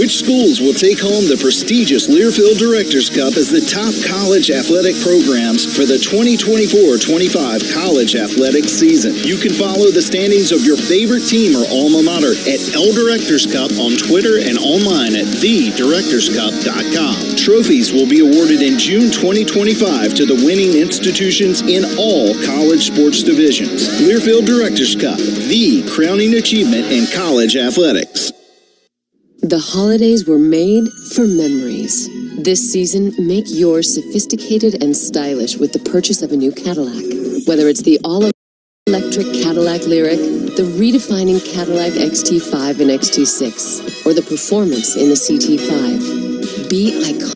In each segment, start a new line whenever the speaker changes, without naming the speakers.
Which schools will take home the prestigious Learfield Directors Cup as the top college athletic programs for the 2024-25 college athletic season? You can follow the standings of your favorite team or alma mater at L Directors Cup on Twitter and online at thedirectorscup.com. Trophies will be awarded in June 2025 to the winning institutions in all college sports divisions. Learfield Directors Cup, the crowning achievement in college athletics.
The holidays were made for memories. This season, make yours sophisticated and stylish with the purchase of a new Cadillac. Whether it's the all-electric Cadillac Lyriq, the redefining Cadillac XT5 and XT6, or the performance in the CT5. Be iconic.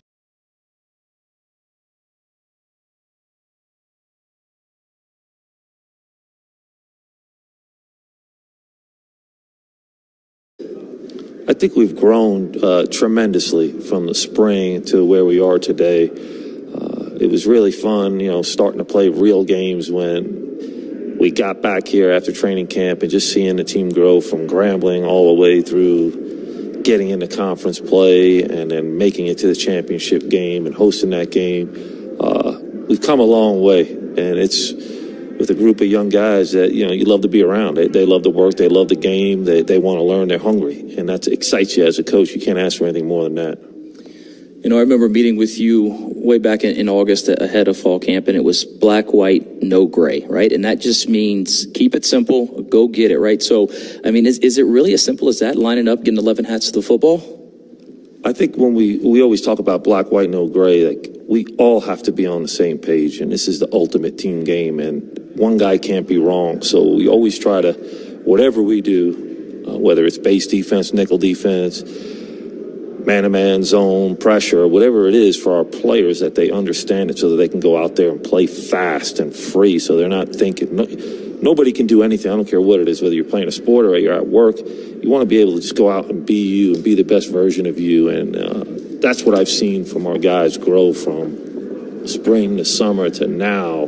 I think we've grown tremendously from the spring to where we are today. It was really fun, starting to play real games when we got back here after training camp and just seeing the team grow from Grambling all the way through getting into conference play and then making it to the championship game and hosting that game. We've come a long way, and it's with a group of young guys that, you love to be around. They love to work. They love the game. They want to learn. They're hungry. And that excites you as a coach. You can't ask for anything more than that.
I remember meeting with you way back in August ahead of fall camp, and it was black, white, no gray, right? And that just means keep it simple, go get it, right? So, is it really as simple as that, lining up, getting 11 hats to the football?
I think when we always talk about black, white, no gray, we all have to be on the same page, and this is the ultimate team game, and one guy can't be wrong. So we always try to, whatever we do, whether it's base defense, nickel defense, man-to-man zone, pressure, whatever it is for our players, that they understand it so that they can go out there and play fast and free, so they're not thinking. Nobody can do anything. I don't care what it is, whether you're playing a sport or you're at work. You want to be able to just go out and be you and be the best version of you. And that's what I've seen from our guys grow from spring to summer to now.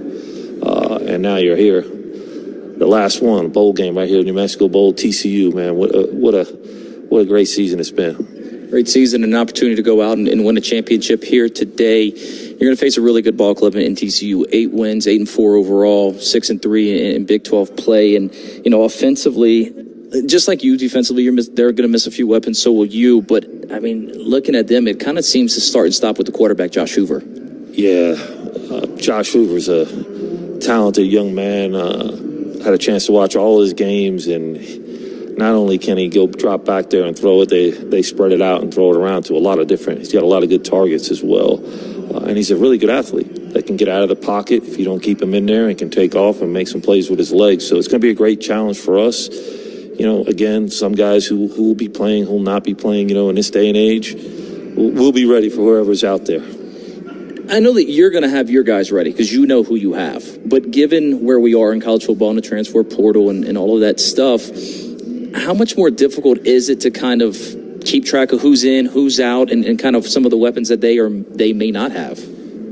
And now you're here. The last one, a bowl game right here, New Mexico Bowl, TCU, man. What a great season it's been.
Great season, an opportunity to go out and win a championship here today. You're going to face a really good ball club in TCU. 8 wins, 8-4 overall, 6-3 in Big 12 play. And, offensively, just like you defensively, they're going to miss a few weapons, so will you. But, looking at them, it kind of seems to start and stop with the quarterback, Josh Hoover.
Yeah, Josh Hoover's a talented young man. Had a chance to watch all his games, and not only can he go drop back there and throw it, they spread it out and throw it around to a lot of different. He's got a lot of good targets as well, and he's a really good athlete that can get out of the pocket if you don't keep him in there, and can take off and make some plays with his legs. So it's going to be a great challenge for us. Again, some guys who will be playing, who will not be playing, in this day and age, we'll be ready for whoever's out there.
I know that you're going to have your guys ready because you know who you have. But given where we are in college football and the transfer portal and all of that stuff, how much more difficult is it to kind of keep track of who's in, who's out, and kind of some of the weapons that they may not have?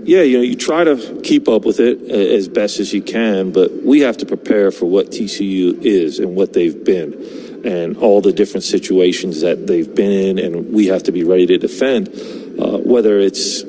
Yeah, you try to keep up with it as best as you can, but we have to prepare for what TCU is and what they've been and all the different situations that they've been in, and we have to be ready to defend, whether it's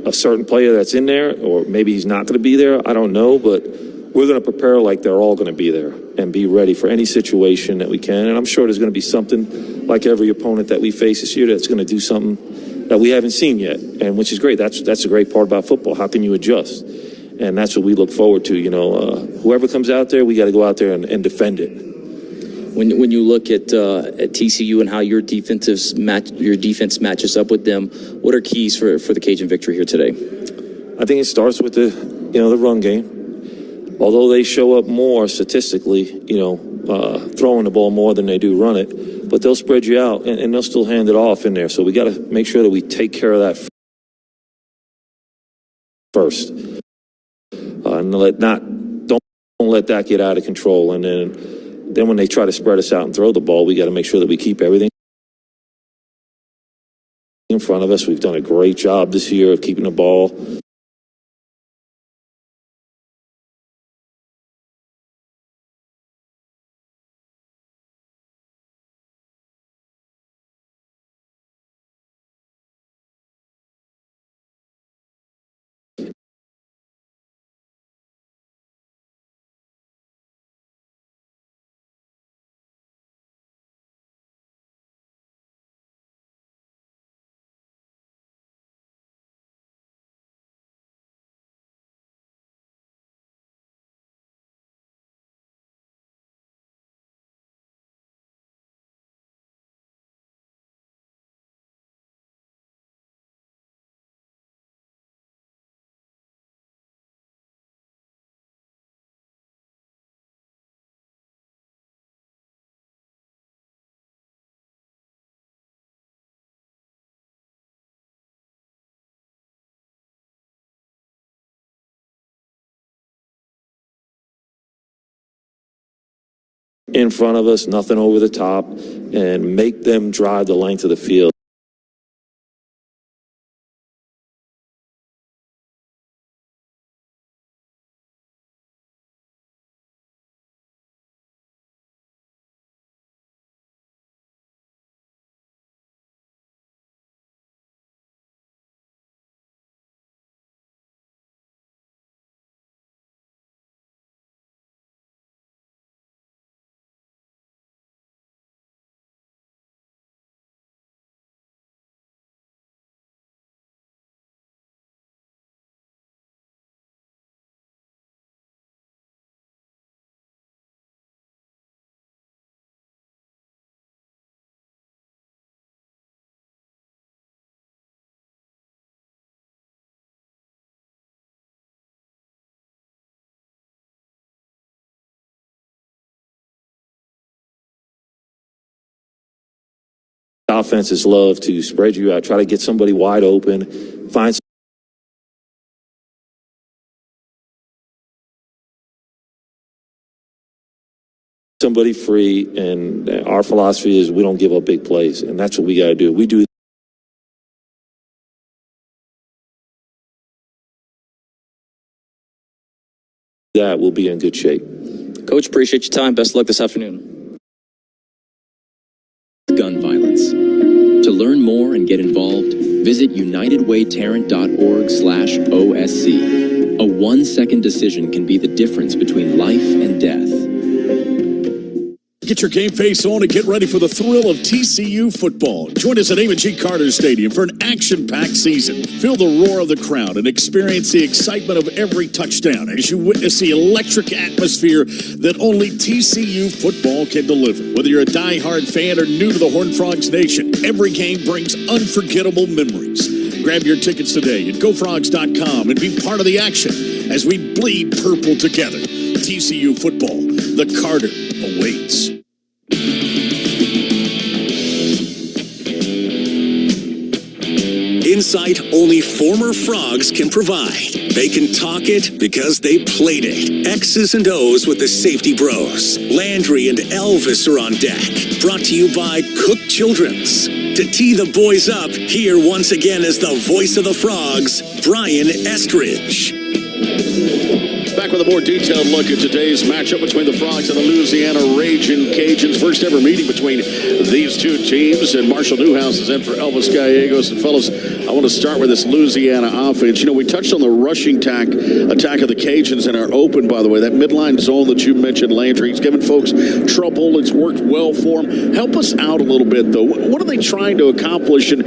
a certain player that's in there or maybe he's not going to be there. I don't know, but we're going to prepare like they're all going to be there and be ready for any situation that we can. And I'm sure there's going to be something like every opponent that we face this year that's going to do something that we haven't seen yet, and which is great. That's a great part about football. How can you adjust? And that's what we look forward to. Whoever comes out there, we got to go out there and defend it.
When you look at TCU and how your defense matches up with them, what are keys for the Cajun victory here today?
I think it starts with the run game. Although they show up more statistically, throwing the ball more than they do run it, but they'll spread you out and they'll still hand it off in there. So we got to make sure that we take care of that first, and don't let that get out of control. And then when they try to spread us out and throw the ball, we got to make sure that we keep everything in front of us. We've done a great job this year of keeping the ball in front of us, nothing over the top, and make them drive the length of the field. Offenses love to spread you out, try to get somebody wide open, find somebody free, and our philosophy is we don't give up big plays, and that's what we got to do. We do that, we'll be in good shape.
Coach, appreciate your time. Best of luck this afternoon.
Gun violence. To learn more and get involved, visit unitedwaytarrant.org/OSC. A 1-second decision can be the difference between life and death.
Get your game face on and get ready for the thrill of TCU football. Join us at A&G Carter Stadium for an action-packed season. Feel the roar of the crowd and experience the excitement of every touchdown as you witness the electric atmosphere that only TCU football can deliver. Whether you're a die-hard fan or new to the Horned Frogs Nation, every game brings unforgettable memories. Grab your tickets today at GoFrogs.com and be part of the action as we bleed purple together. TCU football, the Carter awaits.
Insight only former Frogs can provide. They can talk it because they played it. X's and O's with the safety bros. Landry and Elvis are on deck. Brought to you by Cook Children's. To tee the boys up, here once again is the voice of the Frogs, Brian Estridge.
Back with a more detailed look at today's matchup between the Frogs and the Louisiana Ragin Cajuns. First ever meeting between these two teams. And Marshall Newhouse is in for Elvis Gallegos. And fellas, I want to start with this Louisiana offense. You know, we touched on the rushing attack of the Cajuns in our open, by the way. That midline zone that you mentioned, Landry, it's given folks trouble. It's worked well for them. Help us out a little bit, though. What are they trying to accomplish? And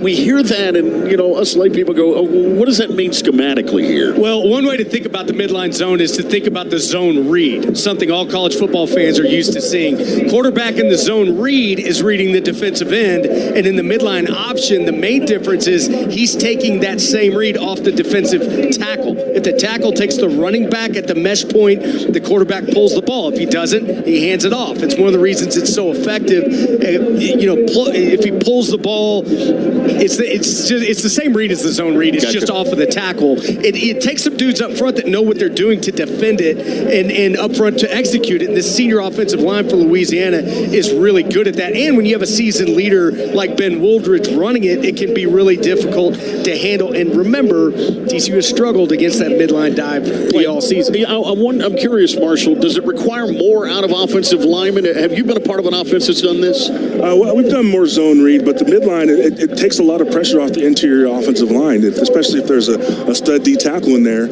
we hear that, and, you know, us lay people go, oh, what does that mean schematically here?
Well, one way to think about the midline zone is to think about the zone read, something all college football fans are used to seeing. Quarterback in the zone read is reading the defensive end, and in the midline option, the main difference is he's taking that same read off the defensive tackle. If the tackle takes the running back at the mesh point, the quarterback pulls the ball. If he doesn't, he hands it off. It's one of the reasons it's so effective. You know, if he pulls the ball, it's the same read as the zone read. It's just off of the tackle. It takes some dudes up front that know what they're doing to defend it and up front to execute it. And the senior offensive line for Louisiana is really good at that. And when you have a seasoned leader like Ben Wooldridge running it, it can be really difficult to handle. And remember, TCU has struggled against that midline dive play all season.
I'm curious, Marshall, does it require more out of offensive linemen? Have you been a part of an offense that's done this?
Well, we've done more zone read, but the midline, it takes a lot of pressure off the interior offensive line, especially if there's a stud D tackle in there.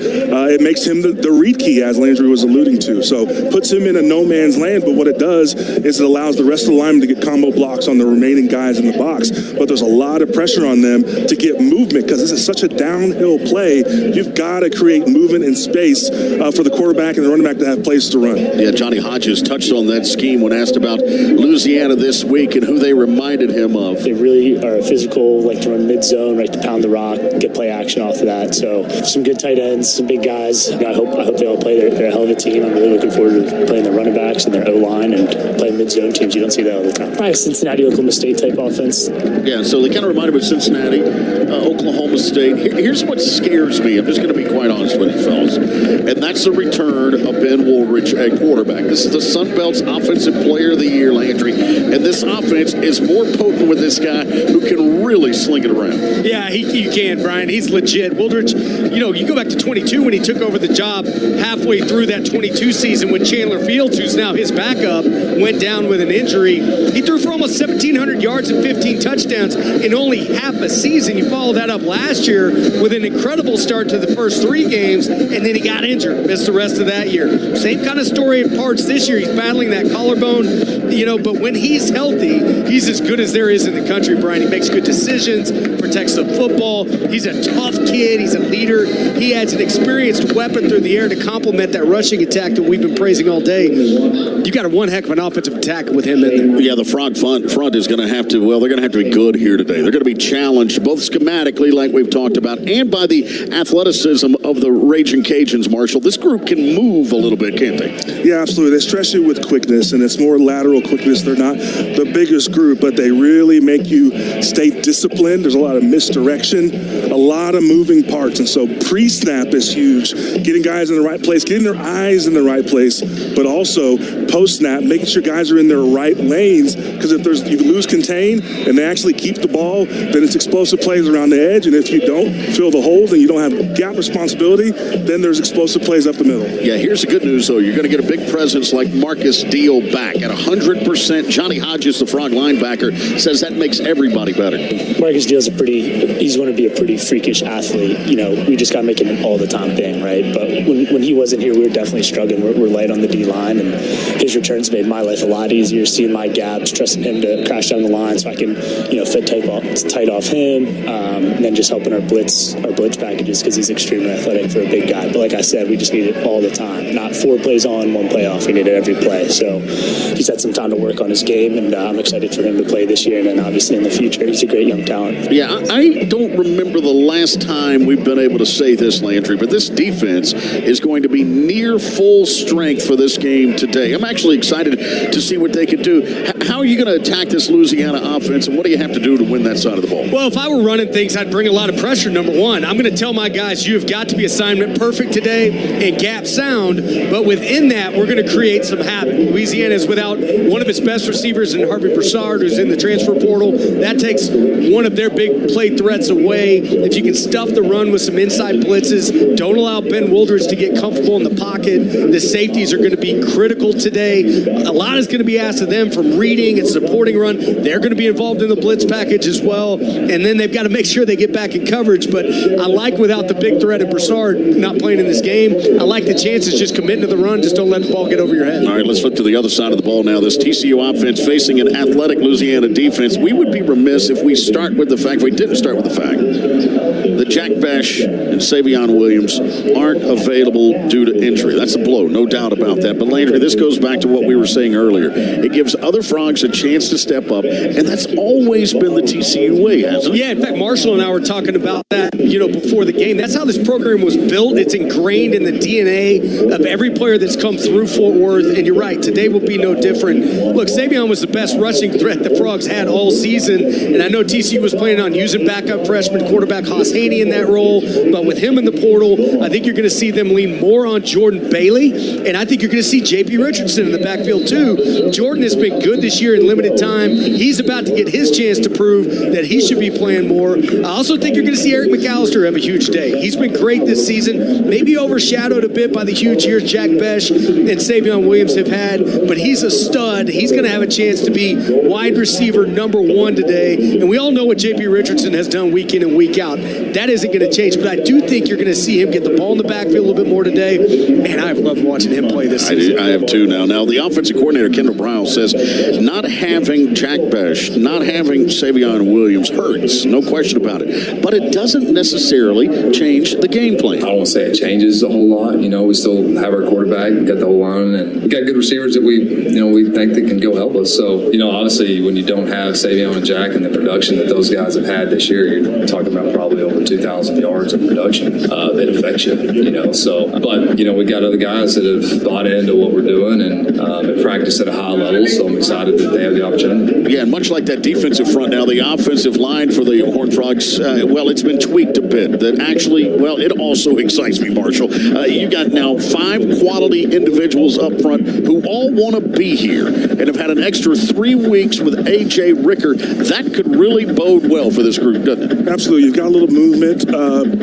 It makes him the read key, as Landry was alluding to. So puts him in a no man's land, but what it does is it allows the rest of the linemen to get combo blocks on the remaining guys in the box. But there's a lot of pressure on them to get movement because this is such a downhill play. You've got to create movement and space for the quarterback and the running back to have places to run.
Yeah, Johnny Hodges touched on that scheme when asked about Louisiana this week and who they reminded him of.
They really are physical, like to run mid-zone, like to pound the rock, get play action off of that. So some good tight ends, some big guys. I hope I hope they all play. They're a hell of a team. I'm really looking forward to playing the running backs and their O-line and playing mid-zone teams. You don't see that all the time. Probably Cincinnati, Oklahoma State type offense.
Yeah, so they kind of remind me of Cincinnati, Oklahoma State. Here's what scares me. I'm just going to be quite honest with you, fellas. And that's the return of Ben Woolridge at quarterback. This is the Sun Belt's Offensive Player of the Year, Landry. And this offense is more potent with this guy who can really sling it around.
Yeah, you can, Brian. He's legit. Woolridge, you go back to 22 when he took over the job halfway through that 22 season when Chandler Fields, who's now his backup, went down with an injury. He threw for almost 1,700 yards and 15 touchdowns in only half a season. You follow that up last year with an incredible start to the first 3 games, and then he got injured, missed the rest of that year. Same kind of story in parts this year. He's battling that collarbone, but when he's healthy, he's as good as there is in the country, Brian. He makes good decisions, protects the football. He's a tough kid. He's a leader. He adds an experienced weapon through the air to complement that rushing attack that we've been praising all day. You got one heck of an offensive attack with him in there.
Yeah, the Frog front is going to have to, they're going to have to be good here today. They're going to be challenged both schematically, like we've talked about, and by the athleticism of the Ragin Cajuns, Marshall. This group can move a little bit, can't they?
Yeah, absolutely. They stress you with quickness, and it's more lateral quickness. They're not the biggest group, but they really make you stay disciplined. There's a lot of misdirection, a lot of moving parts, and so pre-snap is huge. Getting guys in the right place, getting their eyes in the right place, but also post-snap, making sure guys are in their right lanes, because if you lose contain and they actually keep the ball, then it's explosive plays around the edge, and if you don't fill the holes and you don't have gap responsibility, then there's explosive plays up the middle.
Yeah, here's the good news, though. You're going to get a big presence like Marcus Deal back at 100%. Johnny Hodges, the Frog linebacker, says that makes everybody better.
Marcus Deal's he's going to be a pretty freakish athlete. We just got to make it an all-the-time thing, right? But when he wasn't here, we were definitely struggling. We're light on the D-line, and his returns made my life a lot easier, seeing my gaps, trusting him to crash down the line so I can, fit tight off him, and then just helping our blitz packages because he's extremely athletic for a big guy. But like I said, we just need it all the time, not 4 plays on, 1 play off. We need it every play. So he's had some time to work on his game, and I'm excited for him to play this year and then obviously in the future. He's a great young talent.
Yeah, I don't remember the last time we've been able to say this, Landry, but this defense is going to be near full strength for this game today. I'm actually excited to see what they can do. How are you going to attack this Louisiana offense, and what do you have to do to win that side of the ball?
Well, if I were running things, I'd bring a lot of pressure, number one. I'm going to tell my guys, you have got to be assignment perfect today and gap sound, but within that, we're going to create some havoc. Louisiana is without one of its best receivers in Harvey Broussard, who's in the transfer portal. That takes one of their big play threats away. If you can stuff the run with some inside blitzes, don't allow Ben Woolridge to get comfortable in the pocket. The safeties are going to be critical today. A lot is going to be asked of them from reading and supporting run. They're going to be involved in the blitz package as well, and then they've got to make sure they get back in coverage. But I like without the big threat of Broussard not playing in this game, I like the chances just committing to the run. Just don't let the ball get over your head.
All right, let's flip to the other side of the ball now. This TCU offense facing an athletic Louisiana defense. We would be remiss if we didn't start with the fact that Jack Besh and Savion Williams aren't available due to injury. That's a blow, no doubt about that. But Landry, this goes back to what we were saying earlier. It gives other Frogs a chance to step up, and that's always been the TCU way, hasn't it?
Yeah, in fact, Marshall and I were talking about that, before the game. That's how this program was built. It's ingrained in the DNA of every player that's come through Fort Worth, and you're right, today will be no different. Look, Savion was the best rushing threat the Frogs had all season, and I know TCU was planning on using backup freshman quarterback Haas Haney in that role, but with him in the portal, I think you're going to see them lean more on Jordan Bailey, and I think you're going to see J.P. Richardson in the backfield too. Jordan has been good this year in limited time. He's about to get his chance to prove that he should be playing more. I also think you're going to see Eric McAllister have a huge day. He's been great this season, maybe overshadowed a bit by the huge years Jack Besh and Savion Williams have had, but he's a stud. He's going to have a chance to be wide receiver number 1 today, and we all know what J.P. Richardson has done week in and week out. That isn't going to change, but I do think you're going to see him get the ball in the backfield a little bit more today. Man, I've loved watching him play this season.
I have too now. Now, the offensive coordinator, Kendall Brown, says not having Jack Besh, not having Savion Williams hurts, no question about it, but it doesn't necessarily change the game plan.
I won't say it changes a whole lot. We still have our quarterback, got the whole line, and we got good receivers that we think that can go help us. So, obviously, when you don't have Savion and Jack and the production production that those guys have had this year, you're talking about probably over 2,000 yards of production. It affects you, but we got other guys that have bought into what we're doing and have practiced at a high level, so I'm excited that they have the opportunity.
Yeah, and much like that defensive front now, the offensive line for the Horned Frogs, it's been tweaked a bit. That actually, it also excites me, Marshall. You got now 5 quality individuals up front who all want to be here and have had an extra 3 weeks with A.J. Ricker. That could really bode well for this group, doesn't it?
Absolutely. You've got a little movement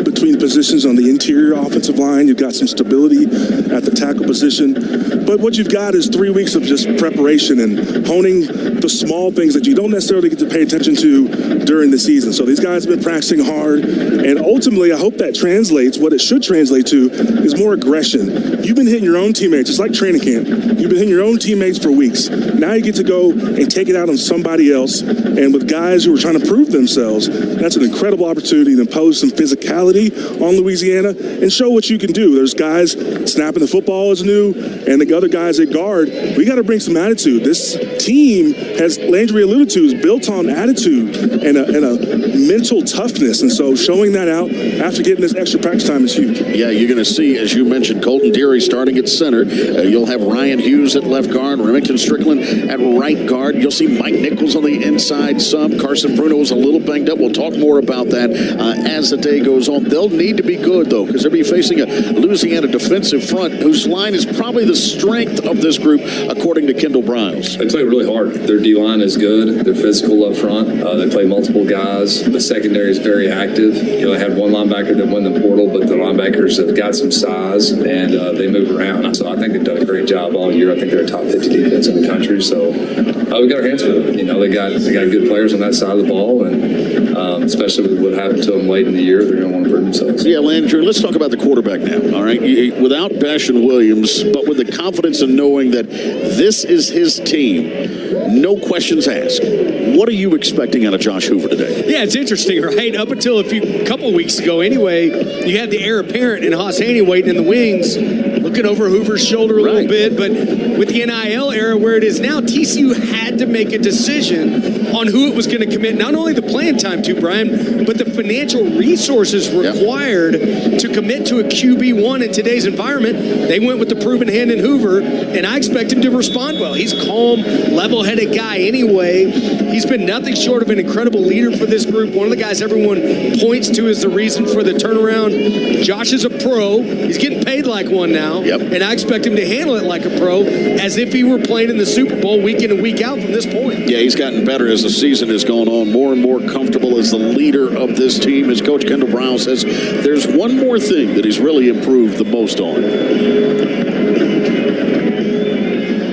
between positions on the interior offensive line. You've got some stability at the tackle position. But what you've got is 3 weeks of just preparation and honing the small things that you don't necessarily get to pay attention to during the season. So these guys have been practicing hard, and ultimately I hope that translates. What it should translate to is more aggression. You've been hitting your own teammates. It's like training camp. You've been hitting your own teammates for weeks. Now you get to go and take it out on somebody else, and with guys who are trying to prove themselves, that's an incredible opportunity to impose some physicality on Louisiana and show what you can do. There's guys snapping the football is new, and the other guys at guard, we got to bring some attitude. This team, as Landry alluded to, is built on attitude and a mental toughness, and so showing that out after getting this extra practice time is huge.
Yeah, you're going to see, as you mentioned, Colton Deary starting at center. You'll have Ryan Hughes at left guard, Remington Strickland at right guard. You'll see Mike Nichols on the inside some. Carson Bruno is a little banged up. We'll talk more about that as the day goes on. They'll need to be good, though, because they'll be facing a Louisiana defensive front whose line is probably the strength of this group, according to Kendall Briles.
They play really hard. Their D-line is good. They're physical up front. They play multiple guys. The secondary is very active. They had one linebacker that went in the portal, but the linebackers have got some size, and they move around. So I think they've done a great job all year. I think they're a top 50 defense in the country. So we got our hands full. They got good players on that side of the ball, and especially with what happened to them late in the year, they're going to want to prove themselves.
Yeah, Landry, let's talk about the quarterback now, all right? Without Bash and Williams, but with the confidence of knowing that this is his team, no questions asked. What are you expecting out of Josh Hoover today?
Yeah, it's interesting, right? Up until a couple weeks ago anyway, you had the heir apparent in Haas Haney waiting in the wings, looking over Hoover's shoulder a little bit. But with the NIL era where it is now, TCU had to make a decision on who it was going to commit not only the playing time to, Brian, but the financial resources required to commit to a QB1 in today's environment. They went with the proven hand in Hoover, and I expect him to respond well. He's a calm, level-headed guy anyway. He's been nothing short of an incredible leader for this group. One of the guys everyone points to as the reason for the turnaround. Josh is a pro. He's getting paid like one now, and I expect him to handle it like a pro, as if he were playing in the Super Bowl week in and week out from this point.
Yeah, he's gotten better as the season has gone on, more and more comfortable as the leader of this team. As Coach Kendall Briles says, there's one more thing that he's really improved the most on.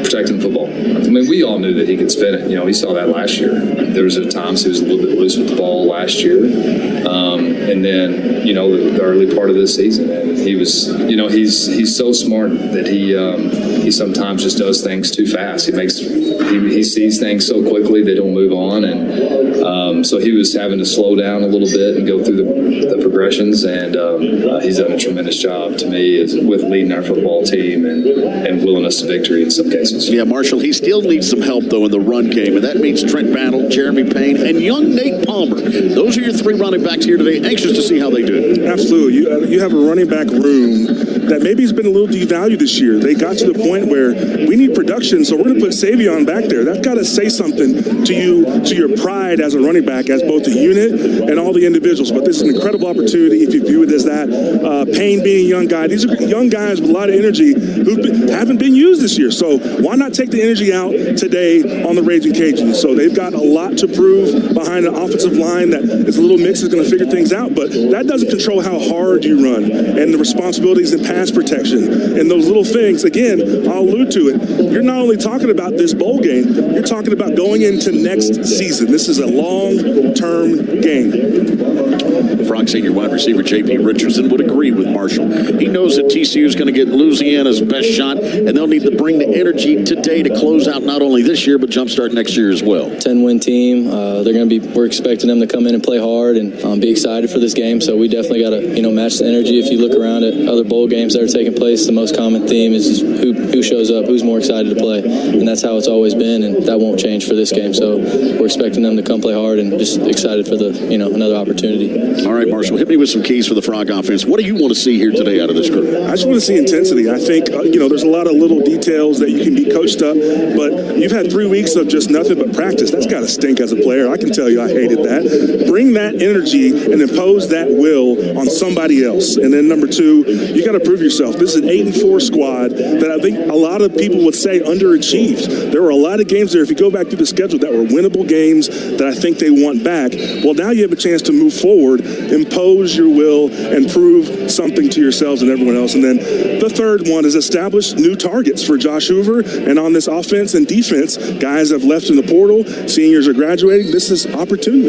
Protecting football. I mean, we all knew that he could spin it. We saw that last year. There was times he was a little bit loose with the ball last year. And then, the early part of this season. And he was, he's so smart that he sometimes just does things too fast. He sees things so quickly they don't move on. And so he was having to slow down a little bit and go through the progressions. And he's done a tremendous job to me with leading our football team and willing us to victory in some cases.
Yeah, Marshall, he still needs some help, though, in the run game, and that means Trent Battle, Jeremy Payne, and young Nate Palmer. Those are your 3 running backs here today. Anxious to see how they do.
Absolutely. You have a running back room that maybe has been a little devalued this year. They got to the point where we need production, so we're going to put Savion back there. That's got to say something to you, to your pride as a running back, as both the unit and all the individuals. But this is an incredible opportunity if you view it as that. Payne being a young guy. These are young guys with a lot of energy who haven't been used this year. So why not take the energy out today on the Ragin Cajuns? So they've got a lot to prove behind an offensive line that is a little mix, is going to figure things out. But that doesn't control how hard you run and the responsibilities in pass protection and those little things. Again, I'll allude to it. You're not only talking about this bowl game, you're talking about going into next season. This is a long-term game.
Frog senior wide receiver J.P. Richardson would agree with Marshall. He knows that TCU is going to get Louisiana's best shot, and they'll need to bring the energy today to close out not only this year, but jumpstart next year as well.
10-win team. We're expecting them to come in and play hard and be excited for this game. So we definitely got to, match the energy. If you look around at other bowl games that are taking place, the most common theme is just who shows up, who's more excited to play. And that's how it's always been, and that won't change for this game. So we're expecting them to come play hard and just excited for the, another opportunity.
All right, Marshall, hit me with some keys for the Frog offense. What do you want to see here today out of this group?
I just want to see intensity. I think, there's a lot of little details that you can be coached up, but you've had 3 weeks of just nothing but practice. That's got to stink as a player. I can tell you I hated that. Bring that energy and impose that will on somebody else. And then number 2, you got to prove yourself. This is an 8-4 squad that I think a lot of people would say underachieved. There were a lot of games there, if you go back through the schedule, that were winnable games that I think they want back. Well, now you have a chance to move forward, impose your will, and prove something to yourselves and everyone else. And then the third one is establish new targets for Josh Hoover. And on this offense and defense, guys have left in the portal, seniors are graduating. This is opportunity.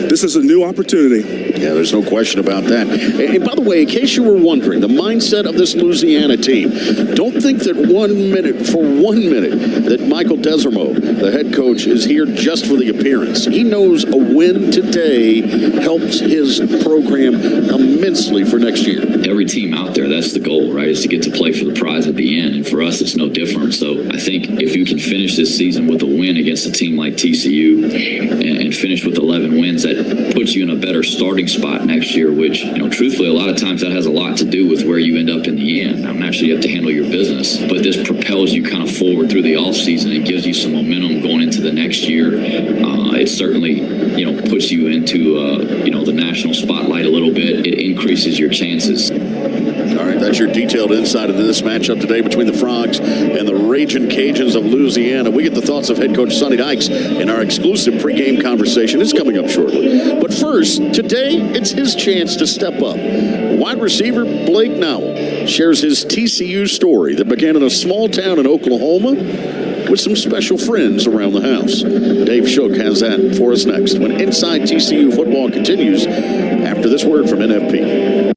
This is a new opportunity.
Yeah, there's no question about that. And by the way, in case you were wondering, the mindset of this Louisiana team, don't think that 1 minute, that Michael Desormeaux, the head coach, is here just for the appearance. He knows a win today helps his program immensely for next year.
Every team out there, that's the goal, right, is to get to play for the prize at the end. And for us, it's no different. So I think if you can finish this season with a win against a team like TCU and finish with 11 wins, that puts you in a better starting spot next year, which, truthfully, a lot of times that has a lot to do with where you end up in the end. Now, naturally, you have to handle your business, but this propels you kind of forward through the offseason and gives you some momentum going into the next year. It certainly, puts you into, the national spotlight a little bit. It increases your chances.
All right, that's your detailed insight into this matchup today between the Frogs and the Ragin Cajuns of Louisiana. We get the thoughts of head coach Sonny Dykes in our exclusive pregame conversation. It's coming up shortly. But first, today, it's his chance to step up. Wide receiver Blake Nowell shares his TCU story that began in a small town in Oklahoma with some special friends around the house. Dave Shook has that for us next when Inside TCU Football continues after this word from NFP.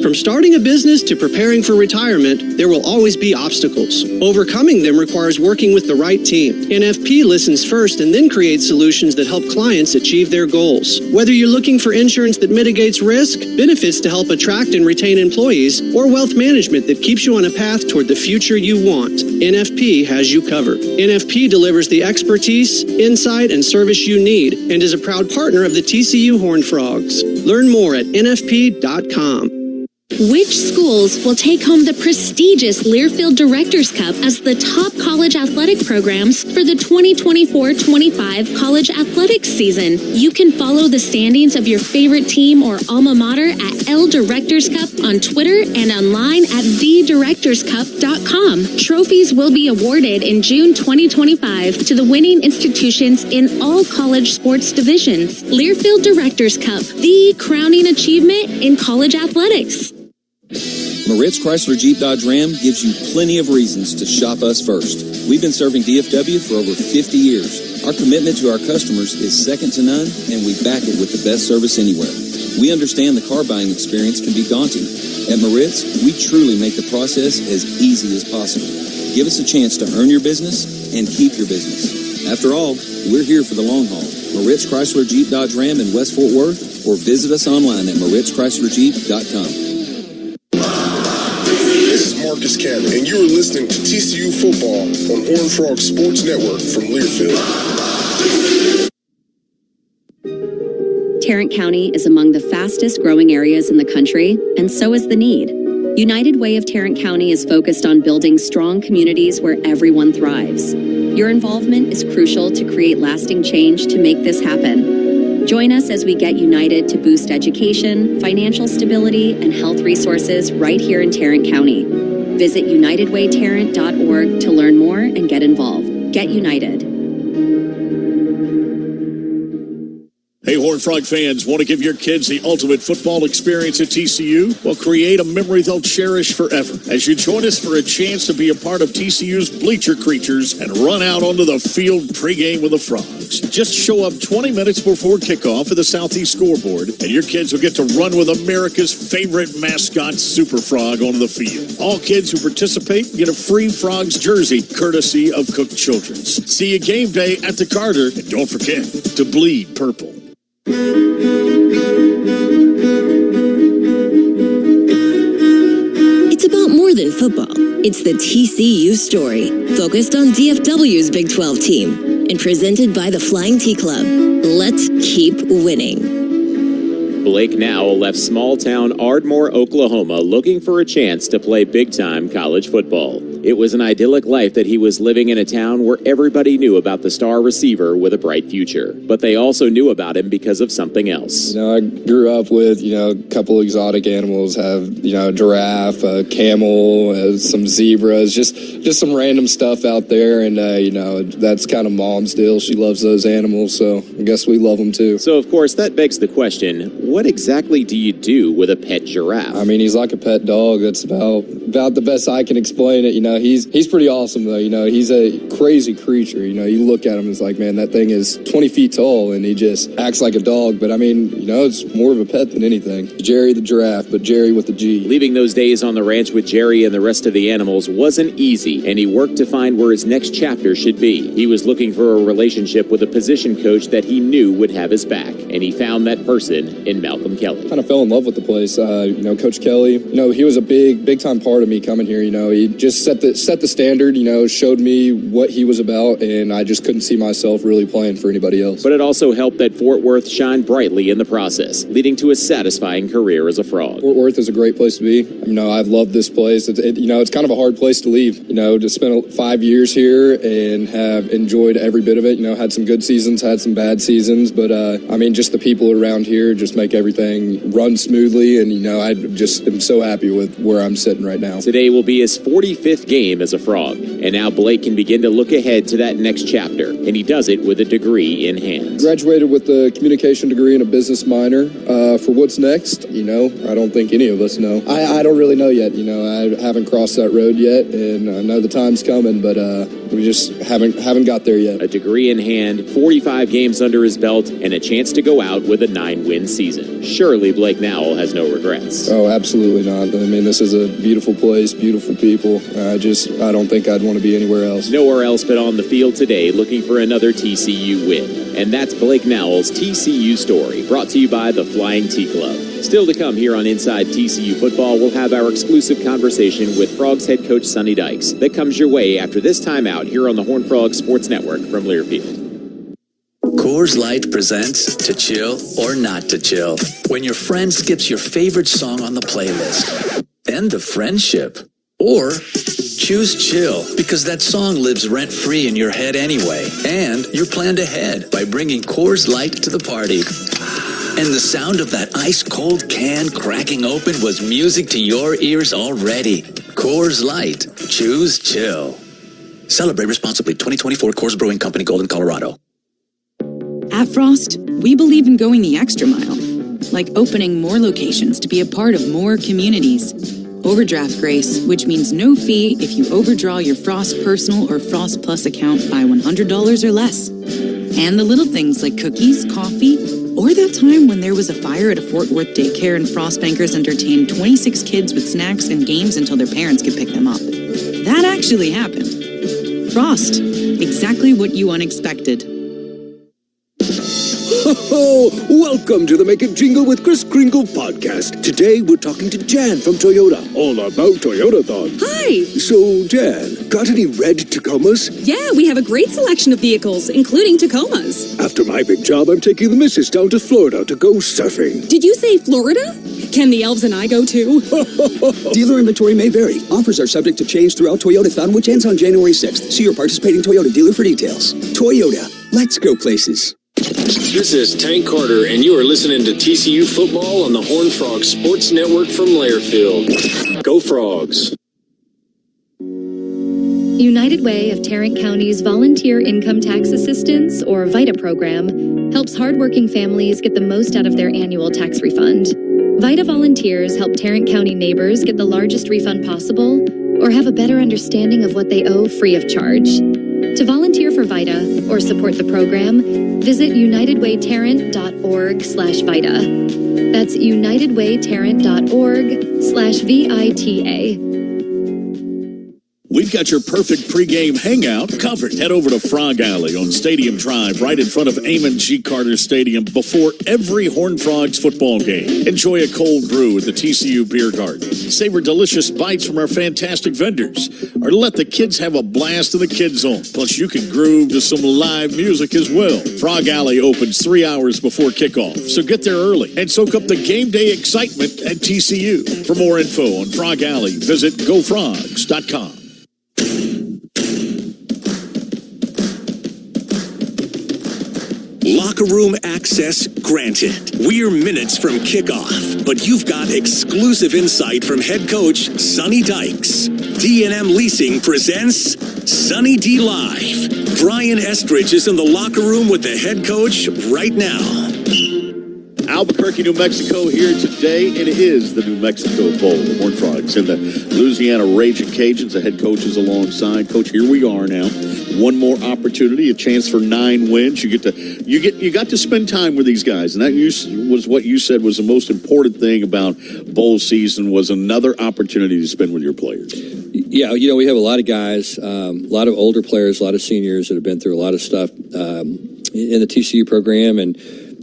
From starting a business to preparing for retirement, there will always be obstacles. Overcoming them requires working with the right team. NFP listens first and then creates solutions that help clients achieve their goals. Whether you're looking for insurance that mitigates risk, benefits to help attract and retain employees, or wealth management that keeps you on a path toward the future you want, NFP has you covered. NFP delivers the expertise, insight, and service you need and is a proud partner of the TCU Horned Frogs. Learn more at nfp.com.
Which schools will take home the prestigious Learfield Directors Cup as the top college athletic programs for the 2024-25 college athletics season? You can follow the standings of your favorite team or alma mater at L Directors Cup on Twitter and online at thedirectorscup.com. Trophies will be awarded in June 2025 to the winning institutions in all college sports divisions. Learfield Directors Cup, the crowning achievement in college athletics.
Moritz Chrysler Jeep Dodge Ram gives you plenty of reasons to shop us first. We've been serving DFW for over 50 years. Our commitment to our customers is second to none, and we back it with the best service anywhere. We understand the car buying experience can be daunting. At Moritz, we truly make the process as easy as possible. Give us a chance to earn your business and keep your business. After all, we're here for the long haul. Moritz Chrysler Jeep Dodge Ram in West Fort Worth, or visit us online at MoritzChryslerJeep.com.
Marcus Cannon, and you are listening to TCU Football on Horned Frog Sports Network from Learfield.
Tarrant County is among the fastest growing areas in the country, and so is the need. United Way of Tarrant County is focused on building strong communities where everyone thrives. Your involvement is crucial to create lasting change to make this happen. Join us as we get united to boost education, financial stability, and health resources right here in Tarrant County. Visit unitedwaytarrant.org to learn more and get involved. Get united.
Hey, Horned Frog fans, want to give your kids the ultimate football experience at TCU? Well, create a memory they'll cherish forever as you join us for a chance to be a part of TCU's Bleacher Creatures and run out onto the field pregame with the Frogs. Just show up 20 minutes before kickoff at the Southeast scoreboard, and your kids will get to run with America's favorite mascot, Super Frog, onto the field. All kids who participate get a free Frogs jersey, courtesy of Cook Children's. See you game day at the Carter, and don't forget to bleed purple.
It's about more than football. It's the TCU story, focused on DFW's Big 12 team, and presented by the Flying T Club. Let's keep winning.
Blake Nowell left small-town Ardmore, Oklahoma, looking for a chance to play big-time college football. It was an idyllic life that he was living in a town where everybody knew about the star receiver with a bright future. But they also knew about him because of something else.
I grew up with, a couple exotic animals, have, a giraffe, a camel, some zebras, just some random stuff out there. And, that's kind of mom's deal. She loves those animals, so I guess we love them too.
So, of course, that begs the question, what exactly do you do with a pet giraffe?
I mean, he's like a pet dog. That's about the best I can explain it. He's pretty awesome, though. He's a crazy creature. You look at him, it's like, man, that thing is 20 feet tall, and he just acts like a dog. But, it's more of a pet than anything. Jerry the giraffe, but Jerry with the G.
Leaving those days on the ranch with Jerry and the rest of the animals wasn't easy, and he worked to find where his next chapter should be. He was looking for a relationship with a position coach that he knew would have his back, and he found that person in Malcolm Kelly.
Kind of fell in love with the place. Coach Kelly, he was a big time part of me coming here. He just set the standard, showed me what he was about, and I just couldn't see myself really playing for anybody else.
But it also helped that Fort Worth shined brightly in the process, leading to a satisfying career as a Frog.
Fort Worth is a great place to be. I've loved this place. It's kind of a hard place to leave. To spend 5 years here and have enjoyed every bit of it. Had some good seasons, had some bad seasons, but just the people around here just make everything run smoothly, and I just am so happy with where I'm sitting right now.
Today will be his 45th game as a Frog, and now Blake can begin to look ahead to that next chapter, and he does it with a degree in hand.
Graduated with a communication degree and a business minor. For what's next, I don't think any of us know. I don't really know yet. I haven't crossed that road yet, and I know the time's coming, but we just haven't got there yet.
A degree in hand, 45 games under his belt, and a chance to go out with a 9-win season. Surely Blake Nowell has no regrets.
Oh, absolutely not. This is a beautiful place, beautiful people. I don't think I'd want to be anywhere else.
Nowhere else but on the field today, looking for another TCU win. And that's Blake Nowell's TCU story, brought to you by the Flying T Club. Still to come here on Inside TCU Football, we'll have our exclusive conversation with Frogs head coach Sonny Dykes. That comes your way after this timeout here on the Horned Frogs Sports Network from Learfield.
Coors Light presents To Chill or Not to Chill. When your friend skips your favorite song on the playlist. End the friendship. Or choose chill, because that song lives rent-free in your head anyway. And you're planned ahead by bringing Coors Light to the party. And the sound of that ice-cold can cracking open was music to your ears already. Coors Light. Choose chill. Celebrate responsibly. 2024 Coors Brewing Company, Golden, Colorado.
At Frost, we believe in going the extra mile, like opening more locations to be a part of more communities. Overdraft grace, which means no fee if you overdraw your Frost Personal or Frost Plus account by $100 or less. And the little things like cookies, coffee, or that time when there was a fire at a Fort Worth daycare and Frost bankers entertained 26 kids with snacks and games until their parents could pick them up. That actually happened. Frost, exactly what you unexpected.
Welcome to the Make It Jingle with Chris Kringle podcast. Today we're talking to Jan from Toyota, all about Toyotathon.
Hi!
So, Jan, got any red Tacomas?
Yeah, we have a great selection of vehicles, including Tacomas.
After my big job, I'm taking the missus down to Florida to go surfing.
Did you say Florida? Can the elves and I go too?
Dealer inventory may vary. Offers are subject to change throughout Toyotathon, which ends on January 6th. See your participating Toyota dealer for details. Toyota, let's go places.
This is Tank Carter, and you are listening to TCU Football on the Horned Frogs Sports Network from Learfield. Go Frogs!
United Way of Tarrant County's Volunteer Income Tax Assistance, or VITA program,
helps hardworking families get the most out of their annual tax refund. VITA volunteers help Tarrant County neighbors get the largest refund possible or have a better understanding of what they owe free of charge. To volunteer for VITA or support the program, visit unitedwaytarrant.org/VITA. That's unitedwaytarrant.org/VITA.
We've got your perfect pregame hangout covered. Head over to Frog Alley on Stadium Drive, right in front of Amon G. Carter Stadium, before every Horned Frogs football game. Enjoy a cold brew at the TCU Beer Garden. Savor delicious bites from our fantastic vendors. Or let the kids have a blast in the kids' zone. Plus, you can groove to some live music as well. Frog Alley opens 3 hours before kickoff, so get there early and soak up the game day excitement at TCU. For more info on Frog Alley, visit gofrogs.com.
Locker room access granted. We're minutes from kickoff, but you've got exclusive insight from head coach Sonny Dykes. D&M Leasing presents Sonny D Live. Brian Estridge is in the locker room with the head coach right now.
Albuquerque, New Mexico here today. It is the New Mexico Bowl. The Horned Frogs and the Louisiana Ragin Cajuns, the head coaches alongside. Coach, here we are now. One more opportunity, a chance for 9 wins. You got to spend time with these guys, and that was what you said was the most important thing about bowl season, was another opportunity to spend with your players.
Yeah, we have a lot of guys, a lot of older players, a lot of seniors that have been through a lot of stuff in the TCU program, and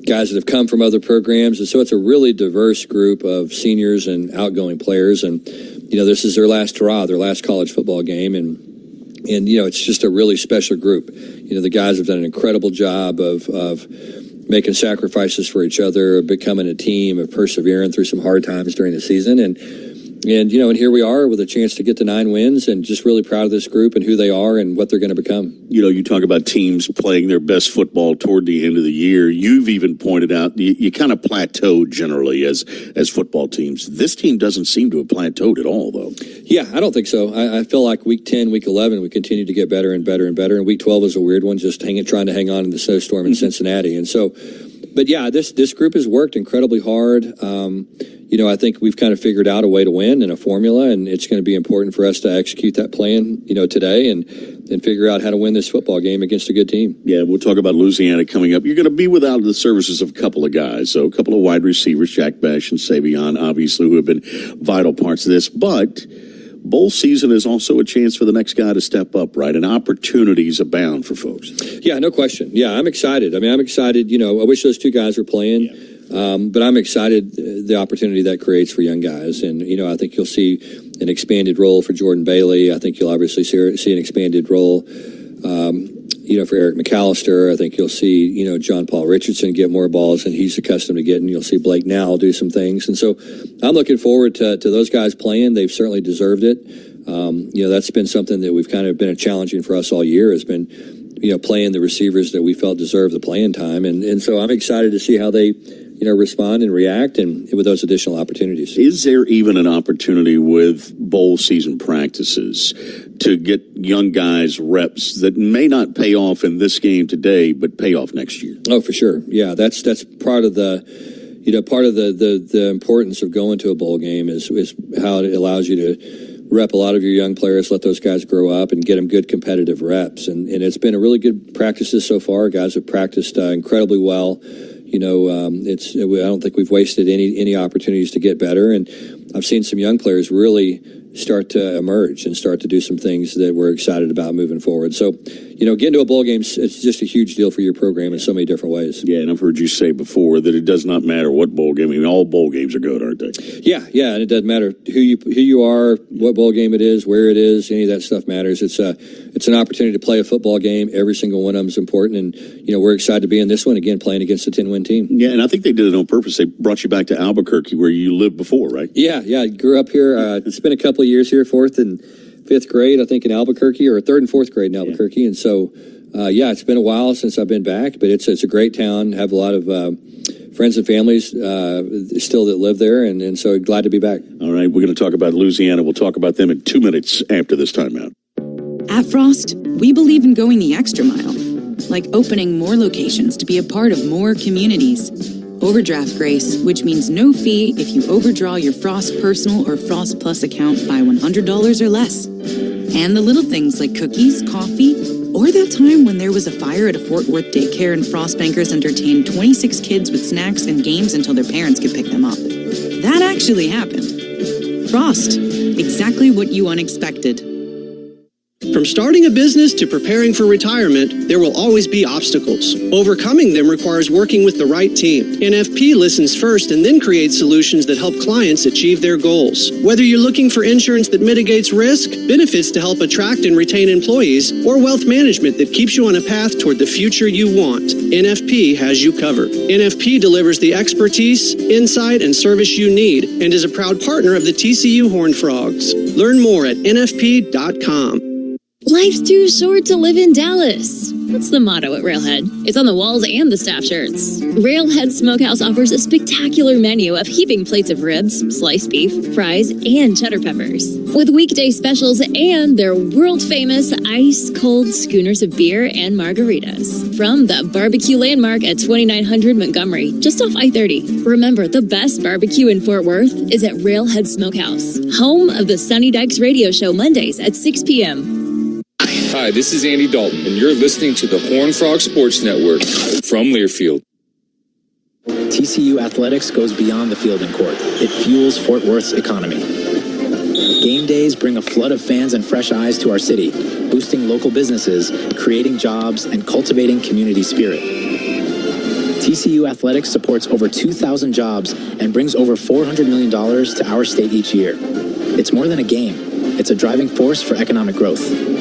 guys that have come from other programs. And so it's a really diverse group of seniors and outgoing players. And, this is their last hurrah, their last college football game. And it's just a really special group. The guys have done an incredible job of making sacrifices for each other, of becoming a team, of persevering through some hard times during the season. And here we are with a chance to get to 9 wins, and just really proud of this group and who they are and what they're going to become.
You talk about teams playing their best football toward the end of the year. You've even pointed out you kind of plateaued generally as football teams. This team doesn't seem to have plateaued at all, though. Yeah,
I don't think so. I feel like week 10, week 11, we continue to get better and better and better. And week 12 was a weird one, just trying to hang on in the snowstorm in Cincinnati. And so, but yeah, this group has worked incredibly hard. I think we've kind of figured out a way to win and a formula, and it's going to be important for us to execute that plan, today and figure out how to win this football game against a good team.
Yeah, we'll talk about Louisiana coming up. You're going to be without the services of a couple of guys. So a couple of wide receivers, Jack Bash and Savion, obviously, who have been vital parts of this. But bowl season is also a chance for the next guy to step up, right? And opportunities abound for folks.
Yeah, no question. Yeah, I'm excited. I'm excited. I wish those 2 guys were playing. Yeah. But I'm excited the opportunity that creates for young guys. And, I think you'll see an expanded role for Jordan Bailey. I think you'll obviously see an expanded role, for Eric McAllister. I think you'll see, John Paul Richardson get more balls than he's accustomed to getting. You'll see Blake Nowell do some things. And so I'm looking forward to those guys playing. They've certainly deserved it. That's been something that we've kind of been challenging for us all year, has been, playing the receivers that we felt deserve the playing time. And so I'm excited to see how they respond and react, and with those additional opportunities.
Is there even an opportunity with bowl season practices to get young guys reps that may not pay off in this game today, but pay off next year?
Oh, for sure. Yeah, that's part of the importance of going to a bowl game is how it allows you to rep a lot of your young players, let those guys grow up and get them good competitive reps. And it's been a really good practices so far. Guys have practiced incredibly well. I don't think we've wasted any opportunities to get better. And I've seen some young players really start to emerge and start to do some things that we're excited about moving forward. So, getting to a bowl game, it's just a huge deal for your program in so many different ways.
Yeah, and I've heard you say before that it does not matter what bowl game. All bowl games are good, aren't they?
Yeah, and it doesn't matter who you are, what bowl game it is, where it is. Any of that stuff matters. It's an opportunity to play a football game. Every single one of them is important, and we're excited to be in this one again, playing against a 10-win team.
Yeah, and I think they did it on purpose. They brought you back to Albuquerque, where you lived before, right?
Yeah. I grew up here. It's been a couple of years here, 4th and 5th grade, I think, in Albuquerque, or 3rd and 4th grade in Albuquerque. Yeah. And so, it's been a while since I've been back, but it's a great town. Have a lot of friends and families still that live there, and so glad to be back.
All right, we're going to talk about Louisiana. We'll talk about them in 2 minutes after this timeout.
At Frost, we believe in going the extra mile, like opening more locations to be a part of more communities. Overdraft grace, which means no fee if you overdraw your Frost Personal or Frost Plus account by $100 or less. And the little things like cookies, coffee, or that time when there was a fire at a Fort Worth daycare and Frost Bankers entertained 26 kids with snacks and games until their parents could pick them up. That actually happened. Frost, exactly what you unexpected.
From starting a business to preparing for retirement, there will always be obstacles. Overcoming them requires working with the right team. NFP listens first and then creates solutions that help clients achieve their goals. Whether you're looking for insurance that mitigates risk, benefits to help attract and retain employees, or wealth management that keeps you on a path toward the future you want, NFP has you covered. NFP delivers the expertise, insight, and service you need and is a proud partner of the TCU Horned Frogs. Learn more at nfp.com.
Life's too short to live in Dallas. That's the motto at Railhead. It's on the walls and the staff shirts. Railhead Smokehouse offers a spectacular menu of heaping plates of ribs, sliced beef, fries, and cheddar peppers. With weekday specials and their world-famous ice-cold schooners of beer and margaritas. From the barbecue landmark at 2900 Montgomery, just off I-30. Remember, the best barbecue in Fort Worth is at Railhead Smokehouse, home of the Sunny Dykes radio show Mondays at 6 p.m.
Hi, this is Andy Dalton, and you're listening to the Horned Frog Sports Network from Learfield.
TCU Athletics goes beyond the field and court. It fuels Fort Worth's economy. Game days bring a flood of fans and fresh eyes to our city, boosting local businesses, creating jobs, and cultivating community spirit. TCU Athletics supports over 2,000 jobs and brings over $400 million to our state each year. It's more than a game. It's a driving force for economic growth.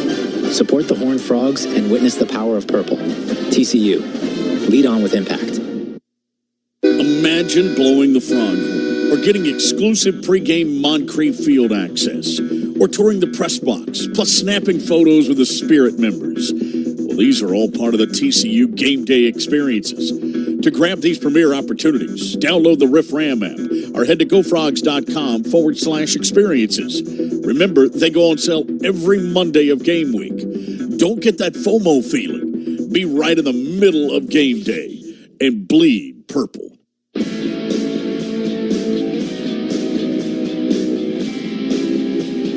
Support the Horned Frogs and witness the power of purple. TCU. Lead on with impact.
Imagine blowing the frog horn, or getting exclusive pregame Moncrief Field access, or touring the press box, plus snapping photos with the Spirit members. Well, these are all part of the TCU Game Day experiences. To grab these premier opportunities, download the Riff Ram app or head to gofrogs.com/experiences. Remember, they go on sale every Monday of game week. Don't get that FOMO feeling. Be right in the middle of game day and bleed purple.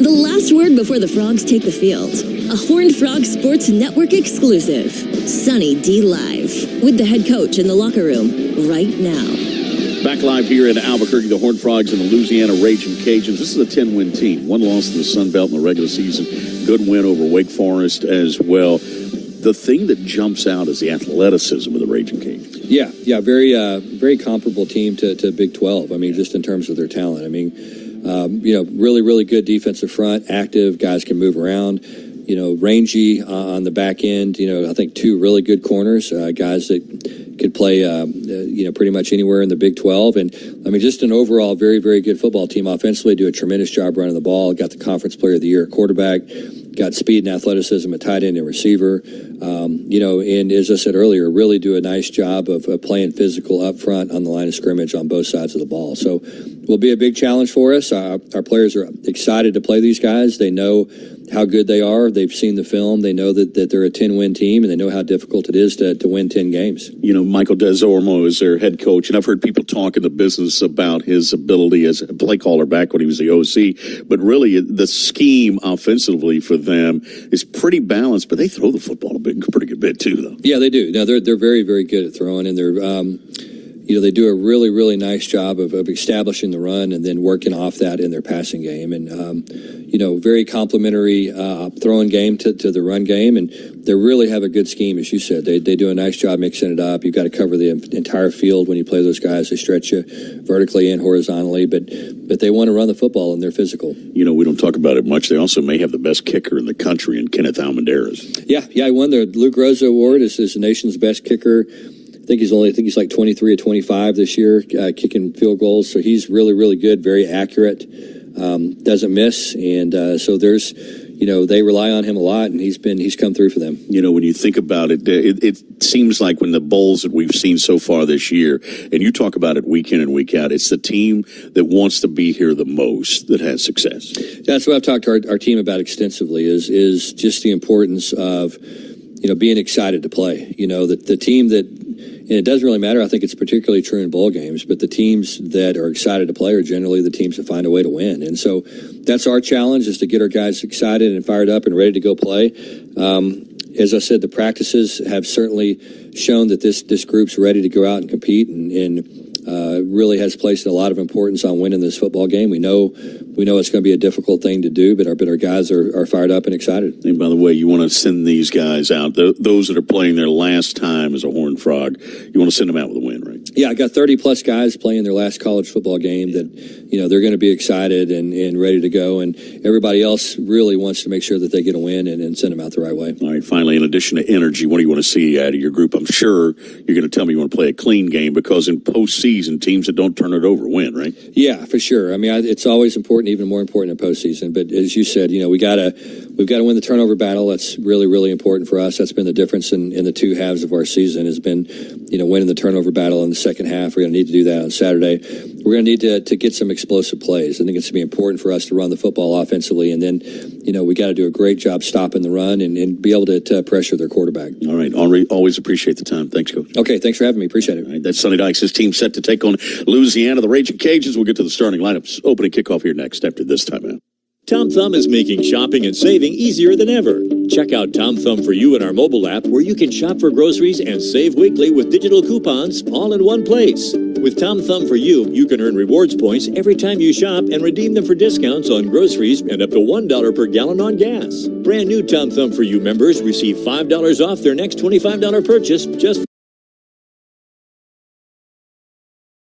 The last word before the Frogs take the field. A Horned Frog Sports Network exclusive. Sunny D Live. With the head coach in the locker room right now.
Back live here in Albuquerque, the Horned Frogs and the Louisiana Ragin Cajuns. This is a 10-win team. One loss in the Sun Belt in the regular season. Good win over Wake Forest as well. The thing that jumps out is the athleticism of the Ragin Cajuns.
Yeah, very comparable team to Big 12. I mean, just in terms of their talent. I mean, really, really good defensive front, active, guys can move around. Rangy on the back end. I think two really good corners, guys that could play, pretty much anywhere in the Big 12. And, I mean, just an overall very, very good football team. Offensively, do a tremendous job running the ball. Got the Conference Player of the Year at quarterback. Got speed and athleticism at tight end and receiver. And as I said earlier, really do a nice job of playing physical up front on the line of scrimmage on both sides of the ball. So will be a big challenge for us. Our players are excited to play these guys. They know how good they are. They've seen the film. They know that they're a 10-win team, and they know how difficult it is to win 10 games.
Michael Desormeaux is their head coach, and I've heard people talk in the business about his ability as a play caller back when he was the OC. But really, the scheme offensively for them is pretty balanced, but they throw the football a pretty good bit too, though.
Yeah, they do. No, they're very, very good at throwing, and they're they do a really, really nice job of establishing the run and then working off that in their passing game. And, very complimentary throwing game to the run game. And they really have a good scheme, as you said. They do a nice job mixing it up. You've got to cover the entire field when you play those guys. They stretch you vertically and horizontally, but they want to run the football, and they're physical.
We don't talk about it much. They also may have the best kicker in the country in Kenneth Almendarez.
Yeah, he won the Luke Rosa Award as the nation's best kicker. I think he's like 23 or 25 this year, kicking field goals. So he's really, really good, very accurate, doesn't miss. And so there's, they rely on him a lot, and he's come through for them.
When you think about it, it seems like when the bowls that we've seen so far this year, and you talk about it week in and week out, it's the team that wants to be here the most that has success.
That's what I've talked to our team about extensively is just the importance of, being excited to play. That the team that, and it doesn't really matter. I think it's particularly true in bowl games, but the teams that are excited to play are generally the teams that find a way to win. And so that's our challenge, is to get our guys excited and fired up and ready to go play. As I said, the practices have certainly shown that this group's ready to go out and compete, and really has placed a lot of importance on winning this football game. We know it's going to be a difficult thing to do, but our guys are fired up and excited.
And by the way, you want to send these guys out, those that are playing their last time as a Horned Frog, you want to send them out with a win, right?
Yeah, I got 30-plus guys playing their last college football game that, they're going to be excited and ready to go, and everybody else really wants to make sure that they get a win and send them out the right way.
All right, finally, in addition to energy, what do you want to see out of your group? I'm sure you're going to tell me you want to play a clean game, because in postseason, teams that don't turn it over win, right?
Yeah, for sure. I mean, it's always important, even more important in postseason. But as you said, we've got to win the turnover battle. That's really, really important for us. That's been the difference in the two halves of our season, has been, winning the turnover battle in the second half. We're going to need to do that on Saturday. We're going to need to get some explosive plays. I think it's going to be important for us to run the football offensively, and then, we got to do a great job stopping the run and be able to pressure their quarterback.
All right, Henri, always appreciate the time. Thanks, Coach.
Okay, thanks for having me. Appreciate it.
All right, that's Sonny Dykes. His team set to take on Louisiana, the Ragin Cajuns. We'll get to the starting lineups. Opening kickoff here next after this timeout.
Tom Thumb is making shopping and saving easier than ever. Check out Tom Thumb for You in our mobile app, where you can shop for groceries and save weekly with digital coupons all in one place. With Tom Thumb for You, you can earn rewards points every time you shop and redeem them for discounts on groceries and up to $1 per gallon on gas. Brand new Tom Thumb for You members receive $5 off their next $25 purchase just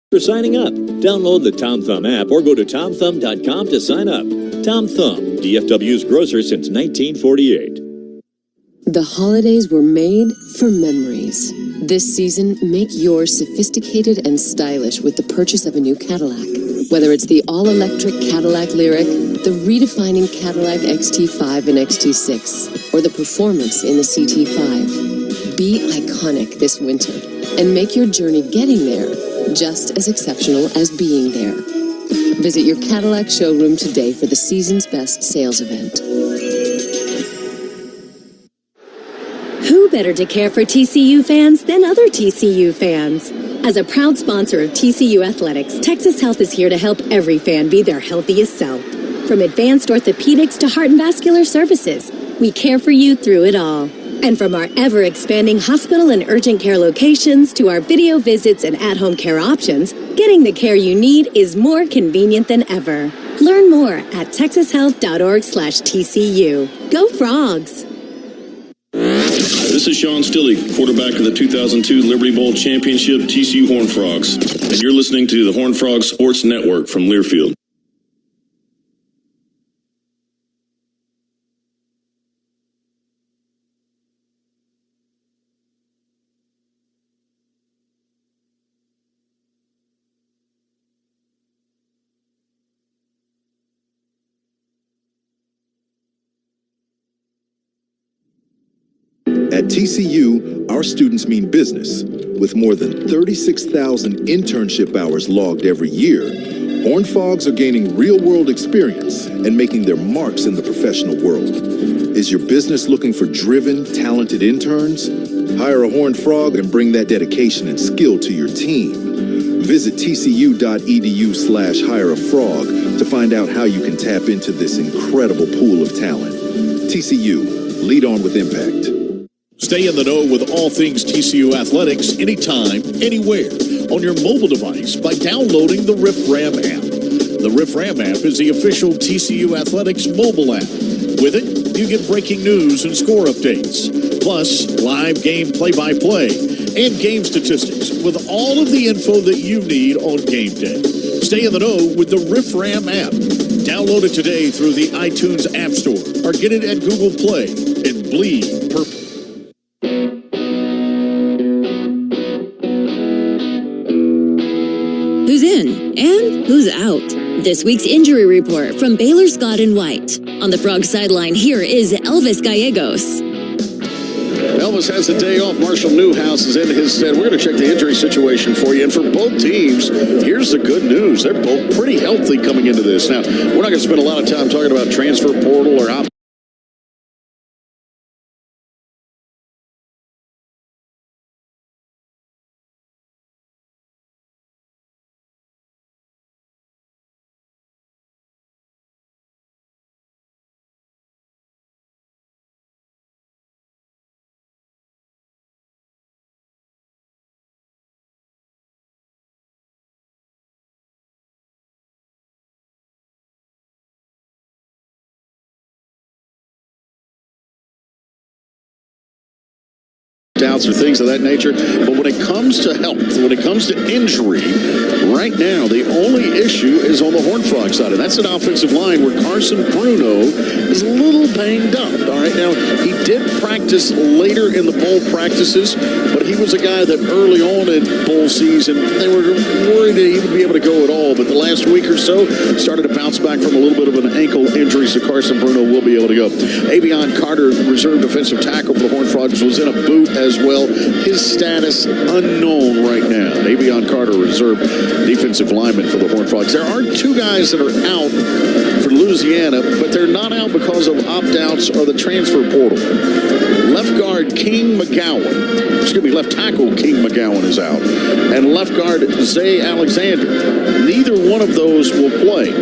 for signing up. Download the Tom Thumb app or go to TomThumb.com to sign up. Tom Thumb, DFW's grocer since 1948.
The holidays were made for memories. This season, make yours sophisticated and stylish with the purchase of a new Cadillac. Whether it's the all-electric Cadillac Lyriq, the redefining Cadillac XT5 and XT6, or the performance in the CT5. Be iconic this winter and make your journey getting there just as exceptional as being there. Visit your Cadillac showroom today for the season's best sales event.
Who better to care for TCU fans than other TCU fans? As a proud sponsor of TCU Athletics, Texas Health is here to help every fan be their healthiest self. From advanced orthopedics to heart and vascular services, we care for you through it all. And from our ever-expanding hospital and urgent care locations to our video visits and at-home care options, getting the care you need is more convenient than ever. Learn more at texashealth.org/TCU. Go Frogs!
This is Sean Stilley, quarterback of the 2002 Liberty Bowl Championship TCU Horned Frogs, and you're listening to the Horned Frogs Sports Network from Learfield.
At TCU, our students mean business. With more than 36,000 internship hours logged every year, Horned Frogs are gaining real-world experience and making their marks in the professional world. Is your business looking for driven, talented interns? Hire a Horned Frog and bring that dedication and skill to your team. Visit tcu.edu/hireafrog to find out how you can tap into this incredible pool of talent. TCU, lead on with impact.
Stay in the know with all things TCU Athletics anytime, anywhere, on your mobile device by downloading the Riff Ram app. The Riff Ram app is the official TCU Athletics mobile app. With it, you get breaking news and score updates, plus live game play-by-play and game statistics with all of the info that you need on game day. Stay in the know with the Riff Ram app. Download it today through the iTunes App Store or get it at Google Play and bleed purple.
Who's in and who's out? This week's injury report from Baylor Scott and White. On the Frog sideline, here is Elvis Gallegos.
Elvis has the day off. Marshall Newhouse is in his stead. We're going to check the injury situation for you. And for both teams, here's the good news. They're both pretty healthy coming into this. Now, we're not going to spend a lot of time talking about transfer portal or opt-outs or things of that nature. But when it comes to health, when it comes to injury, right now the only issue is on the Horned Frog side, and that's an offensive line where Carson Bruno is a little banged up. All right, now he did practice later in the bowl practices, but he was a guy that early on in bowl season they were worried that he would be able to go at all. But the last week or so started to bounce back from a little bit of an ankle injury, so Carson Bruno will be able to go. Avion Carter, reserve defensive tackle for the Horned Frogs, was in a boot as well. His status unknown right now. Avion Carter, reserve defensive lineman for the Horned Frogs. There are two guys that are out for Louisiana, but they're not out because of opt-outs or the transfer portal. Left guard King McGowan, left tackle King McGowan is out, and left guard Zay Alexander. Neither one of those will play.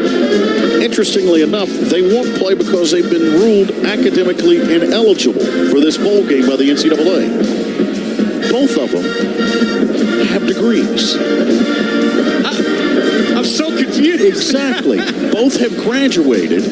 Interestingly enough, they won't play because they've been ruled academically ineligible for this bowl game by the NCAA. Both of them have degrees.
I'm so confused.
Exactly. Both have graduated,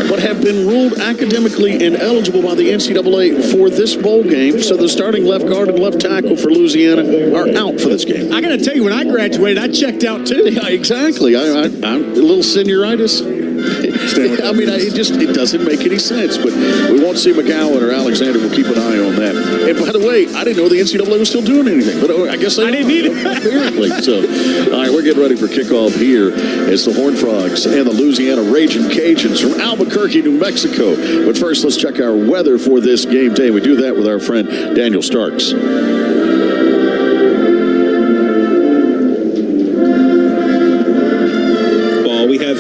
but have been ruled academically ineligible by the NCAA for this bowl game. So the starting left guard and left tackle for Louisiana are out for this game.
I got to tell you, when I graduated, I checked out too.
Yeah, exactly. I'm a little senioritis. I mean, it doesn't make any sense, but we won't see McGowan or Alexander. We'll keep an eye on that. And by the way, I didn't know the NCAA was still doing anything, but I guess I
didn't either.
Apparently. So, all right, we're getting ready for kickoff here as the Horned Frogs and the Louisiana Ragin Cajuns from Albuquerque, New Mexico. But first, let's check our weather for this game day. We do that with our friend Daniel Starks.
We have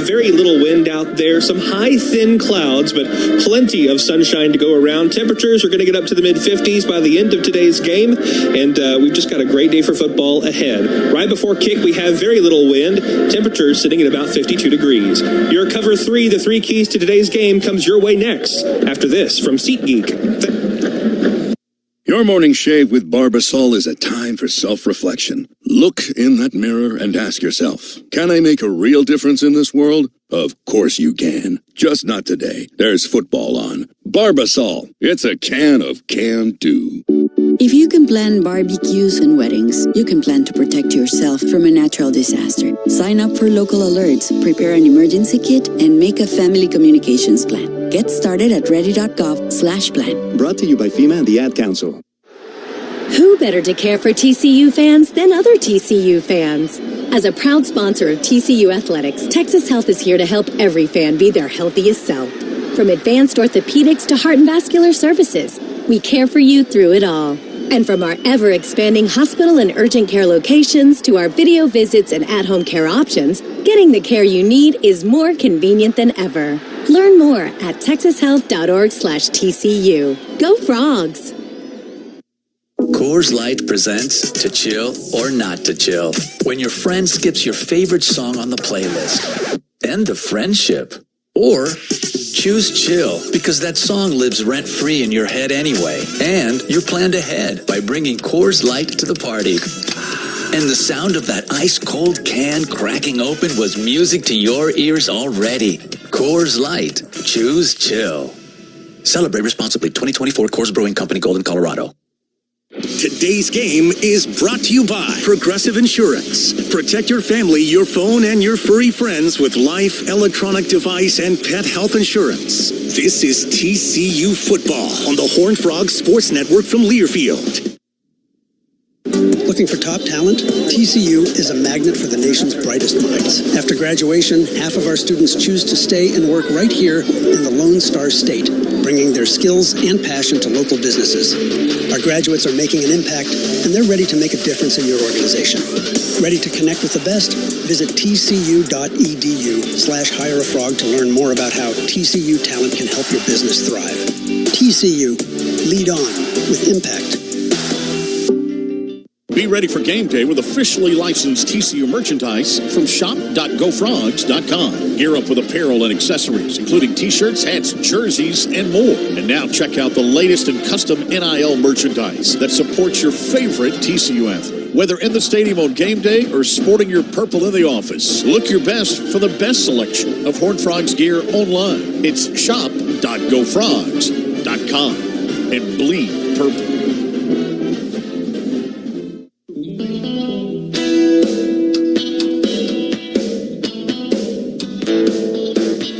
very little wind out there, some high, thin clouds, but plenty of sunshine to go around. Temperatures are going to get up to the mid-50s by the end of today's game, and we've just got a great day for football ahead. Right before kick, we have very little wind, temperatures sitting at about 52 degrees. Your Cover 3, the three keys to today's game, comes your way next, after this from SeatGeek.
Your morning shave with Barbasol is a time for self-reflection. Look in that mirror and ask yourself, can I make a real difference in this world? Of course you can. Just not today. There's football on. Barbasol. It's a can of can-do.
If you can plan barbecues and weddings, you can plan to protect yourself from a natural disaster. Sign up for local alerts, prepare an emergency kit, and make a family communications plan. Get started at ready.gov/plan.
Brought to you by FEMA and the Ad Council.
Who better to care for TCU fans than other TCU fans? As a proud sponsor of TCU Athletics, Texas Health is here to help every fan be their healthiest self. From advanced orthopedics to heart and vascular services, we care for you through it all. And from our ever-expanding hospital and urgent care locations to our video visits and at-home care options, getting the care you need is more convenient than ever. Learn more at texashealth.org/TCU. Go Frogs!
Coors Light presents To Chill or Not to Chill. When your friend skips your favorite song on the playlist. End the friendship. Or choose chill because that song lives rent-free in your head anyway. And you're planned ahead by bringing Coors Light to the party. And the sound of that ice-cold can cracking open was music to your ears already. Coors Light. Choose chill. Celebrate responsibly. 2024 Coors Brewing Company, Golden, Colorado.
Today's game is brought to you by Progressive Insurance. Protect your family, your phone, and your furry friends with life, electronic device, and pet health insurance. This is TCU Football on the Horned Frogs Sports Network from Learfield.
Looking for top talent? TCU is a magnet for the nation's brightest minds. After graduation, half of our students choose to stay and work right here in the Lone Star State, bringing their skills and passion to local businesses. Our graduates are making an impact, and they're ready to make a difference in your organization. Ready to connect with the best? Visit tcu.edu/hireafrog to learn more about how TCU talent can help your business thrive. TCU, lead on with impact.
Be ready for game day with officially licensed TCU merchandise from shop.gofrogs.com. Gear up with apparel and accessories, including t-shirts, hats, jerseys, and more. And now check out the latest in custom NIL merchandise that supports your favorite TCU athlete. Whether in the stadium on game day or sporting your purple in the office, look your best for the best selection of Horned Frogs gear online. It's shop.gofrogs.com and bleed purple.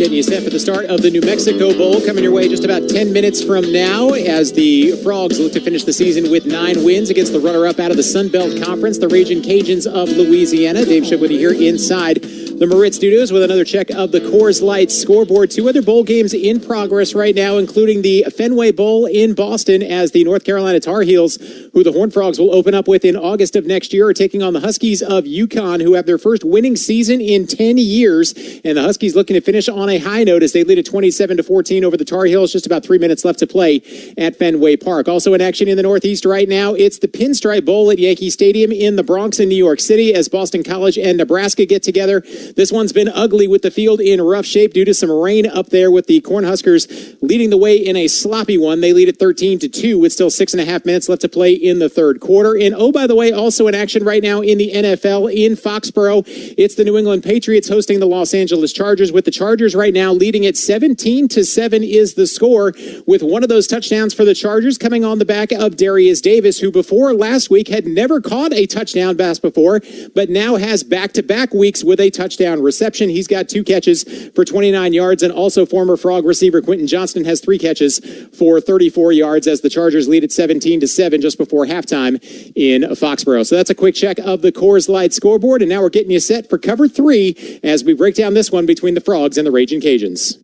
Getting you set for the start of the New Mexico Bowl, coming your way just about 10 minutes from now as the Frogs look to finish the season with 9 wins against the runner-up out of the Sun Belt Conference, the Ragin Cajuns of Louisiana. Dave Shipp with you here inside the Marit Studios with another check of the Coors Light scoreboard. 2 other bowl games in progress right now, including the Fenway Bowl in Boston as the North Carolina Tar Heels, who the Horned Frogs will open up with in August of next year, are taking on the Huskies of UConn, who have their first winning season in 10 years. And the Huskies looking to finish on a high note as they lead at 27-14 over the Tar Heels. Just about 3 minutes left to play at Fenway Park. Also in action in the Northeast right now, it's the Pinstripe Bowl at Yankee Stadium in the Bronx in New York City as Boston College and Nebraska get together. This one's been ugly with the field in rough shape due to some rain up there, with the Cornhuskers leading the way in a sloppy one. They lead at 13-2 with still 6.5 minutes left to play in the third quarter. And oh, by the way, also in action right now in the NFL in Foxborough, it's the New England Patriots hosting the Los Angeles Chargers, with the Chargers right now leading at 17-7 is the score, with one of those touchdowns for the Chargers coming on the back of Darius Davis, who before last week had never caught a touchdown pass before, but now has back-to-back weeks with a touchdown reception. He's got 2 catches for 29 yards, and also former Frog receiver Quentin Johnston has 3 catches for 34 yards as the Chargers lead at 17-7 just before halftime in Foxborough. So that's a quick check of the Coors Light scoreboard, and now we're getting you set for cover 3 as we break down this one between the Frogs and the Ragin Cajuns.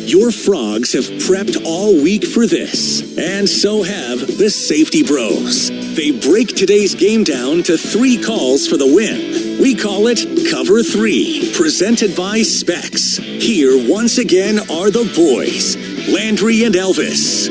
Your Frogs have prepped all week for this, and so have the Safety Bros. They break today's game down to 3 calls for the win. We call it Cover 3, presented by Specs. Here, once again, are the boys, Landry and Elvis.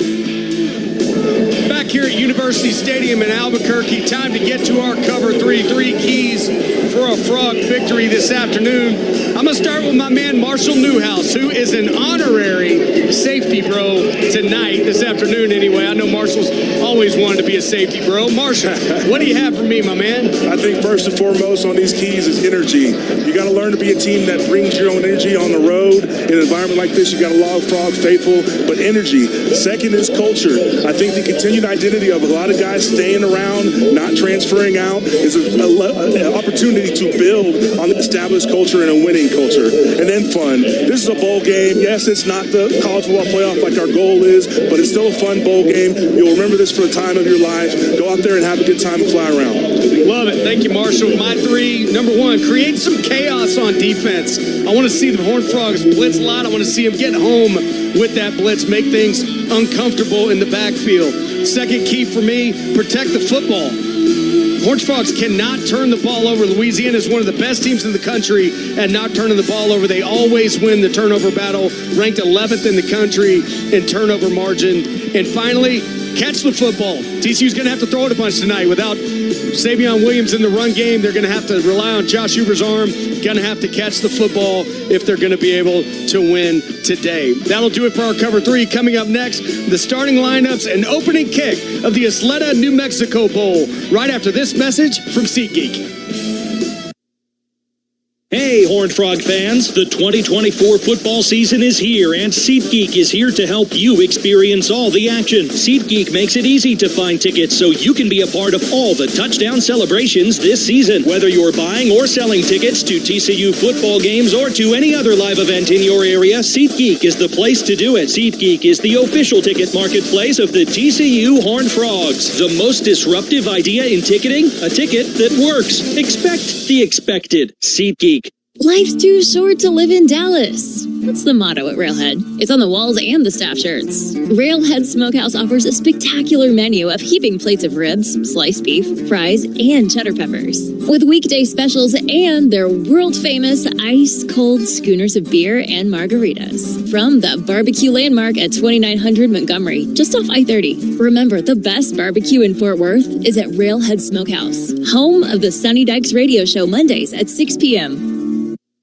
Back here at University Stadium in Albuquerque, time to get to our Cover 3 keys for a Frog victory this afternoon. I'm going to start with my man Marshall Newhouse, who is an honorary safety bro tonight, this afternoon anyway. I know Marshall's always wanted to be a safety bro. Marshall, what do you have for me, my man?
I think first and foremost on these keys is energy. You got to learn to be a team that brings your own energy on the road. In an environment like this, you got a lot of Frog faithful, but energy. Second is culture. I think the continued identity of a lot of guys staying around, not transferring out, is an opportunity to build on the established culture and a winning culture. And then fun. This is a bowl game. Yes, it's not the college football playoff like our goal is, but it's still a fun bowl game. You'll remember this for the time of your life. Go out there and have a good time and fly around.
Love it. Thank you, Marshall. My 3, number 1, create some chaos on defense. I want to see the Horned Frogs blitz a lot. I want to see them get home with that blitz, make things uncomfortable in the backfield. Second key for me, protect the football. Horned Frogs cannot turn the ball over. Louisiana is one of the best teams in the country at not turning the ball over. They always win the turnover battle, ranked 11th in the country in turnover margin. And finally, catch the football. TCU's going to have to throw it a bunch tonight. Without Savion Williams in the run game, they're going to have to rely on Josh Hoover's arm. Going to have to catch the football if they're going to be able to win today. That'll do it for our Cover 3. Coming up next, the starting lineups and opening kick of the Isleta New Mexico Bowl. Right after this message from SeatGeek.
Hey, Horned Frog fans, the 2024 football season is here, and SeatGeek is here to help you experience all the action. SeatGeek makes it easy to find tickets so you can be a part of all the touchdown celebrations this season. Whether you're buying or selling tickets to TCU football games or to any other live event in your area, SeatGeek is the place to do it. SeatGeek is the official ticket marketplace of the TCU Horned Frogs. The most disruptive idea in ticketing, a ticket that works. Expect the expected. SeatGeek.
Life's too short to live in Dallas. That's the motto at Railhead. It's on the walls and the staff shirts. Railhead Smokehouse offers a spectacular menu of heaping plates of ribs, sliced beef, fries, and cheddar peppers. With weekday specials and their world-famous ice-cold schooners of beer and margaritas. From the barbecue landmark at 2900 Montgomery, just off I-30. Remember, the best barbecue in Fort Worth is at Railhead Smokehouse, home of the Sunny Dykes radio show Mondays at 6 p.m.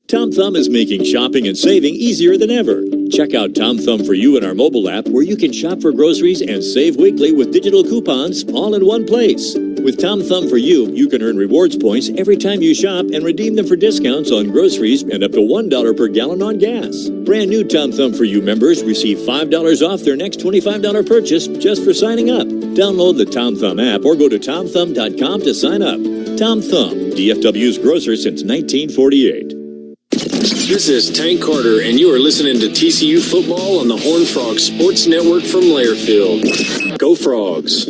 Tom Thumb is making shopping and saving easier than ever. Check out Tom Thumb for You in our mobile app, where you can shop for groceries and save weekly with digital coupons all in one place. With Tom Thumb for You, you can earn rewards points every time you shop and redeem them for discounts on groceries and up to $1 per gallon on gas. Brand new Tom Thumb for You members receive $5 off their next $25 purchase just for signing up. Download the Tom Thumb app or go to TomThumb.com to sign up. Tom Thumb, DFW's grocer since 1948.
This is Tank Carter, and you are listening to TCU Football on the Horned Frogs Sports Network from Lairfield. Go Frogs!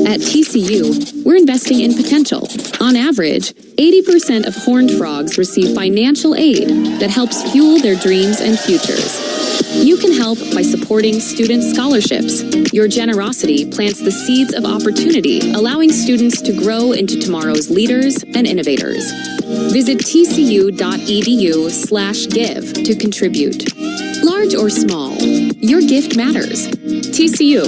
At TCU, we're investing in potential. On average, 80% of Horned Frogs receive financial aid that helps fuel their dreams and futures. You can help by supporting student scholarships. Your generosity plants the seeds of opportunity, allowing students to grow into tomorrow's leaders and innovators. Visit tcu.edu/give to contribute. Large or small, your gift matters. TCU,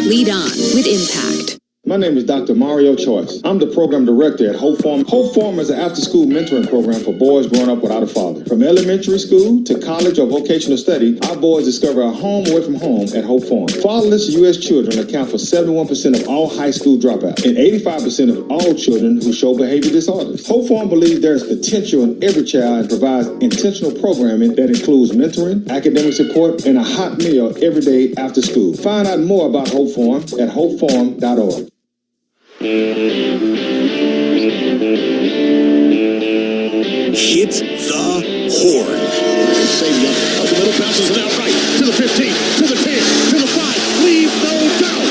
lead on with impact.
My name is Dr. Mario Choice. I'm the program director at Hope Farm. Hope Farm is an after-school mentoring program for boys growing up without a father. From elementary school to college or vocational study, our boys discover a home away from home at Hope Farm. Fatherless U.S. children account for 71% of all high school dropouts and 85% of all children who show behavior disorders. Hope Farm believes there is potential in every child and provides intentional programming that includes mentoring, academic support, and a hot meal every day after school. Find out more about Hope Farm at hopefarm.org.
Hit the horn.
Savion up the middle, bounces it out right to the 15, to the 10, to the 5. Leave no doubt.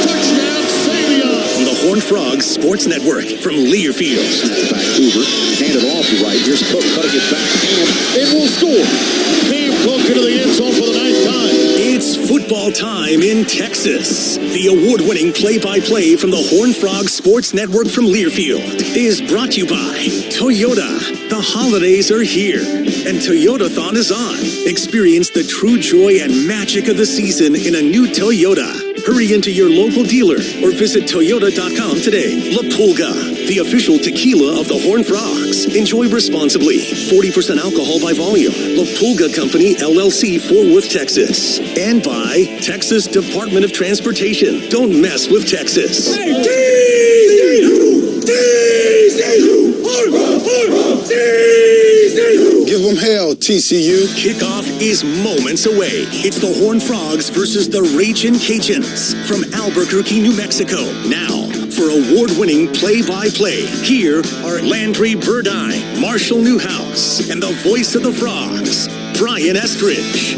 Touchdown, Savion.
On the Horned Frogs Sports Network from Learfield.
Snap back, Hoover. Hand it off to right. Here's Cook cutting it back. And will score. Cam Cook into the end zone for the 9th time.
It's football time in Texas. The award-winning play-by-play from the Horned Frogs Sports Network from Learfield is brought to you by Toyota. The holidays are here, and Toyotathon is on. Experience the true joy and magic of the season in a new Toyota. Hurry into your local dealer or visit Toyota.com today. La Pulga, the official tequila of the Horned Frogs. Enjoy responsibly. 40% alcohol by volume. La Pulga Company, LLC, Fort Worth, Texas. And by Texas Department of Transportation. Don't mess with Texas.
Give them hell, TCU.
Kickoff is moments away. It's the Horned Frogs versus the Ragin Cajuns from Albuquerque, New Mexico. Now, for award-winning play-by-play, here are Landry Burdine, Marshall Newhouse, and the voice of the Frogs, Brian Estridge.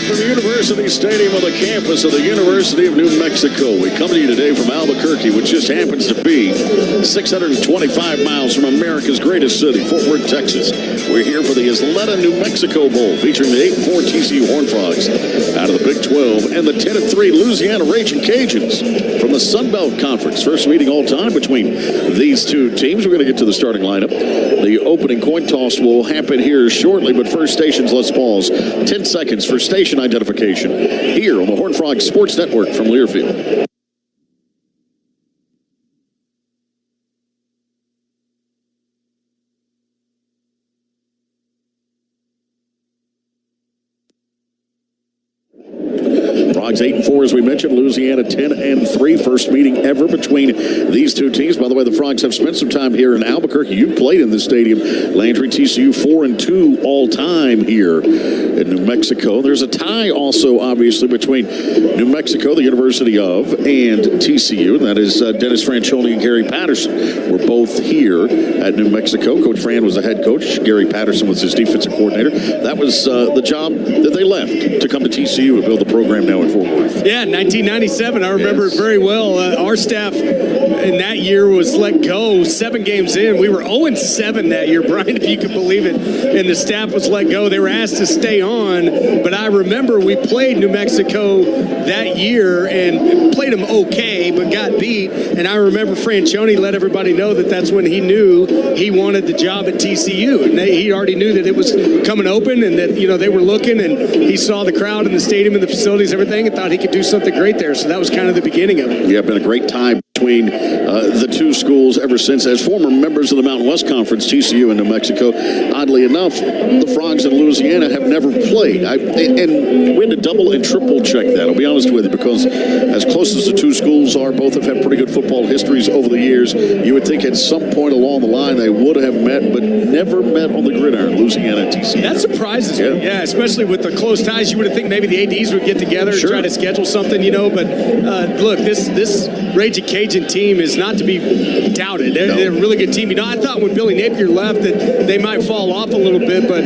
From the University Stadium on the campus of the University of New Mexico, we come to you today from Albuquerque, which just happens to be 625 miles from America's greatest city, Fort Worth, Texas. We're here for the Isleta New Mexico Bowl, featuring the 8-4 TCU Horned Frogs out of the Big 12 and the 10-3 Louisiana Ragin Cajuns from the Sun Belt Conference. First meeting all time between these two teams. We're going to get to the starting lineup. The opening coin toss will happen here shortly, but first, stations, let's pause. 10 seconds for station identification here on the Horned Frogs Sports Network from Learfield. Frogs 8-4, as we mentioned. Louisiana 10-3. First meeting ever between these two teams. By the way, the Frogs have spent some time here in Albuquerque. You played in this stadium. Landry, TCU 4-2 all time here in New Mexico. There's a tie also, obviously, between New Mexico, the University of, and TCU. And that is Dennis Franchione and Gary Patterson. We're both here at New Mexico. Coach Fran was the head coach. Gary Patterson was his defensive coordinator. That was the job that they left to come to TCU and build the program now in Fort Worth.
Yeah, 1997. I remember it very well. Our staff in that year was let go 7 games in. We were 0-7 that year, Brian, if you could believe it. And the staff was let go. They were asked to stay on. But I remember we played New Mexico that year and played them okay, but got beat. And I remember Franchione let everybody know that that's when he knew he wanted the job at TCU. And he already knew that it was coming open and that, they were looking, and he saw the crowd in the stadium and the facilities, everything, and thought he could do something great there. So that was kind of the beginning of it.
Yeah, been a great time between the two schools ever since. As former members of the Mountain West Conference, TCU and New Mexico, oddly enough, the Frogs in Louisiana have never played. And we had to double and triple check that, I'll be honest with you, because as close as the two schools are, both have had pretty good football histories over the years. You would think at some point along the line they would have met, but never met on the gridiron, Louisiana and TCU.
That surprises me, yeah, especially with the close ties. You would have think maybe the ADs would get together and try to schedule something, but look, this Ragin Cajuns Cajun team is not to be doubted. They're a really good team. I thought when Billy Napier left that they might fall off a little bit, but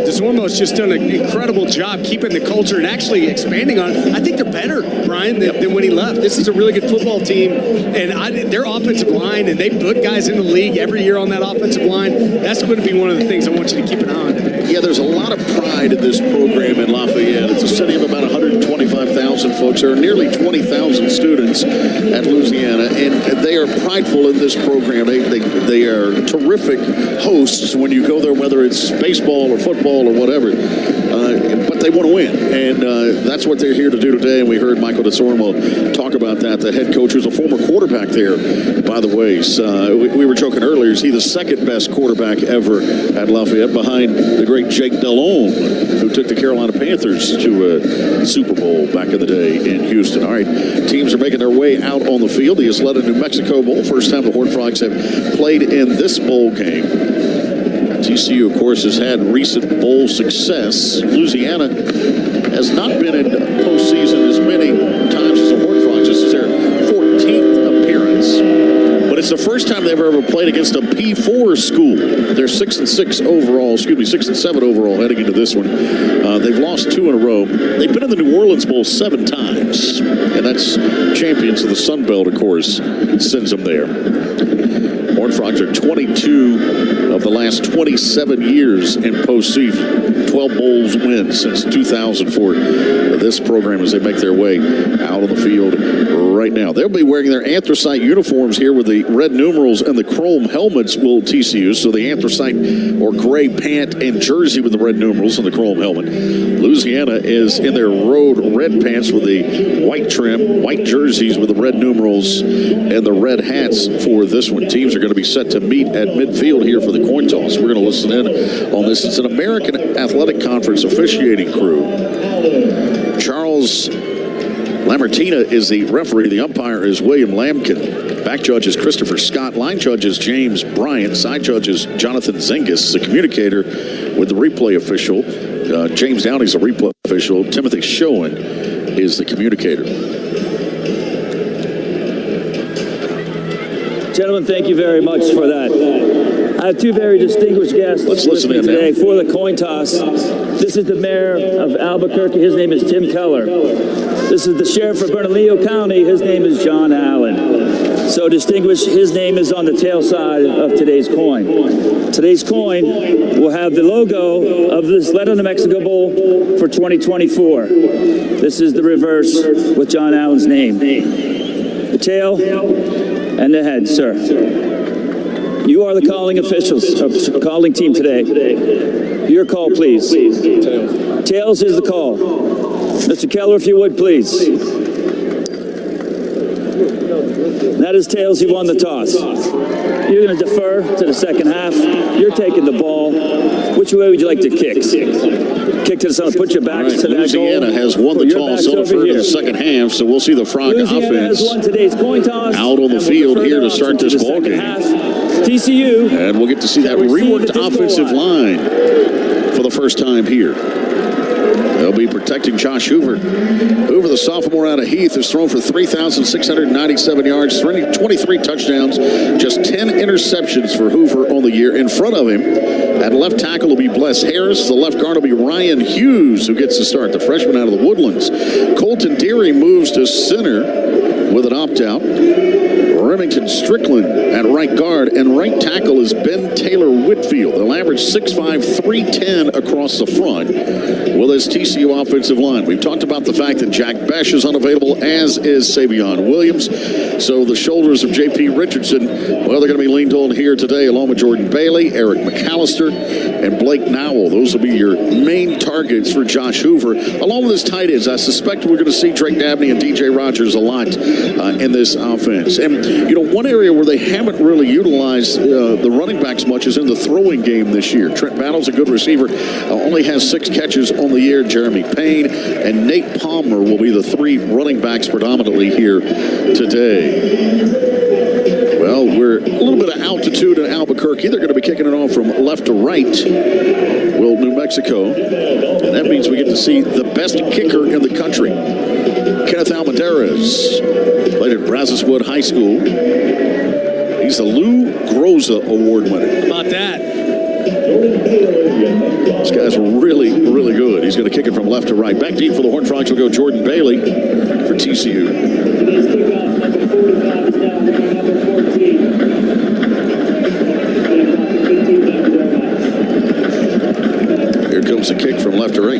DeZormo's just done an incredible job keeping the culture and actually expanding on it. I think they're better, Brian, than when he left. This is a really good football team, and their offensive line, and they put guys in the league every year on that offensive line. That's going to be one of the things I want you to keep an eye on today.
Yeah, there's a lot of pride in this program in Lafayette. It's a city of about 125,000 folks. There are nearly 20,000 students at Louisiana, and they are prideful in this program. They are terrific hosts when you go there, whether it's baseball or football or whatever. But they want to win, and that's what they're here to do today. And we heard Michael DeSormo talk about that. The head coach, who's a former quarterback there, by the way. So, we were joking earlier. Is he the second best quarterback ever at Lafayette, behind the great Jake Delhomme, who took the Carolina Panthers to a Super Bowl back in the day in Houston? All right, teams are making their way out on the field. The Isleta New Mexico Bowl, first time the Horned Frogs have played in this bowl game. TCU, of course, has had recent bowl success. Louisiana has not been in postseason as many times as the Horned Frogs. This is their 14th appearance. But it's the first time they've ever played against a P4 school. They're 6-6 overall, 6-7 overall heading into this one. They've lost 2 in a row. They've been in the New Orleans Bowl 7 times. And that's champions of the Sun Belt, of course, sends them there. Horned Frogs are 22 of the last 27 years in postseason. 12 bowls wins since 2000 for this program as they make their way out on the field right now. They'll be wearing their anthracite uniforms here with the red numerals and the chrome helmets, will TCU. So the anthracite or gray pant and jersey with the red numerals and the chrome helmet. Louisiana is in their road red pants with the white trim, white jerseys with the red numerals and the red hats for this one. Teams are going to be set to meet at midfield here for the coin toss. We're going to listen in on this. It's an American Athletic Conference officiating crew. Charles Lamartina is the referee. The umpire is William Lampkin. Back judge is Christopher Scott. Line judge is James Bryant. Side judge is Jonathan Zingas. The communicator with the replay official, James Downey's the replay official. Timothy Schoen is the communicator.
Gentlemen, thank you very much for that. I have 2 very distinguished guests with me today for the coin toss. This is the mayor of Albuquerque. His name is Tim Keller. This is the sheriff of Bernalillo County. His name is John Allen. So distinguished, his name is on the tail side of today's coin. Today's coin will have the logo of the Isleta New Mexico Bowl for 2024. This is the reverse with John Allen's name. The tail and the head, sir. You are the calling officials, calling team today. Your call, please. Tails is the call. Mr. Keller, if you would, please. That is tails. He won the toss. You're going to defer to the second half. You're taking the ball. Which way would you like to kick? Kick to the side. Put your backs to that goal.
Louisiana has won the toss on the first of the second half, so we'll see the Frog offense
has won today's coin toss,
out on the field here to start this ball game.
TCU.
And we'll get to see that reworked offensive line for the first time here. They'll be protecting Josh Hoover. Hoover, the sophomore out of Heath, has thrown for 3,697 yards, 23 touchdowns, just 10 interceptions for Hoover on the year. In front of him, at left tackle will be Bless Harris. The left guard will be Ryan Hughes, who gets to start, the freshman out of the Woodlands. Colton Deary moves to center with an opt-out. Remington Strickland at right guard, and right tackle is Ben Taylor Whitfield. They'll average 6'5", 310 across the front with his TCU offensive line. We've talked about the fact that Jack Besh is unavailable, as is Savion Williams. So the shoulders of J.P. Richardson, well, they're going to be leaned on here today, along with Jordan Bailey, Eric McAllister, and Blake Nowell. Those will be your main targets for Josh Hoover, along with his tight ends. I suspect we're going to see Drake Dabney and DJ Rogers a lot in this offense. And you know, one area where they haven't really utilized the running backs much is in the throwing game this year. Trent Battle's a good receiver, only has 6 catches on the year. Jeremy Payne and Nate Palmer will be the 3 running backs predominantly here today. Well, we're a little bit of altitude in Albuquerque. They're going to be kicking it off from left to right, will New Mexico. And that means we get to see the best kicker in the country. Kenneth Almendarez played at Brazoswood High School. He's the Lou Groza Award winner.
How about that?
This guy's really, really good. He's going to kick it from left to right. Back deep for the Horned Frogs will go Jordan Bailey for TCU. Here comes the kick from left to right.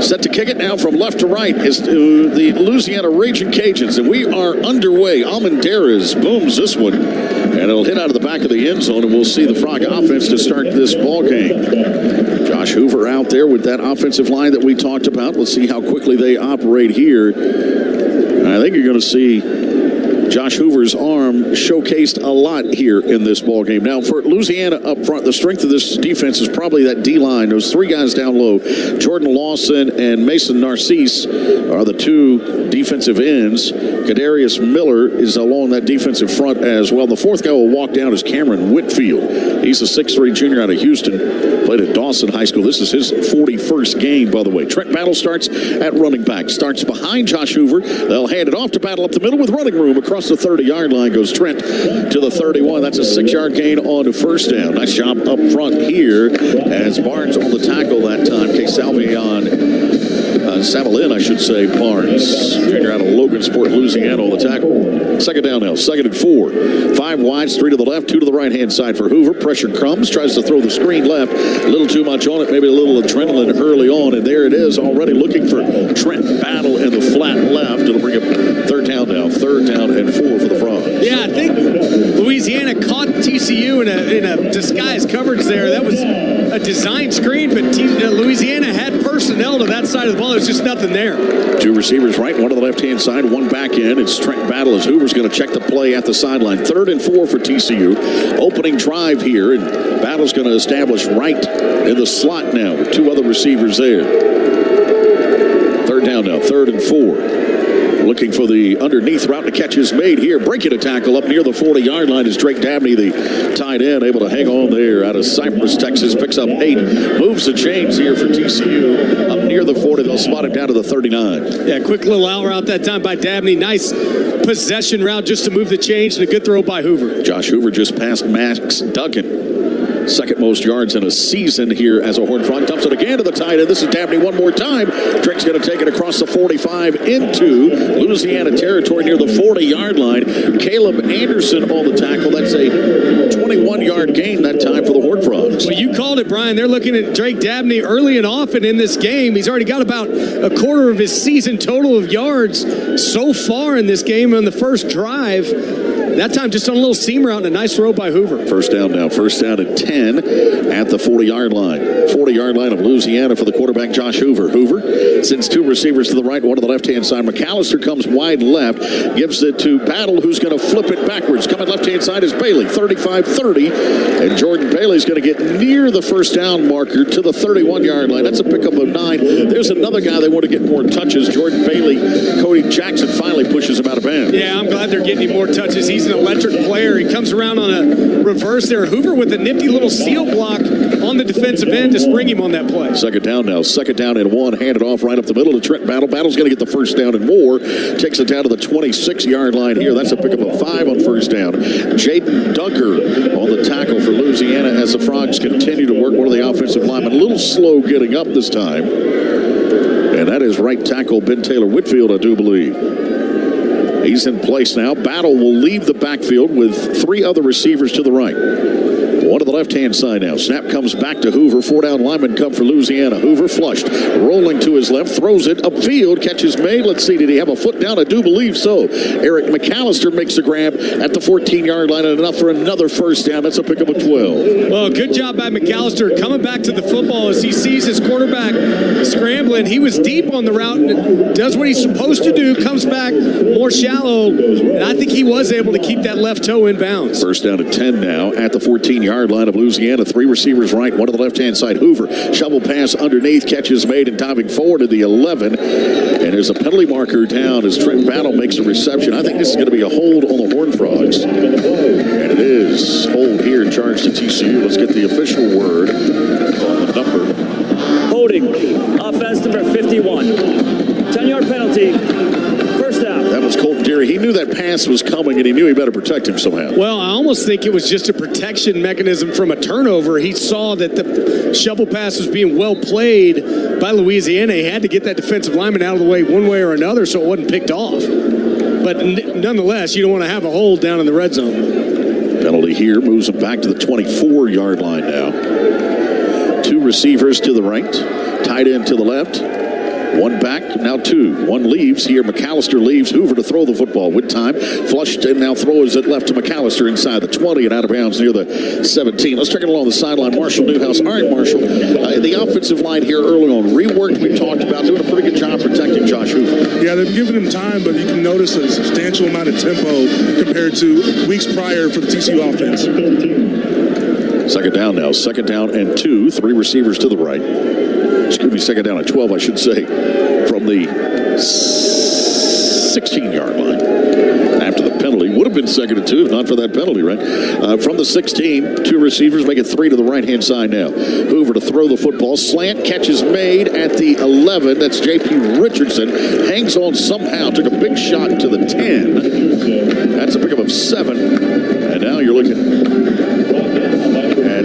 Set to kick it now from left to right is the Louisiana Ragin Cajuns, and we are underway. Almendarez booms this one, and it'll hit out of the back of the end zone, and we'll see the Frog offense to start this ball game. Josh Hoover out there with that offensive line that we talked about. Let's see how quickly they operate here. I think you're going to see Josh Hoover's arm showcased a lot here in this ball game. Now, for Louisiana up front, the strength of this defense is probably that D-line. Those three guys down low, Jordan Lawson and Mason Narcisse, are the two defensive ends. Kadarius Miller is along that defensive front as well. The fourth guy will walk down is Cameron Whitfield. He's a 6'3 junior out of Houston. Played at Dawson High School. This is his 41st game, by the way. Trent Battle starts at running back. Starts behind Josh Hoover. They'll hand it off to Battle up the middle with running room. Across the 30-yard line goes Trent to the 31. That's a 6-yard gain on the first down. Nice job up front here as Barnes on the tackle that time. Savalin, I should say, Barnes. Junior out of Logansport, Louisiana on the tackle. Second down now, 2nd and 4. 5 wide, 3 to the left, 2 to the right-hand side for Hoover. Pressure comes, tries to throw the screen left. A little too much on it, maybe a little adrenaline early on, and there it is already looking for Trent Battle in the flat left. It'll bring up 3rd down now, 3rd down and 4 for the Frogs.
Yeah, I think Louisiana caught TCU in a disguised coverage there. That was a design screen, but Louisiana had personnel to that side of the ball. There's just nothing there.
2 receivers right, 1 to the left-hand side, 1 back in. It's Trent Battle as Hoover's going to check the play at the sideline. 3rd and 4 for TCU. Opening drive here, and Battle's going to establish right in the slot now with 2 other receivers there. 3rd down now, 3rd and 4. Looking for the underneath route to catch is made here. Breaking a tackle up near the 40-yard line is Drake Dabney, the tight end, able to hang on there out of Cypress, Texas. Picks up 8. Moves the chains here for TCU. Up near the 40, they'll spot him down to the 39.
Yeah, quick little out route that time by Dabney. Nice possession route just to move the chains, and a good throw by Hoover.
Josh Hoover just passed Max Duncan. 2nd most yards in a season here as a Horned Frog. Dumps it again to the tight end. This is Dabney one more time. Drake's going to take it across the 45 into Louisiana territory near the 40-yard line. Caleb Anderson on the tackle. That's a 21-yard gain that time for the Horned Frogs.
Well, you called it, Brian. They're looking at Drake Dabney early and often in this game. He's already got about a quarter of his season total of yards so far in this game on the first drive. That time just on a little seam route and a nice throw by Hoover.
1st down now. 1st down and 10 at the 40-yard line. 40-yard line of Louisiana for the quarterback, Josh Hoover. Hoover sends 2 receivers to the right, 1 to the left-hand side. McAllister comes wide left, gives it to Battle, who's going to flip it backwards. Coming left-hand side is Bailey, 35-30. And Jordan Bailey's going to get near the 1st down marker to the 31-yard line. That's a pickup of 9. There's another guy they want to get more touches. Jordan Bailey. Cody Jackson finally pushes him out of bounds.
Yeah, I'm glad they're getting him more touches. He's an electric player. He comes around on a reverse there. Hoover with a nifty little seal block on the defensive end to spring him on that play.
2nd down now. 2nd down and 1. Handed off right up the middle to Trent Battle. Battle's going to get the 1st down and more. Takes it down to the 26-yard line here. That's a pickup of 5 on 1st down. Jaden Dunker on the tackle for Louisiana as the Frogs continue to work one of the offensive linemen. A little slow getting up this time. And that is right tackle Ben Taylor Whitfield, I do believe. He's in place now. Battle will leave the backfield with 3 other receivers to the right. 1 to the left-hand side now. Snap comes back to Hoover. 4 down lineman come for Louisiana. Hoover flushed. Rolling to his left. Throws it upfield. Catches made. Let's see. Did he have a foot down? I do believe so. Eric McAllister makes the grab at the 14-yard line and enough for another 1st down. That's a pickup of 12.
Well, good job by McAllister coming back to the football as he sees his quarterback scrambling. He was deep on the route and does what he's supposed to do. Comes back more shallow. And I think he was able to keep that left toe in bounds.
1st down and 10 now at the 14-yard line of Louisiana. 3 receivers right, 1 to the left-hand side. Hoover, shovel pass underneath, catches made and diving forward to the 11. And there's a penalty marker down as Trent Battle makes a reception. I think this is going to be a hold on the Horned Frogs. And it is hold here in charge to TCU. Let's get the official word on the number.
Holding. Offense number 51. 10-yard penalty. First down.
That was Colton Deary. He knew that pass was coming, and he knew he better protect him somehow.
Well, I almost think it was just a protection mechanism from a turnover. He saw that the shovel pass was being well played by Louisiana. He had to get that defensive lineman out of the way one way or another so it wasn't picked off. But nonetheless, you don't want to have a hold down in the red zone.
Penalty here moves him back to the 24-yard line now. 2 receivers to the right, tight end to the left. 1 back, now 2. 1 leaves here. McAllister leaves. Hoover to throw the football with time. Flushed and now throws it left to McAllister inside the 20 and out of bounds near the 17. Let's check it along the sideline. Marshall Newhouse. All right, Marshall. The offensive line here early on. Reworked, we talked about, doing a pretty good job protecting Josh Hoover.
Yeah, they've given him time, but you can notice a substantial amount of tempo compared to weeks prior for the TCU offense.
Second down now. Second down and 2. 3 receivers to the right. Excuse me, second down at 12, I should say, from the 16-yard line. After the penalty, would have been second and 2 if not for that penalty, right? From the 16, 2 receivers, make it 3 to the right-hand side now. Hoover to throw the football. Slant catch is made at the 11. That's J.P. Richardson. Hangs on somehow. Took a big shot to the 10. That's a pickup of 7. And now you're looking at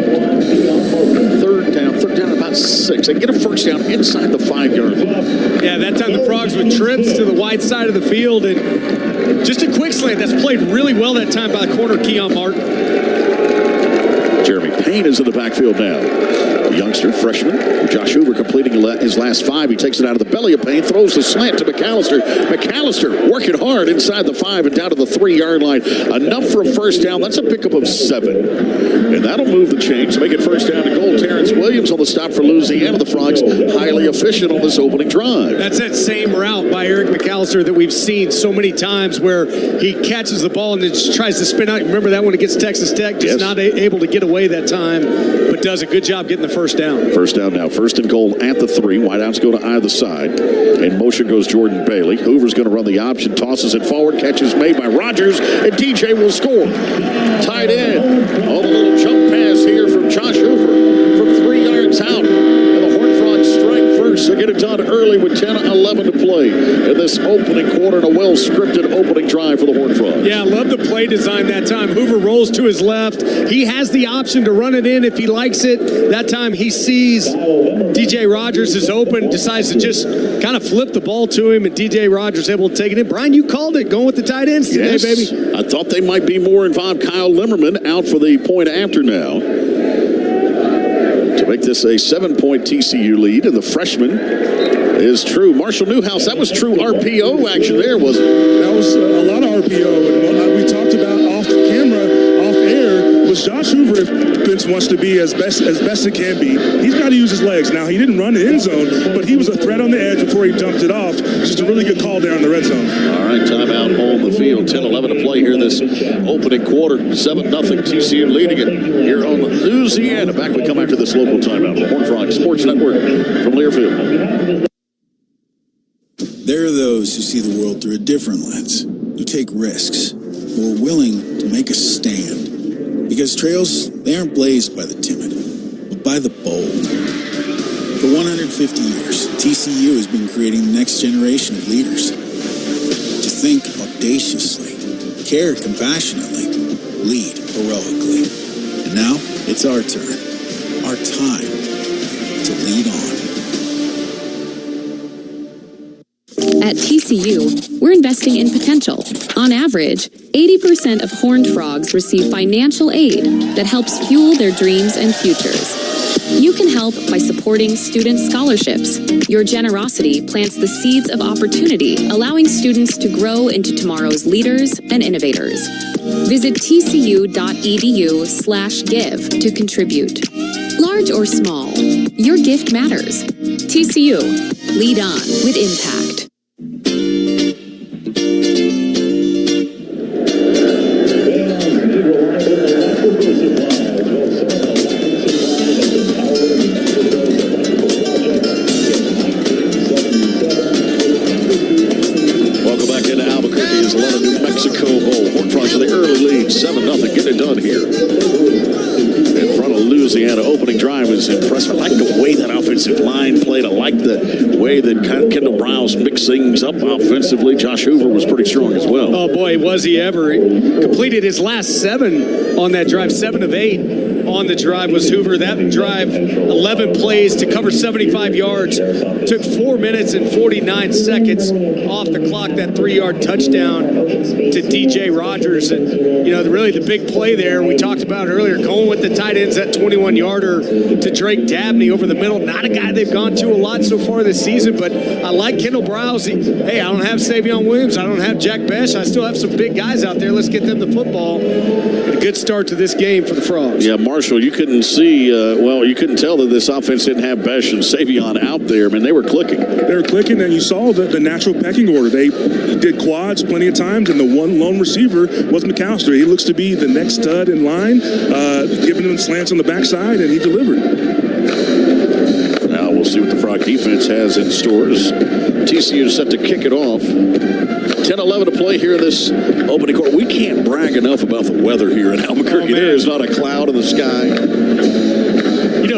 third down about 6. They get a first down inside the 5-yard line.
Yeah, that time the Frogs with trips to the wide side of the field, and just a quick slant that's played really well that time by the corner Keon Martin.
Jeremy Payne is in the backfield now. A youngster, freshman. Josh Hoover completing his last 5. He takes it out of the belly of Payne, throws the slant to McAllister. McAllister working hard inside the 5 and down to the 3-yard line. Enough for a first down. That's a pickup of 7. And that'll move the chains, make it first down to goal. Terrence Williams on the stop for Louisiana. The Frogs highly efficient on this opening drive.
That's that same route by Eric McAllister that we've seen so many times where he catches the ball and then just tries to spin out. Remember that when it gets Texas Tech? Just not able to get away that time, but does a good job getting the first down.
First down now. First and goal at the 3. Wideouts go to either side. In motion goes Jordan Bailey. Hoover's going to run the option. Tosses it forward. Catch is made by Rogers. And DJ will score. Tight end. Oh, the little jump pass here from Josh Hoover from 3 yards out. And the Horned Frogs strike first. So get it done early with 10-11 to play in this opening quarter and a well-scripted opening drive for the Horned Frogs.
Yeah, I love the play design that time. Hoover rolls to his left. He has the option to run it in if he likes it. That time he sees DJ Rogers is open, decides to just kind of flip the ball to him, and DJ Rogers able to take it in. Brian, you called it, going with the tight ends today, baby.
I thought they might be more involved. Kyle Limmerman out for the point after now to make this a 7-point TCU lead, and the freshman is true. Marshall Newhouse, that was true RPO action there, wasn't it?
That was a lot of RPO, and what we talked about off camera, off air, was Josh Hoover, if Vince wants to be as best it can be, he's got to use his legs. Now, he didn't run the end zone, but he was a threat on the edge before he dumped it off. Just a really good call there in the red zone.
All right, timeout on the field. 10-11 to play here this opening quarter. 7-0 TCU leading it here on Louisiana. Back we come after this local timeout. The Horned Frogs Sports Network from Learfield.
There are those who see the world through a different lens, who take risks, who are willing to make a stand. Because trails, they aren't blazed by the timid, but by the bold. For 150 years, TCU has been creating the next generation of leaders. To think audaciously, care compassionately, lead heroically. And now, it's our turn, our time to lead on.
At TCU, we're investing in potential. On average, 80% of Horned Frogs receive financial aid that helps fuel their dreams and futures. You can help by supporting student scholarships. Your generosity plants the seeds of opportunity, allowing students to grow into tomorrow's leaders and innovators. Visit tcu.edu/give to contribute. Large or small, your gift matters. TCU, lead on with impact.
Welcome back into Albuquerque. Isleta New Mexico Bowl. Horned Frogs with the early lead. 7-0. Get it done here. In front of Louisiana. Opening drive was impressive. I like the way that offensive line played. I like the way that Kendall Browse mixed things up offensively. Josh Hoover was pretty strong as well.
Oh, boy, was he ever. He completed his last 7 on that drive, 7 of 8. On the drive was Hoover. That drive, 11 plays to cover 75 yards. Took 4 minutes and 49 seconds off the clock. That 3-yard touchdown to DJ Rogers. And, really the big play there we talked about earlier, going with the tight ends, that 21-yarder to Drake Dabney over the middle. Not a guy they've gone to a lot so far this season, but I like Kendall Browse. Hey, I don't have Savion Williams. I don't have Jack Besh. I still have some big guys out there. Let's get them the football. And a good start to this game for the Frogs.
Yeah, Marshall, you couldn't see, you couldn't tell that this offense didn't have Besh and Savion out there. I mean, they were clicking.
They were clicking, and you saw the natural pecking order. They did quads plenty of times, and the one lone receiver was McAllister. He looks to be the next stud in line, giving them slants on the backside, and he delivered.
Now we'll see what the Frog defense has in stores. TCU is set to kick it off. 10-11 to play here in this opening quarter. We can't brag enough about the weather here in Albuquerque. There is not a cloud in the sky.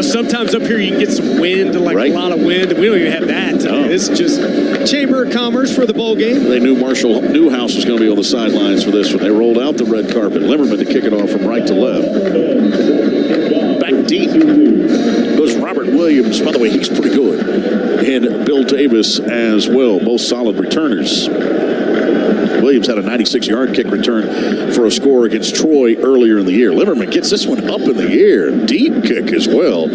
Sometimes up here you can get some wind, right? A lot of wind. We don't even have that today. No. This is just Chamber of Commerce for the bowl game.
They knew Marshall Newhouse was going to be on the sidelines for this one. They rolled out the red carpet. Limmerman to kick it off from right to left. Back deep goes Robert Williams. By the way, he's pretty good. And Bill Davis as well. Both solid returners. Williams had a 96-yard kick return for a score against Troy earlier in the year. Limmerman gets this one up in the air. Deep kick as well.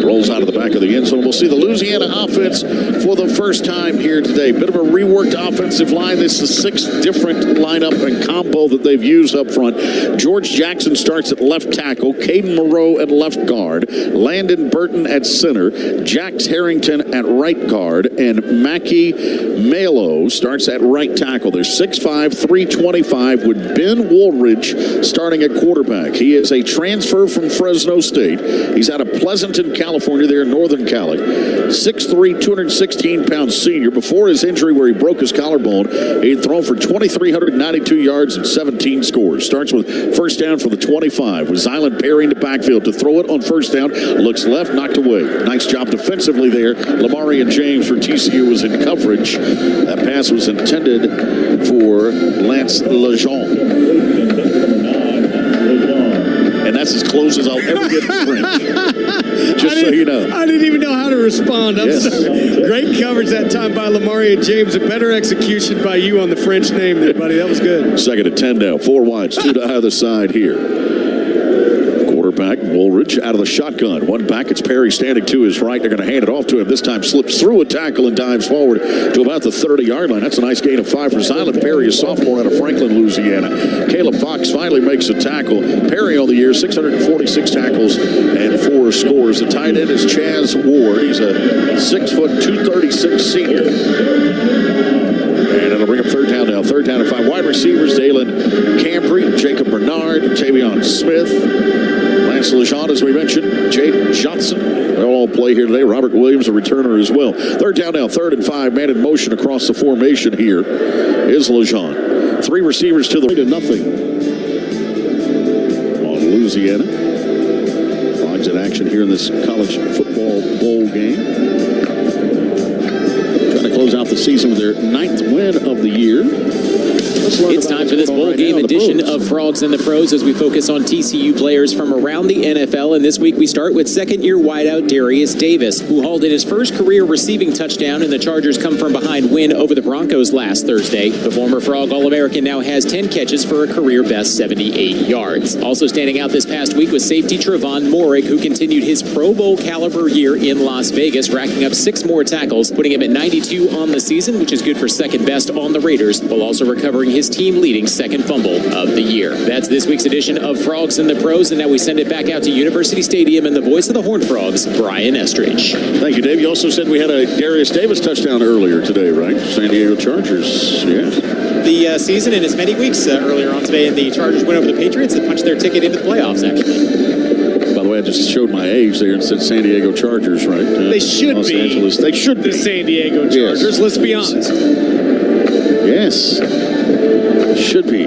Rolls out of the back of the end zone. We'll see the Louisiana offense for the first time here today. Bit of a reworked offensive line. This is 6 different lineup and combo that they've used up front. George Jackson starts at left tackle. Caden Moreau at left guard. Landon Burton at center. Jax Harrington at right guard. And Mackie Malo starts at right tackle. There's 6'5", 325 with Ben Woolridge starting at quarterback. He is a transfer from Fresno State. He's out of Pleasanton, California, there in Northern Cali. 6'3", 216-pound senior. Before his injury where he broke his collarbone, he'd thrown for 2,392 yards and 17 scores. Starts with first down for the 25 with Zylan Perry in the backfield to throw it on first down. Looks left, knocked away. Nice job defensively there. Lamarian James for TCU was in coverage. That pass was intended for Lance Lejeune. And that's as close as I'll ever get to French. Just so you know.
I didn't even know how to respond. Great coverage that time by Lamarian James. A better execution by you on the French name there, buddy. That was good.
Second and 10 now. 4 wides, 2 to either side here. Quarterback Woolridge out of the shotgun. One back, it's Perry standing to his right. They're going to hand it off to him. This time slips through a tackle and dives forward to about the 30-yard line. That's a nice gain of 5 for Zylan Perry, a sophomore out of Franklin, Louisiana. Caleb Fox finally makes a tackle. Perry on the year, 646 tackles and 4 scores. The tight end is Chaz Ward. He's a 6', 236 senior. And it'll bring up third down now. Third down and 5. Wide receivers, Dalen Cambry, Jacob Bernard, Tavion Smith, Lance Lejeune, as we mentioned, Jade Johnson. They'll all play here today. Robert Williams, a returner as well. Third down now, 3rd and 5. Man in motion across the formation here is Lejeune. 3 receivers to the right to nothing on Louisiana. Frogs in action here in this college football bowl game. Close out the season with their 9th win of the year.
It's time for this bowl game edition of Frogs and the Pros as we focus on TCU players from around the NFL. And this week we start with second-year wideout Darius Davis, who hauled in his first career receiving touchdown in the Chargers' come-from-behind win over the Broncos last Thursday. The former Frog All-American now has 10 catches for a career-best 78 yards. Also standing out this past week was safety Trevon Moehrig, who continued his Pro Bowl-caliber year in Las Vegas, racking up 6 more tackles, putting him at 92 on the season, which is good for second-best on the Raiders, while also recovering his team-leading second fumble of the year. That's this week's edition of Frogs and the Pros, and now we send it back out to University Stadium and the voice of the Horned Frogs, Brian Estridge.
Thank you, Dave. You also said we had a Darius Davis touchdown earlier today, right? San Diego Chargers, yeah.
The season in as many weeks earlier on today, and the Chargers went over the Patriots and punched their ticket into the playoffs, actually.
By the way, I just showed my age there and said San Diego Chargers, right?
They should
Los
be.
Angeles. They should be.
The San Diego Chargers, yes. Let's be honest.
Yes. Should be.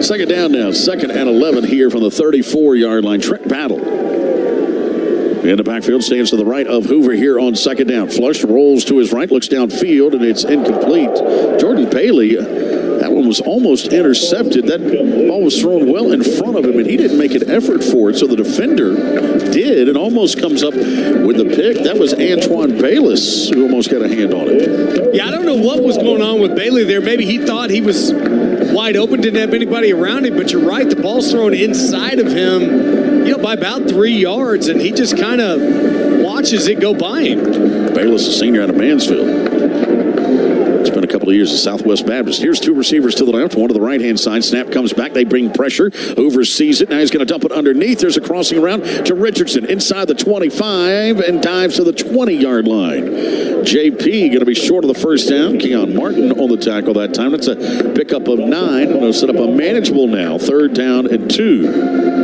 Second down now, 2nd and 11 here from the 34-yard line. Trent Battle in the backfield, stands to the right of Hoover here on 2nd down. Flush rolls to his right, looks downfield, and it's incomplete. Jordan Bailey, that one was almost intercepted. That ball was thrown well in front of him, and he didn't make an effort for it, so the defender did, and almost comes up with the pick. That was Antoine Bayless who almost got a hand on it.
Yeah, I don't know what was going on with Bailey there. Maybe he thought he was wide open, didn't have anybody around him, but you're right, the ball's thrown inside of him, by about 3 yards, and he just kind of watches it go by him.
Bayless, a senior out of Mansfield. It's been a couple of years at Southwest Baptist. Here's 2 receivers to the left, one to the right-hand side. Snap comes back. They bring pressure. Hoover sees it. Now he's going to dump it underneath. There's a crossing around to Richardson inside the 25 and dives to the 20-yard line. JP going to be short of the first down. Keon Martin on the tackle that time. That's a pickup of 9. Going to set up a manageable now. 3rd down and 2.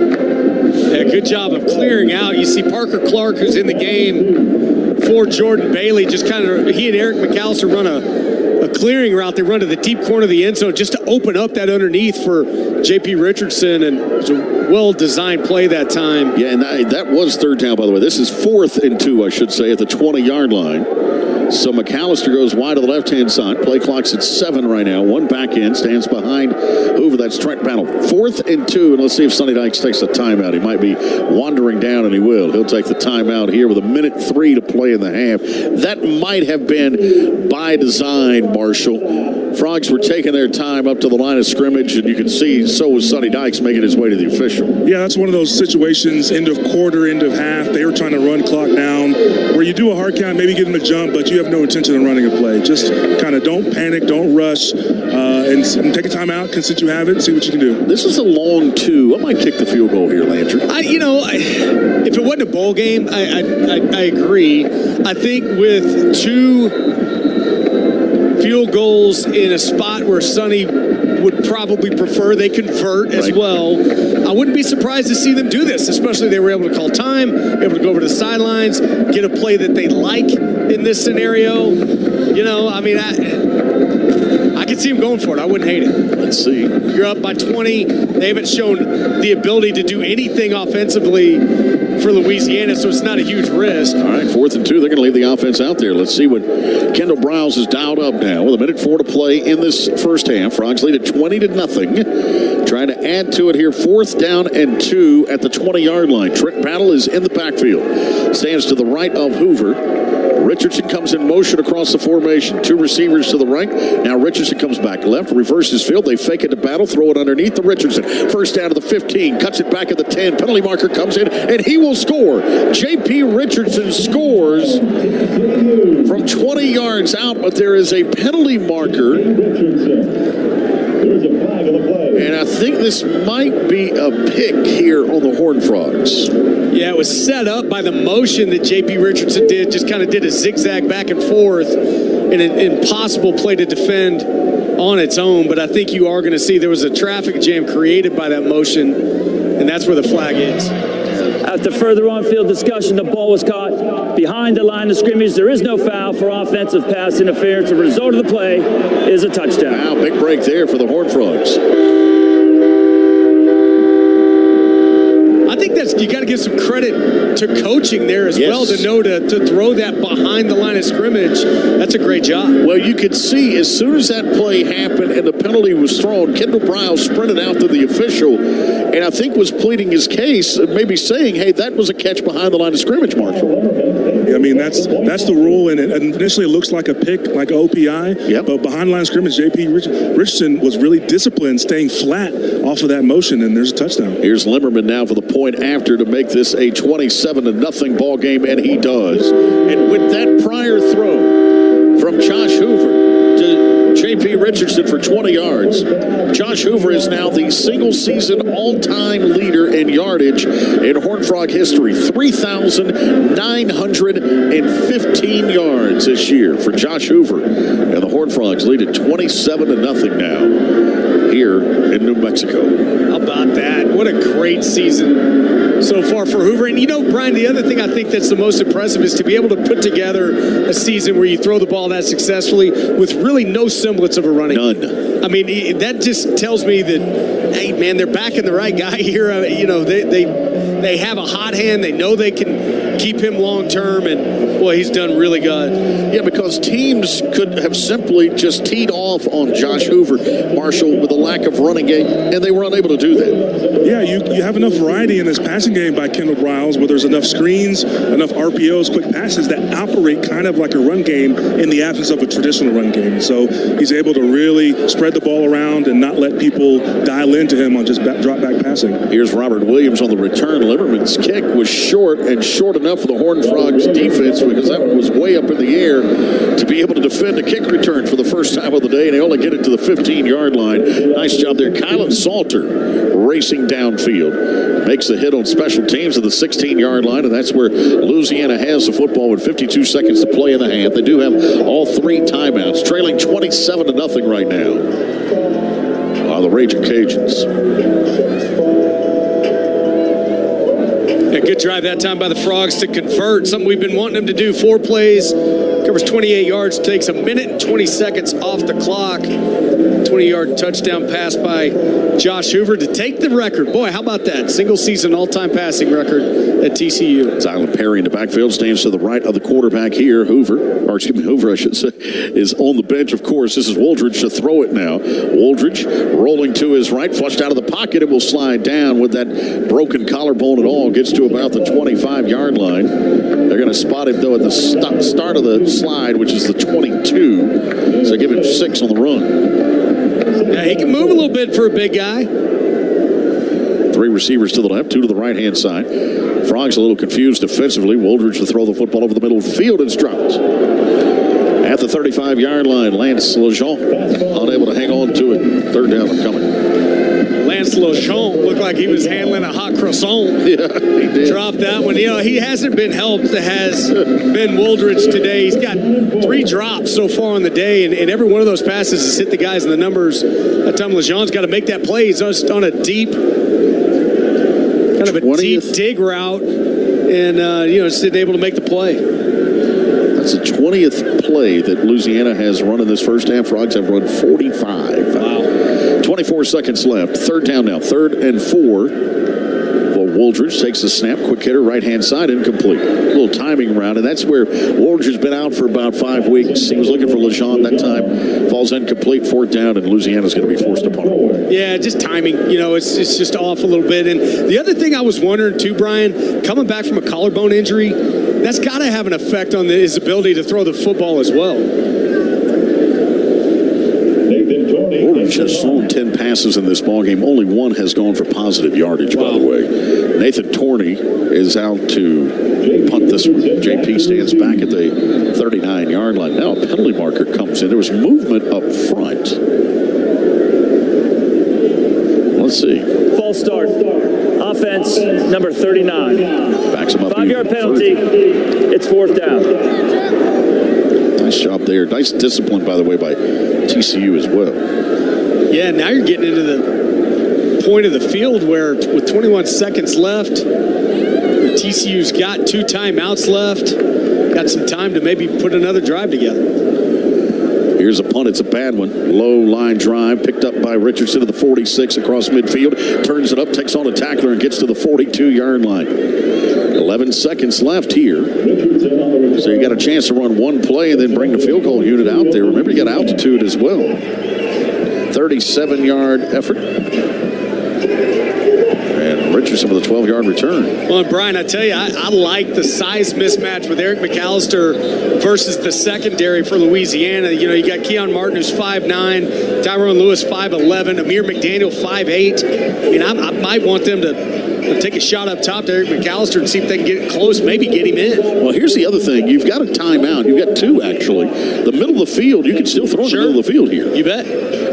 Yeah, good job of clearing out. You see Parker Clark, who's in the game for Jordan Bailey, just kind of, he and Eric McAllister run a clearing route. They run to the deep corner of the end zone just to open up that underneath for J.P. Richardson, and it was a well-designed play that time.
Yeah, and that was 3rd down, by the way. This is 4th and 2, I should say, at the 20-yard line. So McAllister goes wide to the left-hand side. Play clock's at 7 right now. 1 back end, stands behind Hoover. That's Trent Battle. 4th and 2, and let's see if Sonny Dykes takes a timeout. He might be wandering down, and he will. He'll take the timeout here with 1:03 to play in the half. That might have been by design, Marshall. Frogs were taking their time up to the line of scrimmage, and you can see so was Sonny Dykes making his way to the official.
Yeah, that's one of those situations, end of quarter, end of half. They were trying to run clock down, where you do a hard count, maybe give them a jump, but you have no intention of running a play. Just kind of don't panic, don't rush, and take a timeout, since you have it, see what you can do.
This is a long 2. I might kick the field goal here, Landry.
If it wasn't a bowl game, I agree. I think with 2 field goals in a spot where Sonny would probably prefer they convert as well. I wouldn't be surprised to see them do this, especially they were able to call time, able to go over to the sidelines, get a play that they like in this scenario. I could see him going for it. I wouldn't hate it.
Let's see.
You're up by 20. They haven't shown the ability to do anything offensively for Louisiana, so it's not a huge risk.
All right, 4th and 2. They're going to leave the offense out there. Let's see what Kendall Browse is dialed up now with 1:04 to play in this first half. Frogs lead at 20-0. Trying to add to it here. 4th down and 2 at the 20-yard line. Trent Battle is in the backfield. Stands to the right of Hoover. Richardson comes in motion across the formation. 2 receivers to the right. Now Richardson comes back left, reverses field. They fake it to Battle, throw it underneath to Richardson. First down to the 15, cuts it back at the 10. Penalty marker comes in, and he will score. J.P. Richardson scores from 20 yards out, but there is a penalty marker. And I think this might be a pick here on the Horned Frogs.
Yeah, it was set up by the motion that J.P. Richardson did. Just kind of did a zigzag back and forth in an impossible play to defend on its own. But I think you are going to see there was a traffic jam created by that motion, and that's where the flag is.
After further on-field discussion, the ball was caught behind the line of scrimmage. There is no foul for offensive pass interference. The result of the play is a touchdown.
Wow, big break there for the Horned Frogs.
I think you got to give some credit to coaching there as well to know to throw that behind the line of scrimmage. That's a great job.
Well, you could see as soon as that play happened and the penalty was thrown, Kendall Browse sprinted out to the official and I think was pleading his case, maybe saying, hey, that was a catch behind the line of scrimmage, Marshall.
Yeah, I mean, that's the rule, and initially it looks like a pick, like an OPI, but behind the line of scrimmage, J.P. Richardson was really disciplined, staying flat off of that motion, and there's a touchdown.
Here's Limmerman now for the point after to make this a 27-0 ball game, and he does. And with that prior throw from Josh Hoover to J.P. Richardson for 20 yards, Josh Hoover is now the single-season all-time leader in yardage in Horned Frog history. 3,915 yards this year for Josh Hoover. And the Horned Frogs lead at 27-0 now here in New Mexico.
How about that? What a great season so far for Hoover. And you know, Brian, the other thing I think that's the most impressive is to be able to put together a season where you throw the ball that successfully with really no semblance of a running.
None.
I mean, that just tells me that hey, man, they're backing the right guy here. You know, they have a hot hand. They know they can keep him long term, and boy, he's done really good.
Yeah, because teams could have simply just teed off on Josh Hoover, Marshall, with a lack of running game, and they were unable to do that.
Yeah, you have enough variety in this passing game by Kendall Briles, where there's enough screens, enough RPOs, quick passes that operate kind of like a run game in the absence of a traditional run game. So he's able to really spread the ball around and not let people dial into him on just drop back passing.
Here's Robert Williams on the return. Liberman's kick was short and short enough for the Horned Frogs defense because that was way up in the air to be able to defend a kick return for the first time of the day, and they only get it to the 15-yard line. Nice job there. Kylan Salter racing downfield. Makes the hit on special teams at the 16-yard line, and that's where Louisiana has the football with 52 seconds to play in the half. They do have all 3 timeouts, trailing 27-0 right now. The Ragin' Cajuns.
A good drive that time by the Frogs to convert. Something we've been wanting them to do. 4 plays, covers 28 yards, takes a minute and 20 seconds off the clock. 20-yard touchdown pass by Josh Hoover to take the record. Boy, how about that? Single-season all-time passing record at TCU.
Zylan Perry in the backfield stands to the right of the quarterback here. Hoover, I should say, is on the bench, of course. This is Woldridge to throw it now. Woldridge rolling to his right, flushed out of the pocket. It will slide down with that broken collarbone and all. Gets to about the 25-yard line. They're going to spot him, though, at the start of the slide, which is the 22. So give him 6 on the run.
Yeah, he can move a little bit for a big guy.
3 receivers to the left, 2 to the right-hand side. Frogs a little confused defensively. Woldridge to throw the football over the middle of the field. It's dropped. At the 35-yard line, Lance Lejean unable to hang on to it. 3rd down and coming.
Lance Lejean looked like he was handling a hot croissant.
Yeah, he did.
Dropped that one. You know, he hasn't been helped. Has been Woldridge today. He's got 3 drops so far on the day, and every one of those passes has hit the guys in the numbers. That time Lejean's got to make that play. He's just on a deep, kind of a 20th. Deep dig route, and just isn't able to make the play.
That's the 20th play that Louisiana has run in this first half. Frogs have run 45.
Wow.
24 seconds left. 3rd down now. 3rd and 4. Well, Woldridge takes the snap. Quick hitter, right-hand side, incomplete. A little timing route, and that's where Woldridge has been out for about 5 weeks. He was looking for Lejean that time. Falls incomplete. 4th down, and Louisiana's going to be forced to punt away.
Yeah, just timing. You know, it's just off a little bit. And the other thing I was wondering, too, Brian, coming back from a collarbone injury, that's got to have an effect on his ability to throw the football as well.
Woldridge has thrown 10 passes in this ballgame. Only 1 has gone for positive yardage, by the way. Nathan Torney is out to punt this one. JP stands back at the 39-yard line. Now a penalty marker comes in. There was movement up front. Let's see.
False start. Offense, number 39.
Backs him up.
5-yard penalty. It's 4th down.
Nice job there. Nice discipline, by the way, by TCU as well.
Yeah, now you're getting into the point of the field where with 21 seconds left, TCU's got 2 timeouts left. Got some time to maybe put another drive together.
Here's a punt. It's a bad one. Low line drive picked up by Richardson to the 46 across midfield. Turns it up, takes on a tackler, and gets to the 42-yard line. 11 seconds left here. So you got a chance to run 1 play and then bring the field goal unit out there. Remember, you got altitude as well. 37-yard effort. And Richardson with a 12-yard return.
Well, Brian, I tell you, I like the size mismatch with Eric McAllister versus the secondary for Louisiana. You know, you got Keon Martin, who's 5'9", Tyrone Lewis, 5'11", Amir McDaniel, 5'8". I mean, I might want them to take a shot up top to Eric McAllister and see if they can get it close, maybe get him in.
Well, here's the other thing. You've got a timeout. You've got 2, actually. The middle of the field, you can still throw in the middle of the field here.
You bet.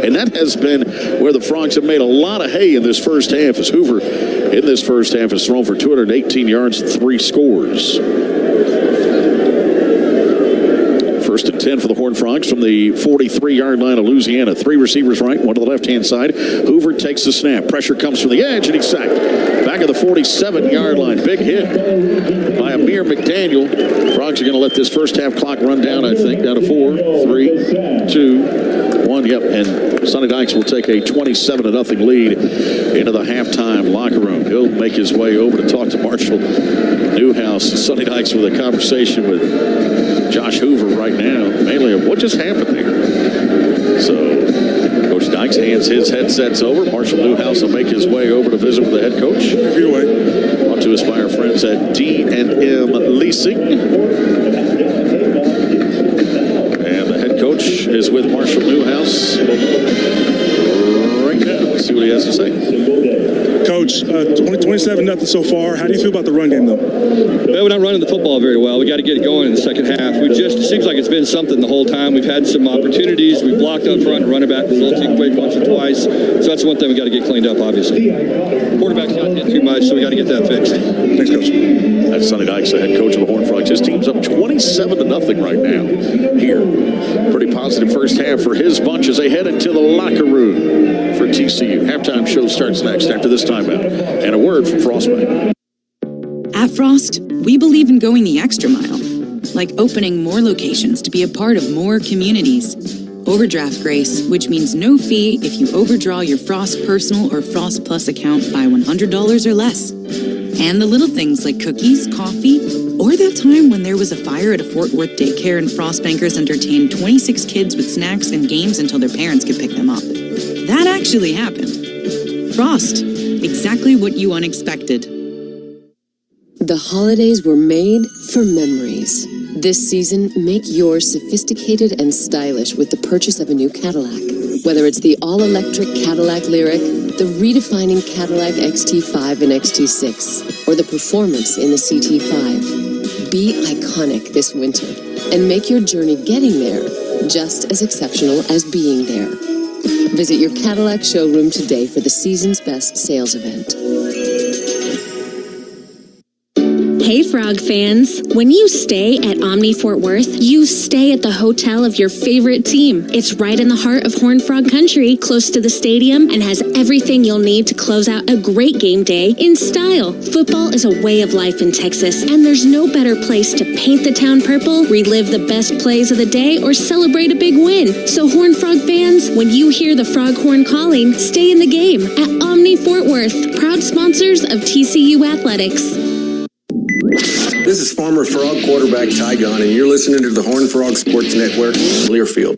And that has been where the Frogs have made a lot of hay in this first half, as Hoover in this first half has thrown for 218 yards and 3 scores. 1st and 10 for the Horned Frogs from the 43-yard line of Louisiana. 3 receivers right, 1 to the left-hand side. Hoover takes the snap. Pressure comes from the edge, and he's sacked. Back of the 47-yard line. Big hit by Amir McDaniel. Frogs are going to let this first half clock run down, I think, down to 4, 3, 2, 1. Yep, and Sonny Dykes will take a 27-0 lead into the halftime locker room. He'll make his way over to talk to Marshall Newhouse. Sonny Dykes with a conversation with Josh Hoover right now, mainly of what just happened there. So Coach Dykes hands his headsets over. Marshall Newhouse will make his way over to visit with the head coach. Brought to us by our friends at D&M Leasing. And the head coach is with Marshall Newhouse right now. Let's see what he has to say.
Coach, 27-0 so far. How do you feel about the run game, though?
Well, we're not running the football very well. We got to get it going in the second half. It seems like it's been something the whole time. We've had some opportunities. We blocked up front, running back was a little too quick once or twice. So that's one thing we got to get cleaned up, obviously. Quarterback's not hit too much, so we got to get that fixed.
Thanks, Coach.
That's Sonny Dykes, the head coach of the Horned Frogs. His team's up 27-0 right now here. Pretty positive first half for his bunch as they head into the locker room for TCU. Halftime show starts next after this timeout. And a word from Frostbank.
At Frost, we believe in going the extra mile, like opening more locations to be a part of more communities. Overdraft grace, which means no fee if you overdraw your Frost Personal or Frost Plus account by $100 or less. And the little things like cookies, coffee, or that time when there was a fire at a Fort Worth daycare and Frost bankers entertained 26 kids with snacks and games until their parents could pick them up. That actually happened. Frost, exactly what you unexpected.
The holidays were made for memories. This season, make yours sophisticated and stylish with the purchase of a new Cadillac. Whether it's the all-electric Cadillac Lyriq, the redefining Cadillac XT5 and XT6, or the performance in the CT5. Be iconic this winter and make your journey getting there just as exceptional as being there. Visit your Cadillac showroom today for the season's best sales event.
Hey, Frog fans. When you stay at Omni Fort Worth, you stay at the hotel of your favorite team. It's right in the heart of Horned Frog Country, close to the stadium, and has everything you'll need to close out a great game day in style. Football is a way of life in Texas, and there's no better place to paint the town purple, relive the best plays of the day, or celebrate a big win. So, Horned Frog fans, when you hear the Froghorn calling, stay in the game at Omni Fort Worth, proud sponsors of TCU Athletics.
This is former Frog quarterback Ty Gunn, and you're listening to the Horned Frog Sports Network, Learfield.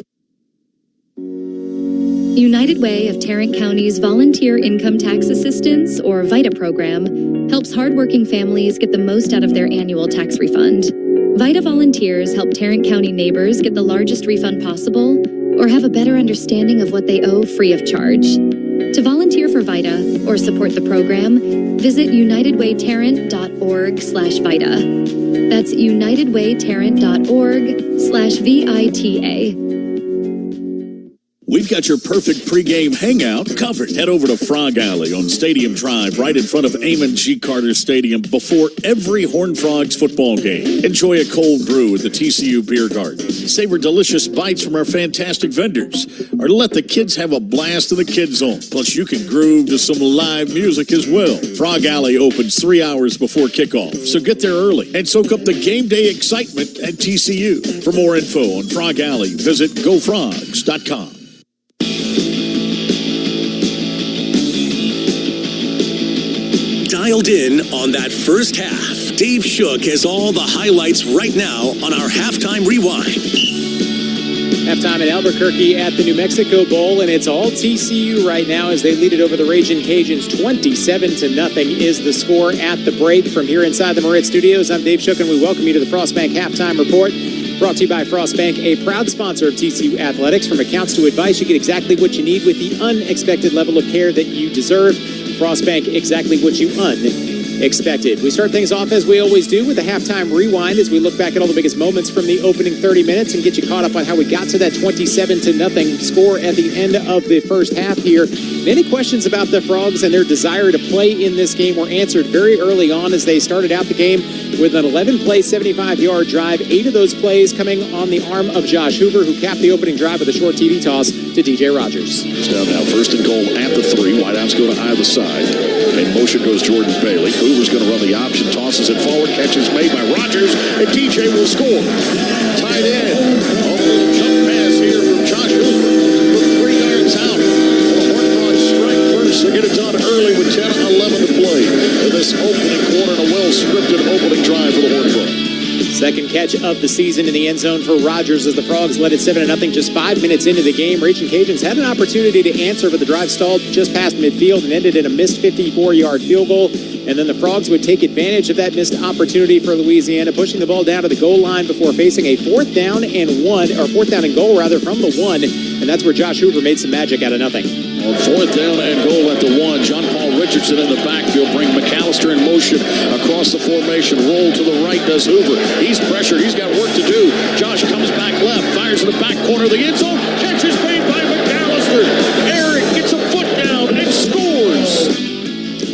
United Way of Tarrant County's Volunteer Income Tax Assistance, or VITA program, helps hardworking families get the most out of their annual tax refund. VITA volunteers help Tarrant County neighbors get the largest refund possible or have a better understanding of what they owe free of charge. To volunteer for VITA or support the program, visit unitedwaytarrant.org/VITA. That's unitedwaytarrant.org/VITA.
We've got your perfect pregame hangout covered. Head over to Frog Alley on Stadium Drive, right in front of Amon G. Carter Stadium, before every Horned Frogs football game. Enjoy a cold brew at the TCU Beer Garden. Savor delicious bites from our fantastic vendors. Or let the kids have a blast in the kids zone. Plus, you can groove to some live music as well. Frog Alley opens 3 hours before kickoff, so get there early and soak up the game day excitement at TCU. For more info on Frog Alley, visit gofrogs.com.
Dialed in on that first half. Dave Shook has all the highlights right now on our Halftime Rewind.
Halftime at Albuquerque at the New Mexico Bowl, and it's all TCU right now as they lead it over the Ragin Cajuns. 27-0 is the score at the break. From here inside the Moritz Studios, I'm Dave Shook, and we welcome you to the Frostbank Halftime Report. Brought to you by Frostbank, a proud sponsor of TCU Athletics. From accounts to advice, you get exactly what you need with the unexpected level of care that you deserve. Frostbank, exactly what you unexpected. We start things off as we always do with a halftime rewind as we look back at all the biggest moments from the opening 30 minutes and get you caught up on how we got to that 27-0 score at the end of the first half here. Many questions about the Frogs and their desire to play in this game were answered very early on as they started out the game with an 11-play, 75-yard drive. 8 of those plays coming on the arm of Josh Hoover, who capped the opening drive with a short TV toss to DJ Rogers.
Down now, first and goal at the 3. Wideouts go to either side. In motion goes Jordan Bailey. Hoover's going to run the option, tosses it forward, catch is made by Rogers, and DJ will score. Tight end. Oh, jump pass here from Josh Hoover.
catch of the season in the end zone for Rodgers as the Frogs led it 7-0 just 5 minutes into the game. Ragin' Cajuns had an opportunity to answer, but the drive stalled just past midfield and ended in a missed 54-yard field goal. And then the Frogs would take advantage of that missed opportunity for Louisiana, pushing the ball down to the goal line before facing a fourth down and goal from the 1. And that's where Josh Hoover made some magic out of nothing.
On fourth down and goal at the 1, John Paul Richardson in the backfield, bring McAllister in motion across the formation. Roll to the right does Hoover. He's pressured. He's got work to do. Josh comes back left, fires in the back corner of the end zone. Catch is made by McAllister. Eric gets a foot down and scores.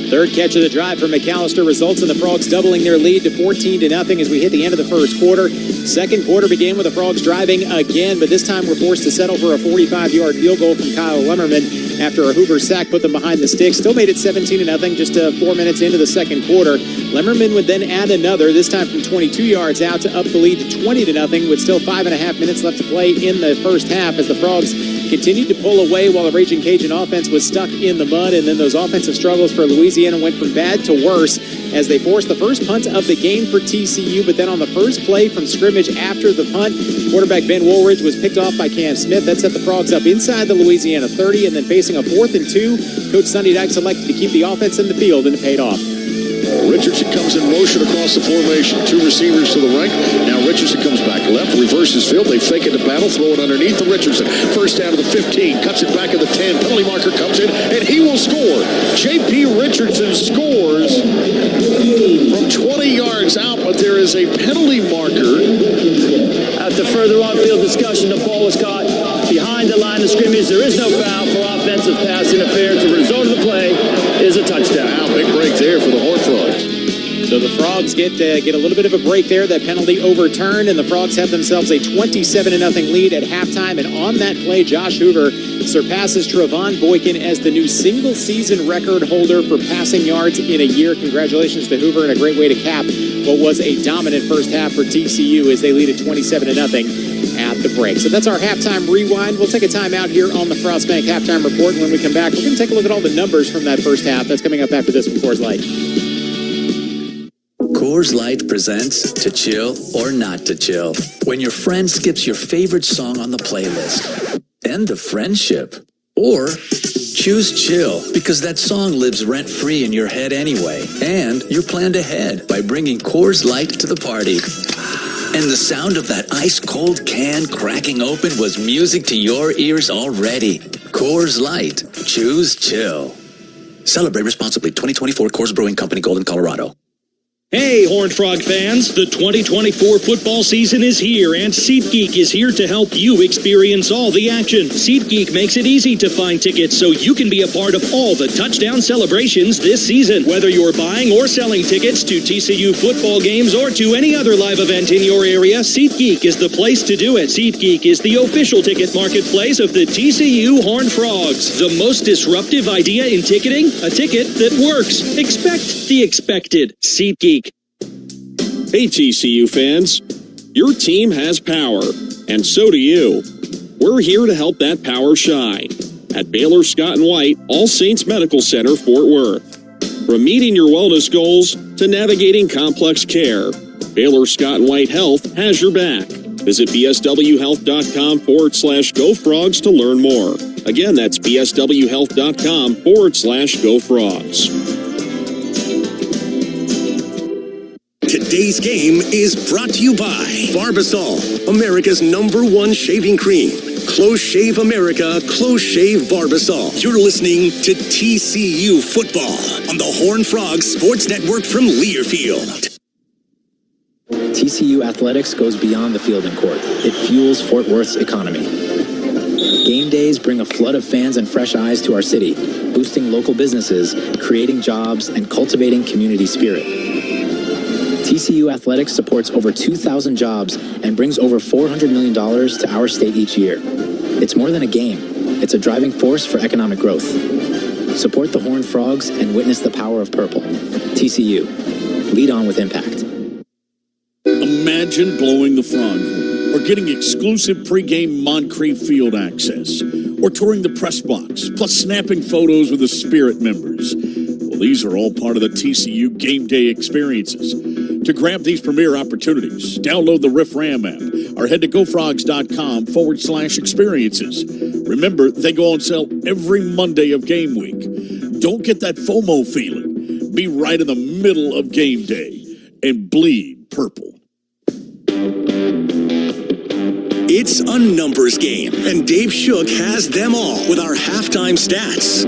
Third catch of the drive for McAllister results in the Frogs doubling their lead to 14-0 as we hit the end of the first quarter. Second quarter began with the Frogs driving again, but this time we're forced to settle for a 45-yard field goal from Kyle Lemmerman after a Hoover sack put them behind the sticks. Still made it 17-0 just 4 minutes into the second quarter. Lemmerman would then add another, this time from 22 yards out to up the lead to 20-0 with still 5.5 minutes left to play in the first half as the Frogs continued to pull away while the Ragin' Cajun offense was stuck in the mud. And then those offensive struggles for Louisiana went from bad to worse as they forced the first punt of the game for TCU. But then on the first play from scrimmage after the punt, quarterback Ben Woolridge was picked off by Cam Smith. That set the Frogs up inside the Louisiana 30, and then facing a 4th and 2, Coach Sonny Dykes elected to keep the offense in the field, and it paid off.
Richardson comes in motion across the formation. 2 receivers to the right. Now Richardson comes back left, reverses field. They fake it to battle, throw it underneath to Richardson. First down to the 15, cuts it back at the 10. Penalty marker comes in, and he will score. J.P. Richardson scores from 20 yards out, but there is a penalty marker.
After further on-field discussion, the ball was caught behind the line of scrimmage. There is no foul for offensive pass interference. The result of the play is a touchdown.
Wow, big break there for the Horned Frogs.
So the Frogs get a little bit of a break there. That penalty overturned, and the Frogs have themselves a 27-0 lead at halftime. And on that play, Josh Hoover surpasses Trevon Boykin as the new single-season record holder for passing yards in a year. Congratulations to Hoover, and a great way to cap what was a dominant first half for TCU as they lead at 27-0 at the break. So that's our halftime rewind. We'll take a time out here on the Frostbank halftime report. And when we come back, we're going to take a look at all the numbers from that first half. That's coming up after this from Coors Light.
Coors Light presents To Chill or Not to Chill. When your friend skips your favorite song on the playlist. End the friendship. Or choose chill because that song lives rent-free in your head anyway. And you're planned ahead by bringing Coors Light to the party. And the sound of that ice-cold can cracking open was music to your ears already. Coors Light. Choose chill. Celebrate responsibly. 2024 Coors Brewing Company, Golden, Colorado.
Hey, Horned Frog fans, the 2024 football season is here, and SeatGeek is here to help you experience all the action. SeatGeek makes it easy to find tickets so you can be a part of all the touchdown celebrations this season. Whether you're buying or selling tickets to TCU football games or to any other live event in your area, SeatGeek is the place to do it. SeatGeek is the official ticket marketplace of the TCU Horned Frogs. The most disruptive idea in ticketing? A ticket that works. Expect the expected. SeatGeek.
Hey TCU fans, your team has power, and so do you. We're here to help that power shine at Baylor Scott & White All Saints Medical Center, Fort Worth. From meeting your wellness goals to navigating complex care, Baylor Scott & White Health has your back. Visit bswhealth.com/GoFrogs to learn more. Again, that's bswhealth.com/GoFrogs.
Today's game is brought to you by Barbasol, America's #1 shaving cream. Close Shave America, Close Shave Barbasol. You're listening to TCU Football on the Horned Frogs Sports Network from Learfield.
TCU Athletics goes beyond the field and court. It fuels Fort Worth's economy. Game days bring a flood of fans and fresh eyes to our city, boosting local businesses, creating jobs, and cultivating community spirit. TCU Athletics supports over 2,000 jobs and brings over $400 million to our state each year. It's more than a game. It's a driving force for economic growth. Support the Horned Frogs and witness the power of purple. TCU. Lead on with impact.
Imagine blowing the frog horn, or getting exclusive pregame Moncrief Field access, or touring the press box, plus snapping photos with the Spirit members. Well, these are all part of the TCU game day experiences. to grab these premier opportunities. Download the Riff Ram app or head to gofrogs.com/experiences. Remember, they go on sale every Monday of game week. Don't get that FOMO feeling. Be right in the middle of game day and bleed purple.
It's a numbers game, and Dave Shook has them all with our halftime stats.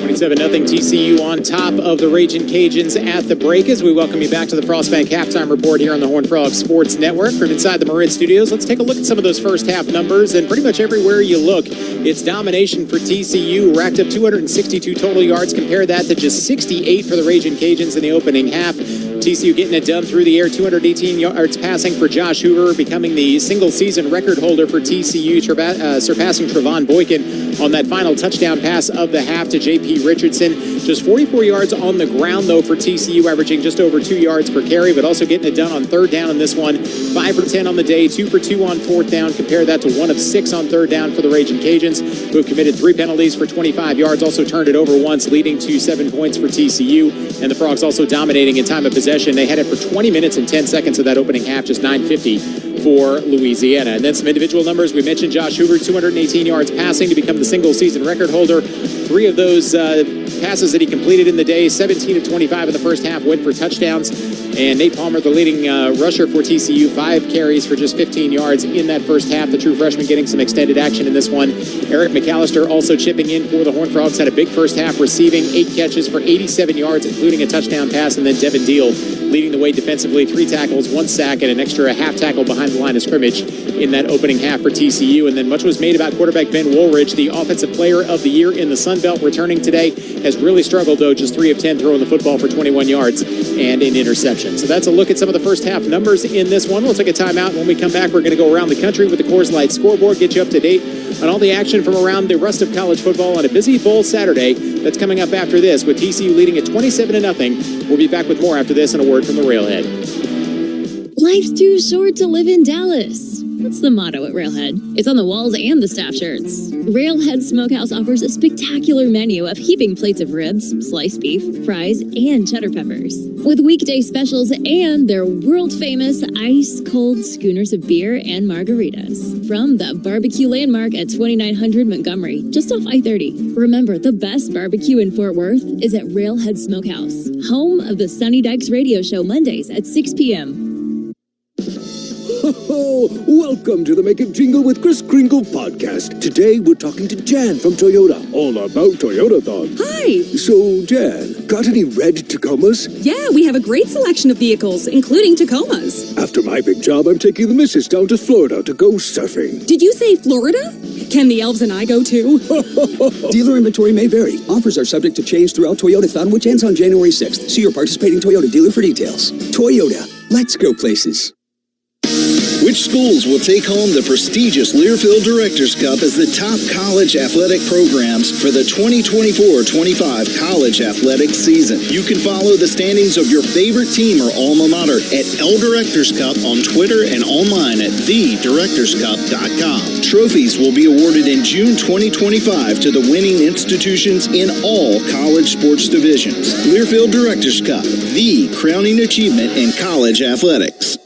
27-0 TCU on top of the Ragin Cajuns at the break as we welcome you back to the Frostbank Halftime Report here on the Horned Frogs Sports Network. From inside the Marin Studios, let's take a look at some of those first half numbers, and pretty much everywhere you look, it's domination for TCU. Racked up 262 total yards. Compare that to just 68 for the Ragin Cajuns in the opening half. TCU getting it done through the air, 218 yards passing for Josh Hoover, becoming the single-season record holder for TCU, surpassing Trevon Boykin on that final touchdown pass of the half to J.P. Richardson. Just 44 yards on the ground, though, for TCU, averaging just over 2 yards per carry, but also getting it done on third down in this one. 5 for 10 on the day, 2 for 2 on fourth down. Compare that to 1 of 6 on third down for the Ragin Cajuns, who have committed 3 penalties for 25 yards, also turned it over once, leading to 7 points for TCU. And the Frogs also dominating in time of possession. They had it for 20 minutes and 10 seconds of that opening half, just 9:50 for Louisiana. And then some individual numbers. We mentioned Josh Hoover, 218 yards passing to become the single-season record holder. 3 of those passes that he completed in the day, 17 of 25 in the first half, went for touchdowns. And Nate Palmer, the leading rusher for TCU, 5 carries for just 15 yards in that first half. The true freshman getting some extended action in this one. Eric McAllister also chipping in for the Horned Frogs, had a big first half, receiving 8 catches for 87 yards, including a touchdown pass. And then Devin Deal leading the way defensively, 3 tackles, 1 sack, and an extra half tackle behind the line of scrimmage in that opening half for TCU. And then much was made about quarterback Ben Woolridge, the Offensive Player of the Year in the Sun Belt, returning today. Has really struggled, though, just 3 of 10 throwing the football for 21 yards and an interception. So that's a look at some of the first half numbers in this one. We'll take a timeout. When we come back, we're going to go around the country with the Coors Light scoreboard, get you up to date on all the action from around the rest of college football on a busy bowl Saturday that's coming up after this, with TCU leading at 27-0. We'll be back with more after this and a word from the Railhead.
Life's too short to live in Dallas. That's the motto at Railhead. It's on the walls and the staff shirts. Railhead Smokehouse offers a spectacular menu of heaping plates of ribs, sliced beef, fries, and cheddar peppers. With weekday specials and their world-famous ice-cold schooners of beer and margaritas. From the barbecue landmark at 2900 Montgomery, just off I-30. Remember, the best barbecue in Fort Worth is at Railhead Smokehouse, home of the Sunny Dykes radio show Mondays at 6 p.m.
Welcome to the Make It Jingle with Chris Kringle podcast. Today we're talking to Jan from Toyota, all about Toyotathon.
Hi!
So, Jan, got any red Tacomas?
Yeah, we have a great selection of vehicles, including Tacomas.
After my big job, I'm taking the missus down to Florida to go surfing.
Did you say Florida? Can the elves and I go too?
Dealer inventory may vary. Offers are subject to change throughout Toyotathon, which ends on January 6th. See your participating Toyota dealer for details. Toyota, let's go places.
Which schools will take home the prestigious Learfield Directors Cup as the top college athletic programs for the 2024-25 college athletic season? You can follow the standings of your favorite team or alma mater at L Directors Cup on Twitter and online at thedirectorscup.com. Trophies will be awarded in June 2025 to the winning institutions in all college sports divisions. Learfield Directors Cup, the crowning achievement in college athletics.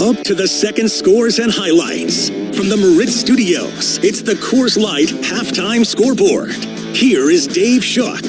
Up to the second scores and highlights. From the Marit Studios, it's the Coors Light halftime scoreboard. Here is Dave Shook.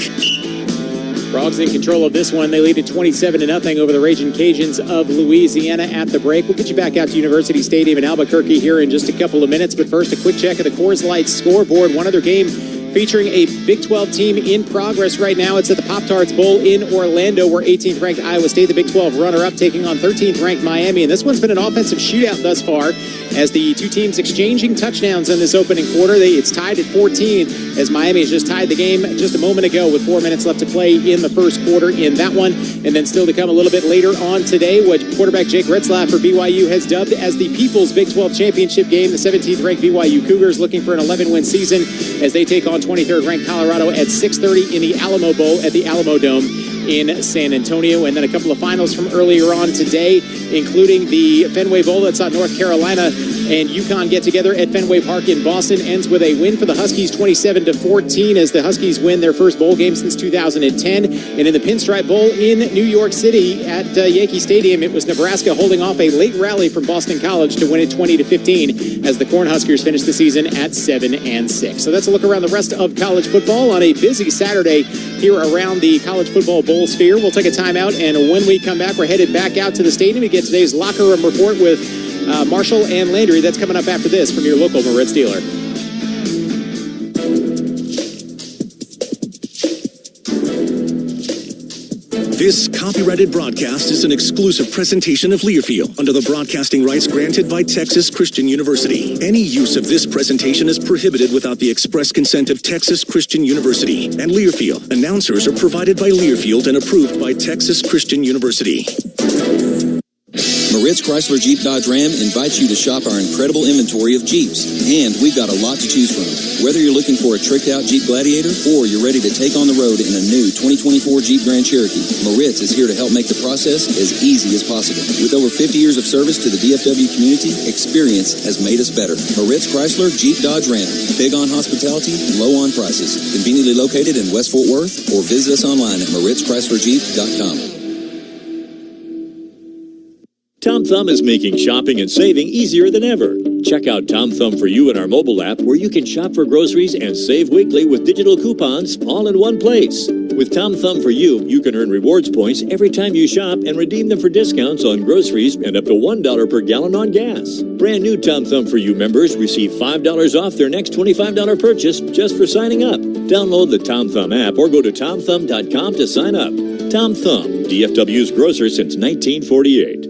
Frogs in control of this one. They lead at 27-0 over the Ragin Cajuns of Louisiana at the break. We'll get you back out to University Stadium in Albuquerque here in just a couple of minutes. But first, a quick check of the Coors Light scoreboard. One other game featuring a Big 12 team in progress right now. It's at the Pop-Tarts Bowl in Orlando, where 18th-ranked Iowa State, the Big 12 runner-up, taking on 13th-ranked Miami. And this one's been an offensive shootout thus far, as the two teams exchanging touchdowns in this opening quarter. It's tied at 14, as Miami has just tied the game just a moment ago with 4 minutes left to play in the first quarter in that one. And then still to come a little bit later on today, what quarterback Jake Retzlaff for BYU has dubbed as the People's Big 12 Championship game. The 17th-ranked BYU Cougars looking for an 11-win season as they take on 23rd-ranked Colorado at 6:30 in the Alamo Bowl at the Alamo Dome in San Antonio. And then a couple of finals from earlier on today, including the Fenway Bowl that saw North Carolina and UConn get together at Fenway Park in Boston. Ends with a win for the Huskies, 27-14, as the Huskies win their first bowl game since 2010. And in the Pinstripe Bowl in New York City at Yankee Stadium, it was Nebraska holding off a late rally from Boston College to win it 20-15 as the Cornhuskers finished the season at 7-6. So that's a look around the rest of college football on a busy Saturday here around the college football bowl sphere. We'll take a timeout, and when we come back, we're headed back out to the stadium to get today's locker room report with Marshall and Landry. That's coming up after this from your local Moritz dealer.
This copyrighted broadcast is an exclusive presentation of Learfield under the broadcasting rights granted by Texas Christian University. Any use of this presentation is prohibited without the express consent of Texas Christian University and Learfield. Announcers are provided by Learfield and approved by Texas Christian University.
Moritz Chrysler Jeep Dodge Ram invites you to shop our incredible inventory of Jeeps. And we've got a lot to choose from. Whether you're looking for a tricked-out Jeep Gladiator or you're ready to take on the road in a new 2024 Jeep Grand Cherokee, Moritz is here to help make the process as easy as possible. With over 50 years of service to the DFW community, experience has made us better. Moritz Chrysler Jeep Dodge Ram. Big on hospitality, low on prices. Conveniently located in West Fort Worth, or visit us online at MoritzChryslerJeep.com.
Tom Thumb is making shopping and saving easier than ever. Check out Tom Thumb for You in our mobile app, where you can shop for groceries and save weekly with digital coupons all in one place. With Tom Thumb for You, you can earn rewards points every time you shop and redeem them for discounts on groceries and up to $1 per gallon on gas. Brand new Tom Thumb for You members receive $5 off their next $25 purchase just for signing up. Download the Tom Thumb app or go to TomThumb.com to sign up. Tom Thumb, DFW's grocer since 1948.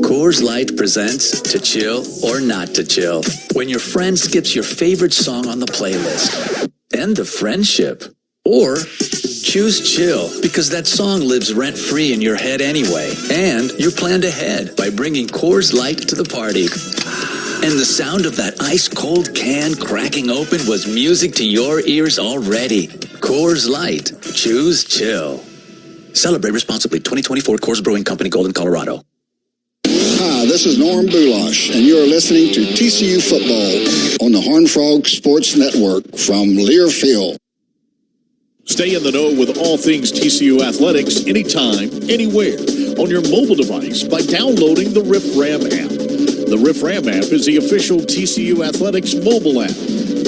Coors Light presents To Chill or Not to Chill. When your friend skips your favorite song on the playlist. End the friendship. Or choose chill, because that song lives rent-free in your head anyway. And you're planned ahead by bringing Coors Light to the party. And the sound of that ice-cold can cracking open was music to your ears already. Coors Light. Choose chill. Celebrate responsibly. 2024 Coors Brewing Company, Golden, Colorado.
Hi, this is Norm Bulash, and you're listening to TCU Football on the Horned Frogs Sports Network from Learfield.
Stay in the know with all things TCU athletics anytime, anywhere on your mobile device by downloading the Riff Ram app. The Riff Ram app is the official TCU athletics mobile app.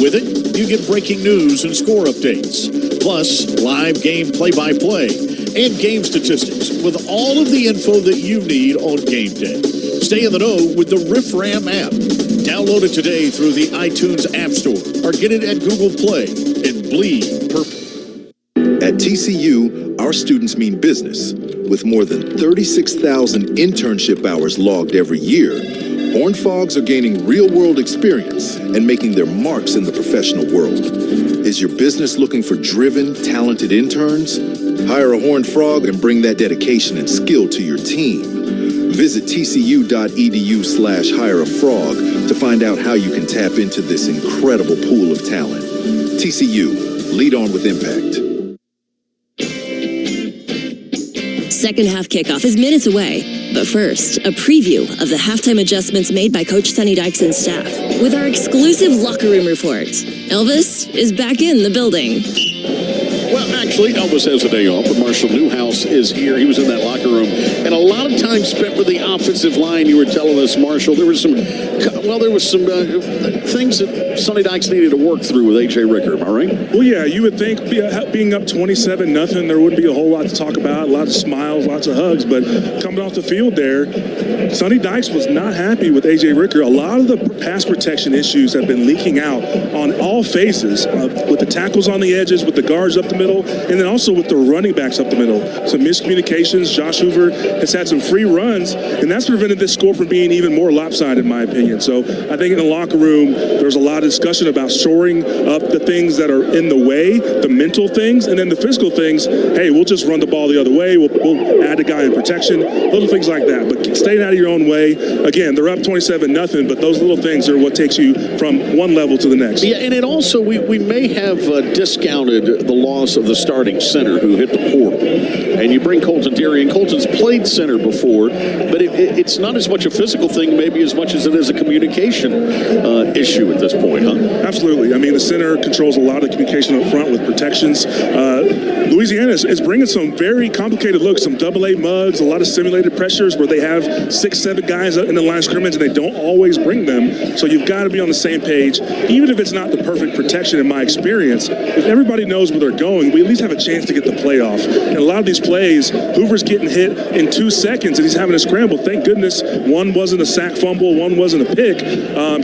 With it, you get breaking news and score updates, plus live game play-by-play and game statistics with all of the info that you need on game day. Stay in the know with the Riff Ram app. Download it today through the iTunes App Store or get it at Google Play and bleed purple.
At TCU, our students mean business. With more than 36,000 internship hours logged every year, Horned Frogs are gaining real-world experience and making their marks in the professional world. Is your business looking for driven, talented interns? Hire a Horned Frog and bring that dedication and skill to your team. Visit tcu.edu/hireafrog to find out how you can tap into this incredible pool of talent. TCU, lead on with impact.
Second half kickoff is minutes away. But first, a preview of the halftime adjustments made by Coach Sonny Dykes and staff with our exclusive locker room report. Elvis is back in the building.
Well, actually, Elvis has a day off, but Marshall Newhouse is here. He was in that locker room. And a lot of time spent with the offensive line. You were telling us, Marshall, there was some things that Sonny Dykes needed to work through with A.J. Ricker. Am I right?
Well, yeah, you would think being up 27-0, there wouldn't be a whole lot to talk about. Lots of smiles, lots of hugs. But coming off the field there, Sonny Dykes was not happy with A.J. Ricker. A lot of the pass protection issues have been leaking out on all phases, with the tackles on the edges, with the guards up the middle, and then also with the running backs up the middle. Some miscommunications. Josh Hoover has had some free runs, and that's prevented this score from being even more lopsided, in my opinion. So I think in the locker room, there's a lot of discussion about shoring up the things that are in the way, the mental things, and then the physical things. Hey, we'll just run the ball the other way. We'll add a guy in protection, little things like that. But staying out of your own way. Again, they're up 27-0, but those little things are what takes you from one level to the next.
Yeah, and it also, we may have discounted the loss of the starting center who hit the portal. and you bring Colton Terry, and Colton's played center before, but it's not as much a physical thing maybe as much as it is a communication issue at this point, huh?
Absolutely. I mean, the center controls a lot of communication up front with protections. Louisiana is bringing some very complicated looks, some double-A mugs, a lot of simulated pressures where they have 6-7 guys in the line of scrimmage and they don't always bring them. So you've got to be on the same page. Even if it's not the perfect protection in my experience, if everybody knows where they're going, we at least have a chance to get the play off. And a lot of these plays, Hoover's getting hit in 2 seconds and he's having a scramble. Thank goodness one wasn't a sack fumble, one wasn't a pick.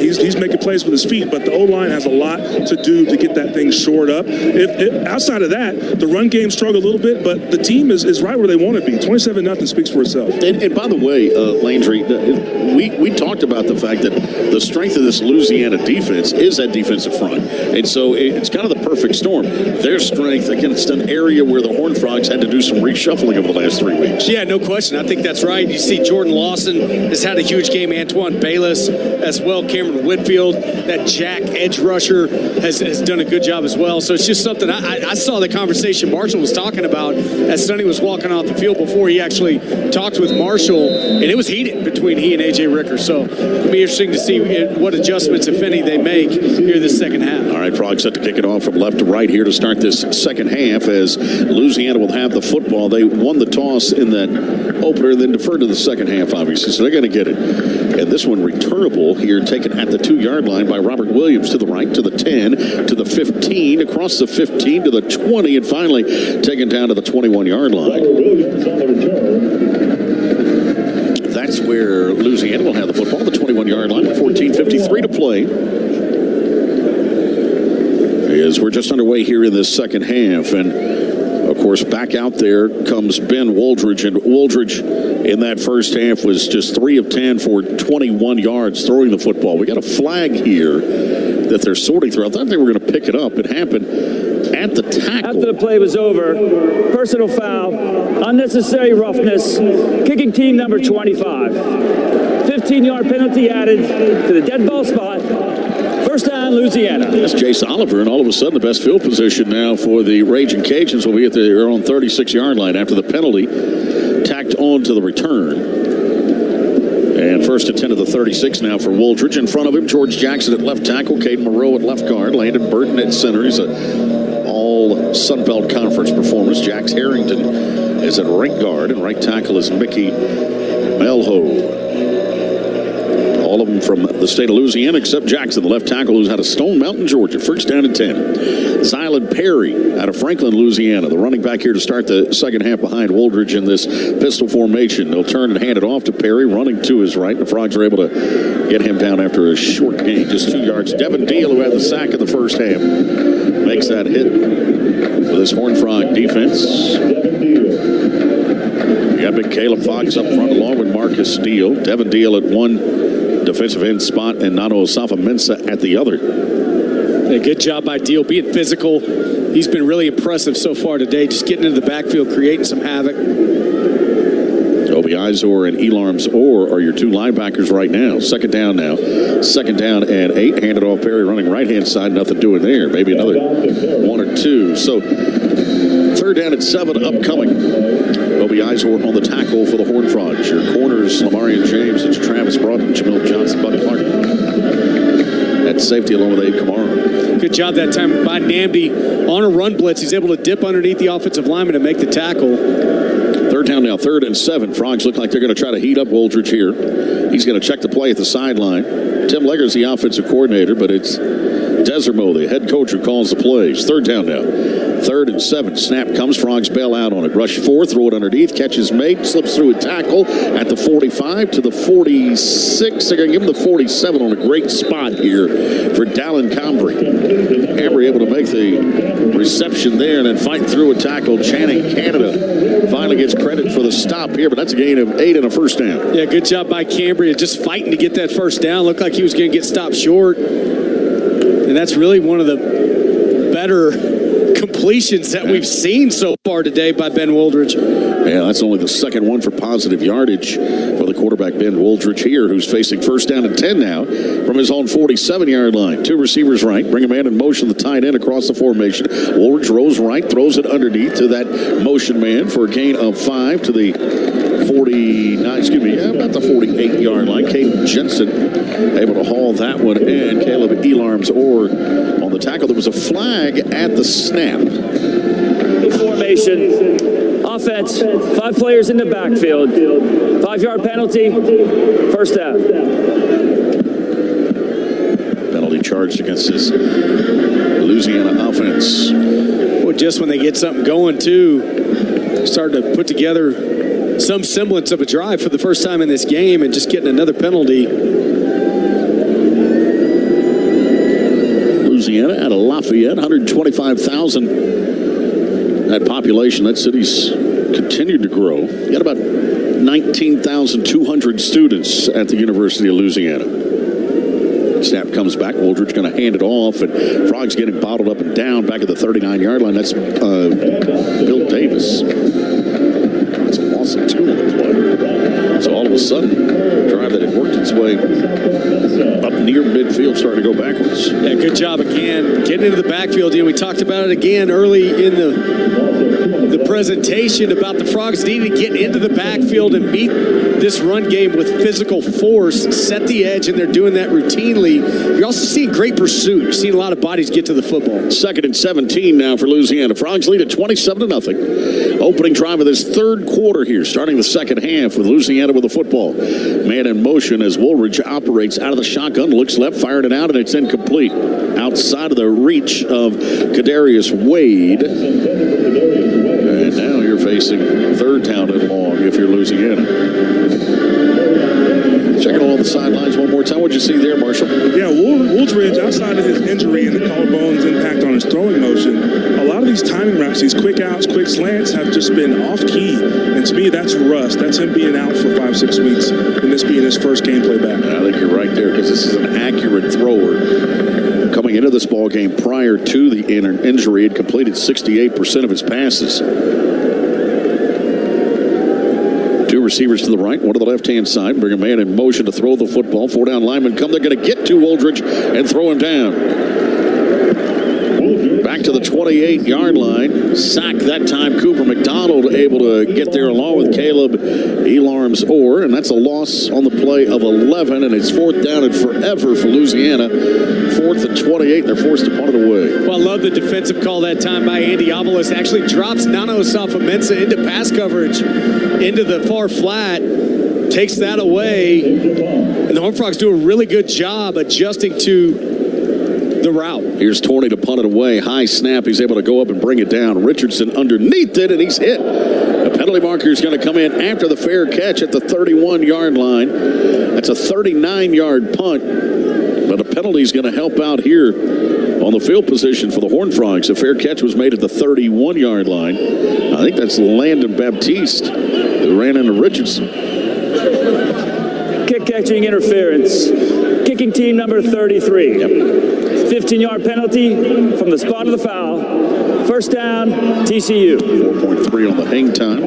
He's making plays with his feet, but the O-line has a lot to do to get that thing shored up. If outside of that, the run game struggled a little bit, but the team is right where they want to be. 27-0 speaks for itself.
And by the way, Landry, we talked about the fact that the strength of this Louisiana defense is that defensive front. And so it's kind of the perfect storm. Their strength against an area where the Horned Frogs had to do some reshuffling over the last 3 weeks.
Yeah, no question. I think that's right. You see Jordan Lawson has had a huge game. Antoine Bayless as well. Cameron Whitfield, that Jack edge rusher has done a good job as well. So it's just something I saw the conversation Marshall was talking about as Sonny was walking off the field before he actually talked with Marshall, and it was heated between he and A.J. Ricker. So it'll be interesting to see what adjustments, if any, they make here this second half.
All right, Frogs set to kick it off from left to right here to start this second half as Louisiana will have the football. They won the toss in that opener, then deferred to the second half, obviously, so they're going to get it. And this one returnable here, taken at the 2-yard line by Robert Williams to the right, to the 10, to the 15, across the 15, to the 20, and finally taken down to the 21-yard line. That's where Louisiana will have the football, the 21-yard line, with 14:53 to play. As we're just underway here in this second half, and of course, back out there comes Ben Woldridge, and Woldridge in that first half was just 3 of 10 for 21 yards throwing the football. We got a flag here that they're sorting through. I thought they were going to pick it up. It happened at the tackle.
After the play was over, personal foul, unnecessary roughness, kicking team number 25. 15-yard penalty added to the dead ball spot. First down, Louisiana.
That's Jace Oliver, and all of a sudden the best field position now for the Ragin Cajuns will be at their own 36-yard line after the penalty tacked on to the return. And first and 10 of the 36 now for Woldridge. In front of him, George Jackson at left tackle, Caden Moreau at left guard, Landon Burton at center. He's an all Sun Belt Conference performance. Jax Harrington is at right guard, and right tackle is Mickey Melho. All of them from the state of Louisiana except Jackson, the left tackle, who's out of Stone Mountain, Georgia. First down and 10. Zylan Perry out of Franklin, Louisiana. The running back here to start the second half behind Woldridge in this pistol formation. They'll turn and hand it off to Perry, running to his right. The Frogs are able to get him down after a short gain, just 2 yards. Devin Deal, who had the sack in the first half, makes that hit with his Horned Frog defense. You got big Caleb Fox up front along with Marcus Steele. Devin Deal at one defensive end spot and Nano Osafa-Mensah at the other.
A good job by Deal, being physical. He's been really impressive so far today, just getting into the backfield, creating some havoc.
Obi Izor and Elarms Orr are your two linebackers right now. Second down now. Second down and 8. Handed off Perry running right-hand side. Nothing doing there. Maybe another 1 or 2. So third down and 7 upcoming. Obi Izor on the tackle for the Horned Frogs. Your corners, Lamarian James, it's Travis Broughton, Jamil Johnson, Bud Clark. At safety along with Abe Kamara.
Good job that time by Namby on a run blitz. He's able to dip underneath the offensive lineman to make the tackle.
Third down now, 3rd and 7. Frogs look like they're going to try to heat up Woldridge here. He's going to check the play at the sideline. Tim Legger's the offensive coordinator, but it's Desermo, the head coach, who calls the plays. Third down now. 3rd and 7. Snap comes. Frogs bail out on it. Rush 4, throw it underneath. Catches made. Slips through a tackle at the 45 to the 46. They're going to give him the 47 on a great spot here for Dallin Cambry. Cambry able to make the reception there and then fight through a tackle. Channing Canada finally gets credit for the stop here, but that's a gain of 8 and a first down.
Yeah, good job by Cambry. Just fighting to get that first down. Looked like he was going to get stopped short. And that's really one of the better completions that we've seen so far today by Ben Wooldridge.
Yeah, that's only the second one for positive yardage for the quarterback, Ben Wooldridge here, who's facing first down and 10 now from his own 47-yard line. Two receivers right, bring a man in motion, the tight end across the formation. Wooldridge rolls right, throws it underneath to that motion man for a gain of 5 to the about the 48-yard line. Caden Jensen able to haul that one in. Caleb Elarms Orr on the tackle. There was a flag at the snap.
Formation. Offense, 5 players in the backfield. 5-yard penalty, first down.
Penalty charged against this Louisiana offense.
Well, just when they get something going, too, starting to put together some semblance of a drive for the first time in this game and just getting another penalty.
Louisiana out of Lafayette, 125,000. That population, that city's continued to grow. You got about 19,200 students at the University of Louisiana. Snap comes back. Wooldridge going to hand it off, and Frogs getting bottled up and down back at the 39-yard line. That's Bill Davis. That's a loss of 2 on the play. So all of a sudden, a drive that had worked its way up near midfield starting to go backwards.
Yeah, good job again getting into the backfield. We talked about it again early in the presentation about the Frogs needing to get into the backfield and meet this run game with physical force, set the edge, and they're doing that routinely. You're also seeing great pursuit. You're seeing a lot of bodies get to the football.
2nd and 17 now for Louisiana. Frogs lead at 27-0. Opening drive of this third quarter here, starting the second half with Louisiana with the football. Man in motion as Wooldridge operates out of the shotgun, looks left, fired it out, and it's incomplete. Outside of the reach of Kadarius Wade. And now you're facing third down and long if you're Louisiana. Checking along the sidelines one more time. What'd you see there, Marshall?
Yeah, Wooldridge, outside of his injury and the collarbone's impact on his throwing motion, a lot of these timing routes, these quick outs, quick slants have just been off-key. And to me, that's rust. That's him being out for 5-6 weeks and this being his first gameplay back.
I think you're right there because this is an accurate thrower. Coming into this ball game prior to the injury, had completed 68% of his passes. 2 receivers to the right, one to the left-hand side. Bring a man in motion to throw the football. 4 down linemen come. They're going to get to Wooldridge and throw him down. Back to the 28-yard line. Sack that time. Cooper McDonald able to get there along with Caleb Elarms Orr. And that's a loss on the play of 11. And it's 4th down and forever for Louisiana. 4th and 28. They're forced to punt it away.
Well, I love the defensive call that time by Andy Avalos. Actually drops Nano Safamensa into pass coverage into the far flat. Takes that away. And the Horned Frogs do a really good job adjusting to the route.
Here's Torney to punt it away. High snap. He's able to go up and bring it down. Richardson underneath it, and he's hit. The penalty marker is going to come in after the fair catch at the 31-yard line. That's a 39-yard punt, but a penalty is going to help out here on the field position for the Horned Frogs. A fair catch was made at the 31-yard line. I think that's Landon Baptiste who ran into Richardson.
Kick catching interference. Kicking team number 33.
Yep.
15-yard penalty from the spot of the foul. First down, TCU.
4.3 on the hang time.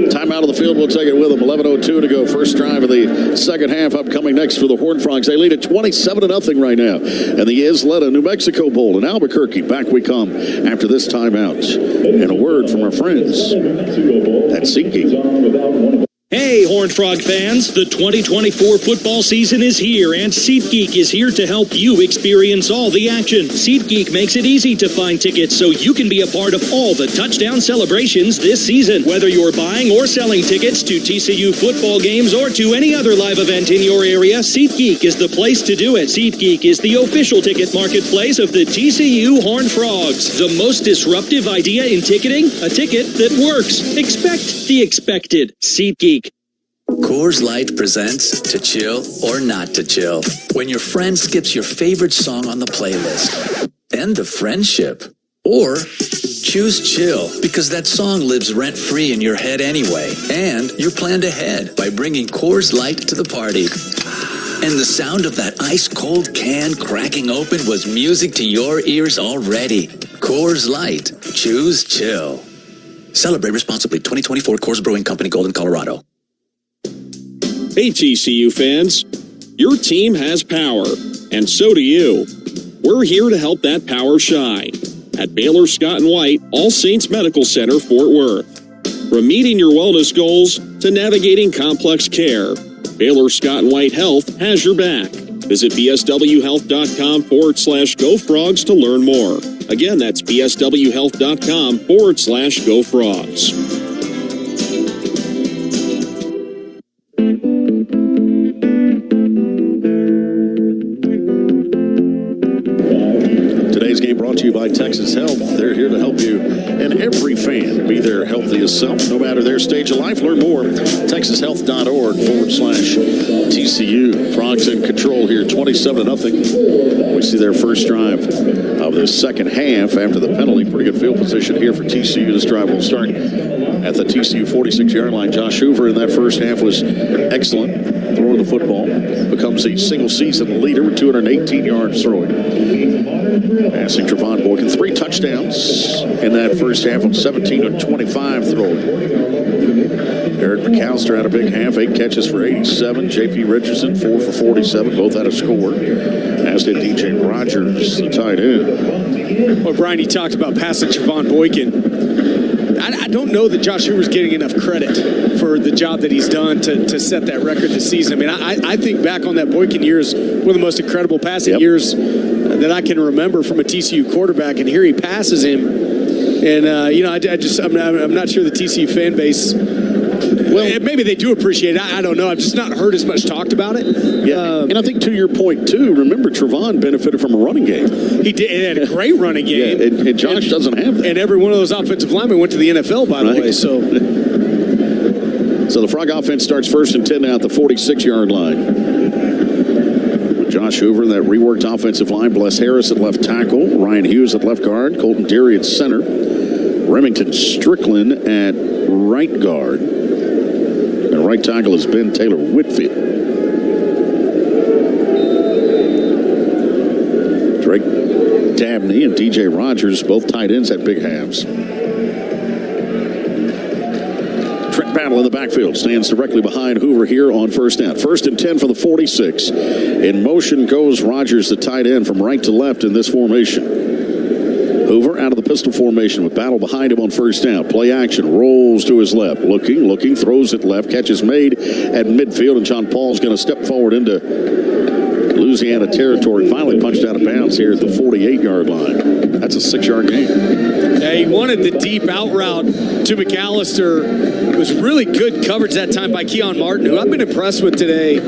Timeout of the field. We'll take it with them. 11:02 to go. First drive of the second half upcoming next for the Horned Frogs. They lead at 27-0 right now. And the Isleta New Mexico Bowl in Albuquerque. Back we come after this timeout. And a word from our friends at SeatGeek.
Hey, Horned Frog fans, the 2024 football season is here, and SeatGeek is here to help you experience all the action. SeatGeek makes it easy to find tickets so you can be a part of all the touchdown celebrations this season. Whether you're buying or selling tickets to TCU football games or to any other live event in your area, SeatGeek is the place to do it. SeatGeek is the official ticket marketplace of the TCU Horned Frogs. The most disruptive idea in ticketing, a ticket that works. Expect the expected. SeatGeek.
Coors Light presents To Chill or Not to Chill. When your friend skips your favorite song on the playlist. End the friendship. Or choose chill because that song lives rent-free in your head anyway. And you're planned ahead by bringing Coors Light to the party. And the sound of that ice-cold can cracking open was music to your ears already. Coors Light. Choose chill. Celebrate responsibly. 2024 Coors Brewing Company, Golden, Colorado.
Hey, TCU fans. Your team has power, and so do you. We're here to help that power shine at Baylor Scott & White All Saints Medical Center, Fort Worth. From meeting your wellness goals to navigating complex care, Baylor Scott & White Health has your back. Visit bswhealth.com/GoFrogs to learn more. Again, that's bswhealth.com/GoFrogs.
Today's game brought to you by Texas Health. They're here to help you and every fan be their healthiest self, no matter their stage of life. Learn more, texashealth.org/TCU. Frogs in control here, 27-0. We see their first drive of the second half after the penalty. Pretty good field position here for TCU. This drive will start at the TCU 46-yard line. Josh Hoover in that first half was excellent throwing the football. Becomes a single-season leader with 218 yards throwing. Passing Trevon Boykin, 3 touchdowns in that first half on 17 of 25 throwing. Eric McAllister had a big half, 8 catches for 87. J.P. Richardson, 4 for 47, both had a score. As did DJ Rogers, the tight end.
Well, Brian, he talked about passing Trevon Boykin. I don't know that Josh Hoover's getting enough credit for the job that he's done to set that record this season. I mean, I think back on that Boykin year as one of the most incredible passing years that I can remember from a TCU quarterback, and here he passes him. And, I'm not sure the TCU fan base, well, maybe they do appreciate it. I don't know. I've just not heard as much talked about it.
Yeah, and I think to your point, too, remember Trevon benefited from a running game.
He did. He had a great running game.
Yeah, and Josh doesn't have that.
And every one of those offensive linemen went to the NFL, by the way. So
the Frog offense starts 1st and 10 now at the 46-yard line. With Josh Hoover in that reworked offensive line, Bless Harris at left tackle, Ryan Hughes at left guard, Colton Deary at center, Remington Strickland at right guard. And right tackle has been Taylor Whitfield. Drake Dabney and DJ Rogers, both tight ends, at big halves. Trent Battle in the backfield stands directly behind Hoover here on first down. 1st and 10 for the 46. In motion goes Rogers, the tight end, from right to left in this formation. Hoover out of the pistol formation with Battle behind him on first down. Play action, rolls to his left. Looking, throws it left. Catch is made at midfield, and John Paul's going to step forward into Louisiana territory. Finally punched out of bounds here at the 48-yard line. That's a 6-yard gain.
Yeah, he wanted the deep out route to McAllister. It was really good coverage that time by Keon Martin, who I've been impressed with today.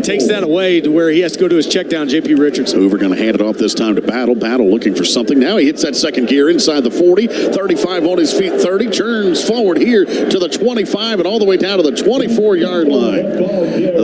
Takes that away to where he has to go to his check down, J.P. Richardson.
Hoover going to hand it off this time to Battle. Battle looking for something. Now he hits that second gear inside the 40. 35 on his feet, 30. Turns forward here to the 25 and all the way down to the 24-yard line.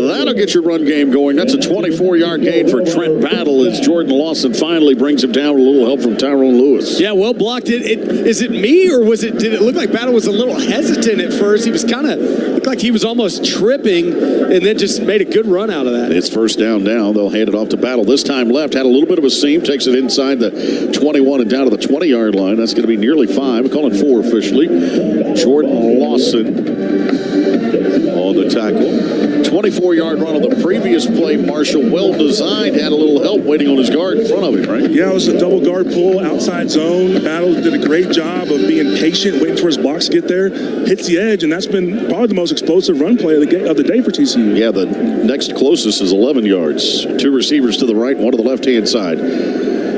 That'll get your run game going. That's a 24-yard gain for Trent Battle as Jordan Lawson finally brings him down with a little help from Tyrone Lewis.
Yeah, well blocked. Is it me, or did it look like Battle was a little hesitant at first? He was looked like he was almost tripping and then just made a good run out of that.
It's first down now. They'll hand it off to Battle. This time left. Had a little bit of a seam. Takes it inside the 21 and down to the 20-yard line. That's going to be nearly 5. We call it 4 officially. Jordan Lawson on the tackle. 24-yard run on the previous play. Marshall, well designed. Had a little help waiting on his guard in front of him, right?
Yeah, it was a double guard pull, outside zone. Battle did a great job of being patient, waiting for his blocks to get there. Hits the edge, and that's been probably the most explosive run play of the day for TCU.
Yeah, the next closest is 11 yards. 2 receivers to the right, 1 to the left-hand side.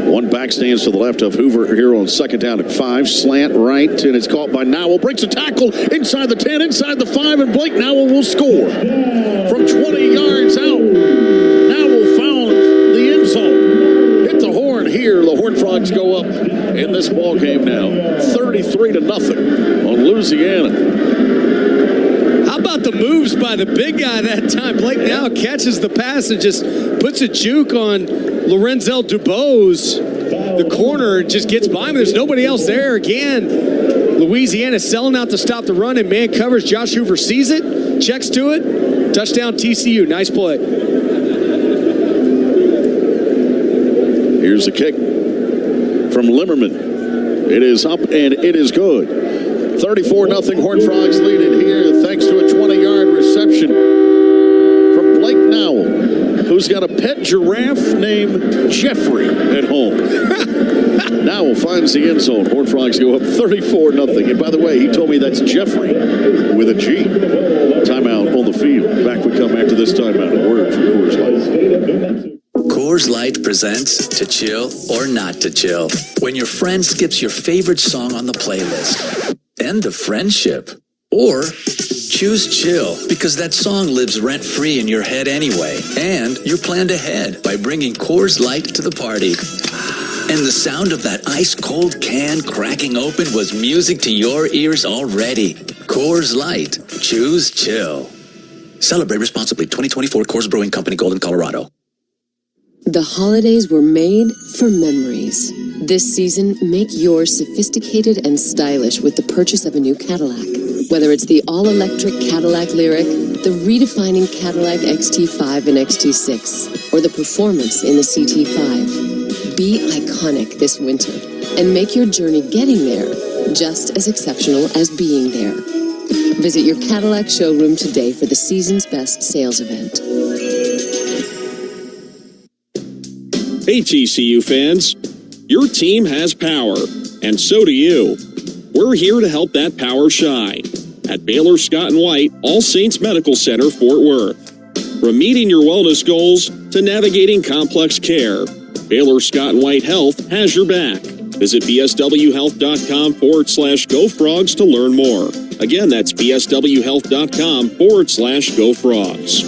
1 back stands to the left of Hoover here on second down at 5. Slant right, and it's caught by Nowell. Breaks a tackle inside the 10, inside the 5, and Blake Nowell will score. From 20 yards out, Nowell found the end zone. Hit the horn here. The Horned Frogs go up in this ball game now. 33-0 on Louisiana.
How about the moves by the big guy that time? Blake now catches the pass and just puts a juke on Lorenzel Dubose. The corner just gets by him. There's nobody else there. Again, Louisiana selling out to stop the run, and man covers. Josh Hoover sees it, checks to it. Touchdown TCU. Nice play.
Here's the kick from Limmerman. It is up, and it is good. 34-0 Horned Frogs lead it here thanks to a 20-yard reception from Blake Nowell, who's got a pet giraffe named Jeffrey at home. Nowell finds the end zone. Horned Frogs go up 34-0. And by the way, he told me that's Jeffrey with a G. Timeout on the field. Back we come after this timeout. A word from Coors Light.
Coors Light presents To Chill or Not to Chill. When your friend skips your favorite song on the playlist. End of friendship. Or choose chill because that song lives rent-free in your head anyway. And you're planned ahead by bringing Coors Light to the party. And the sound of that ice-cold can cracking open was music to your ears already. Coors Light. Choose chill. Celebrate responsibly. 2024 Coors Brewing Company, Golden, Colorado.
The holidays were made for memories. This season, make yours sophisticated and stylish with the purchase of a new Cadillac. Whether it's the all-electric Cadillac Lyriq, the redefining Cadillac XT5 and XT6, or the performance in the CT5. Be iconic this winter and make your journey getting there just as exceptional as being there. Visit your Cadillac showroom today for the season's best sales event.
Hey, TCU fans. Your team has power, and so do you. We're here to help that power shine at Baylor Scott & White All Saints Medical Center, Fort Worth. From meeting your wellness goals to navigating complex care, Baylor Scott & White Health has your back. Visit bswhealth.com/GoFrogs to learn more. Again, that's bswhealth.com/GoFrogs.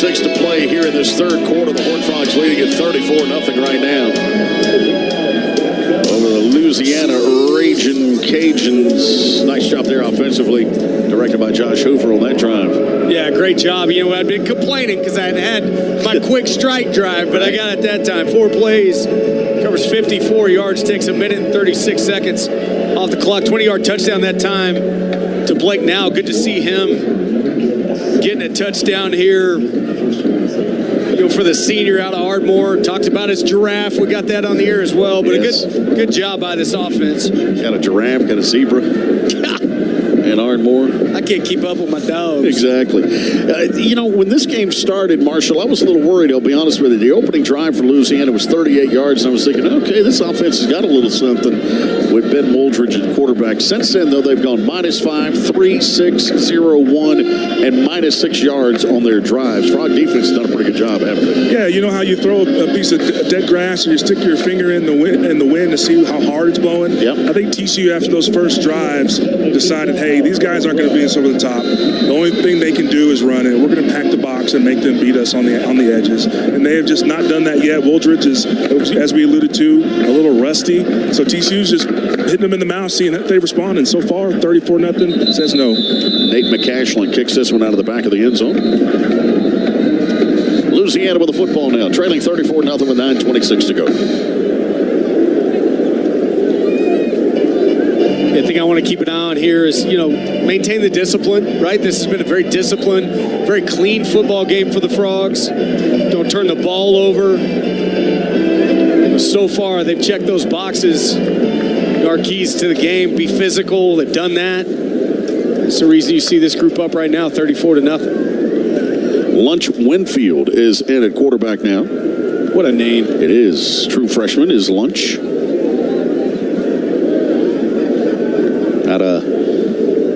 To play here in this third quarter. The Horned Frogs leading at 34-0 right now over the Louisiana Ragin Cajuns. Nice job there offensively, directed by Josh Hoover on that drive.
Yeah, great job. You know, I'd been complaining because I had my quick strike drive, but I got it that time. 4 plays, covers 54 yards, takes a minute and 36 seconds off the clock. 20-yard touchdown that time to Blake Now. Good to see him getting a touchdown here, you know, for the senior out of Ardmore. Talked about his giraffe. We got that on the air as well. But yes, a good job by this offense.
Got a giraffe, got a zebra, and Ardmore.
I can't keep up with my dogs.
Exactly. You know, when this game started, Marshall, I was a little worried, I'll be honest with you. The opening drive for Louisiana was 38 yards, and I was thinking, okay, this offense has got a little something with Ben Moldridge at quarterback. Since then, though, they've gone -5, 3, 6, 0, 1, and -6 yards on their drives. Frog defense has done a pretty good job, haven't they?
Yeah, you know how you throw a piece of dead grass and you stick your finger in the wind to see how hard it's blowing?
Yep.
I think TCU, after those first drives, decided, hey, these guys aren't going to beat us over the top. The only thing they can do is run it. We're going to pack the box and make them beat us on the edges. And they have just not done that yet. Woldridge is, as we alluded to, a little rusty. So TCU's just hitting them in the mouth, seeing that they respond. And so far, 34-0 says no.
Nate McCashlin kicks this one out of the back of the end zone. Louisiana with the football now, trailing 34-0 with 9:26 to go.
The thing I want to keep an eye on here is, you know, maintain the discipline, right? This has been a very disciplined, very clean football game for the Frogs. Don't turn the ball over. So far, they've checked those boxes. Our keys to the game, be physical. They've done that. That's the reason you see this group up right now, 34-0.
Lunch Winfield is in at quarterback now.
What a name.
It is. True freshman is Lunch. Out of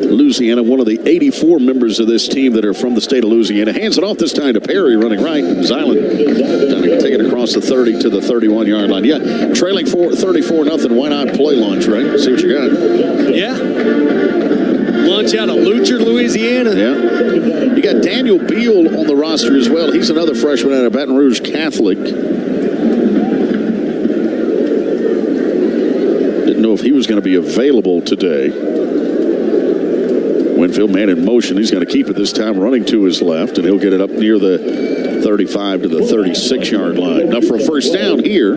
Louisiana, one of the 84 members of this team that are from the state of Louisiana. Hands it off this time to Perry, running right. Zylan take it across the 30 to the 31-yard line. Yeah, trailing 34-0. Why not play Lunch, right? See what you got.
Yeah. Lunch out of Lutcher, Louisiana.
Yeah. You got Daniel Beal on the roster as well. He's another freshman out of Baton Rouge Catholic. Didn't know if he was going to be available today. Winfield, man in motion. He's going to keep it this time, running to his left, and he'll get it up near the 35 to the 36-yard line. Now for a first down here,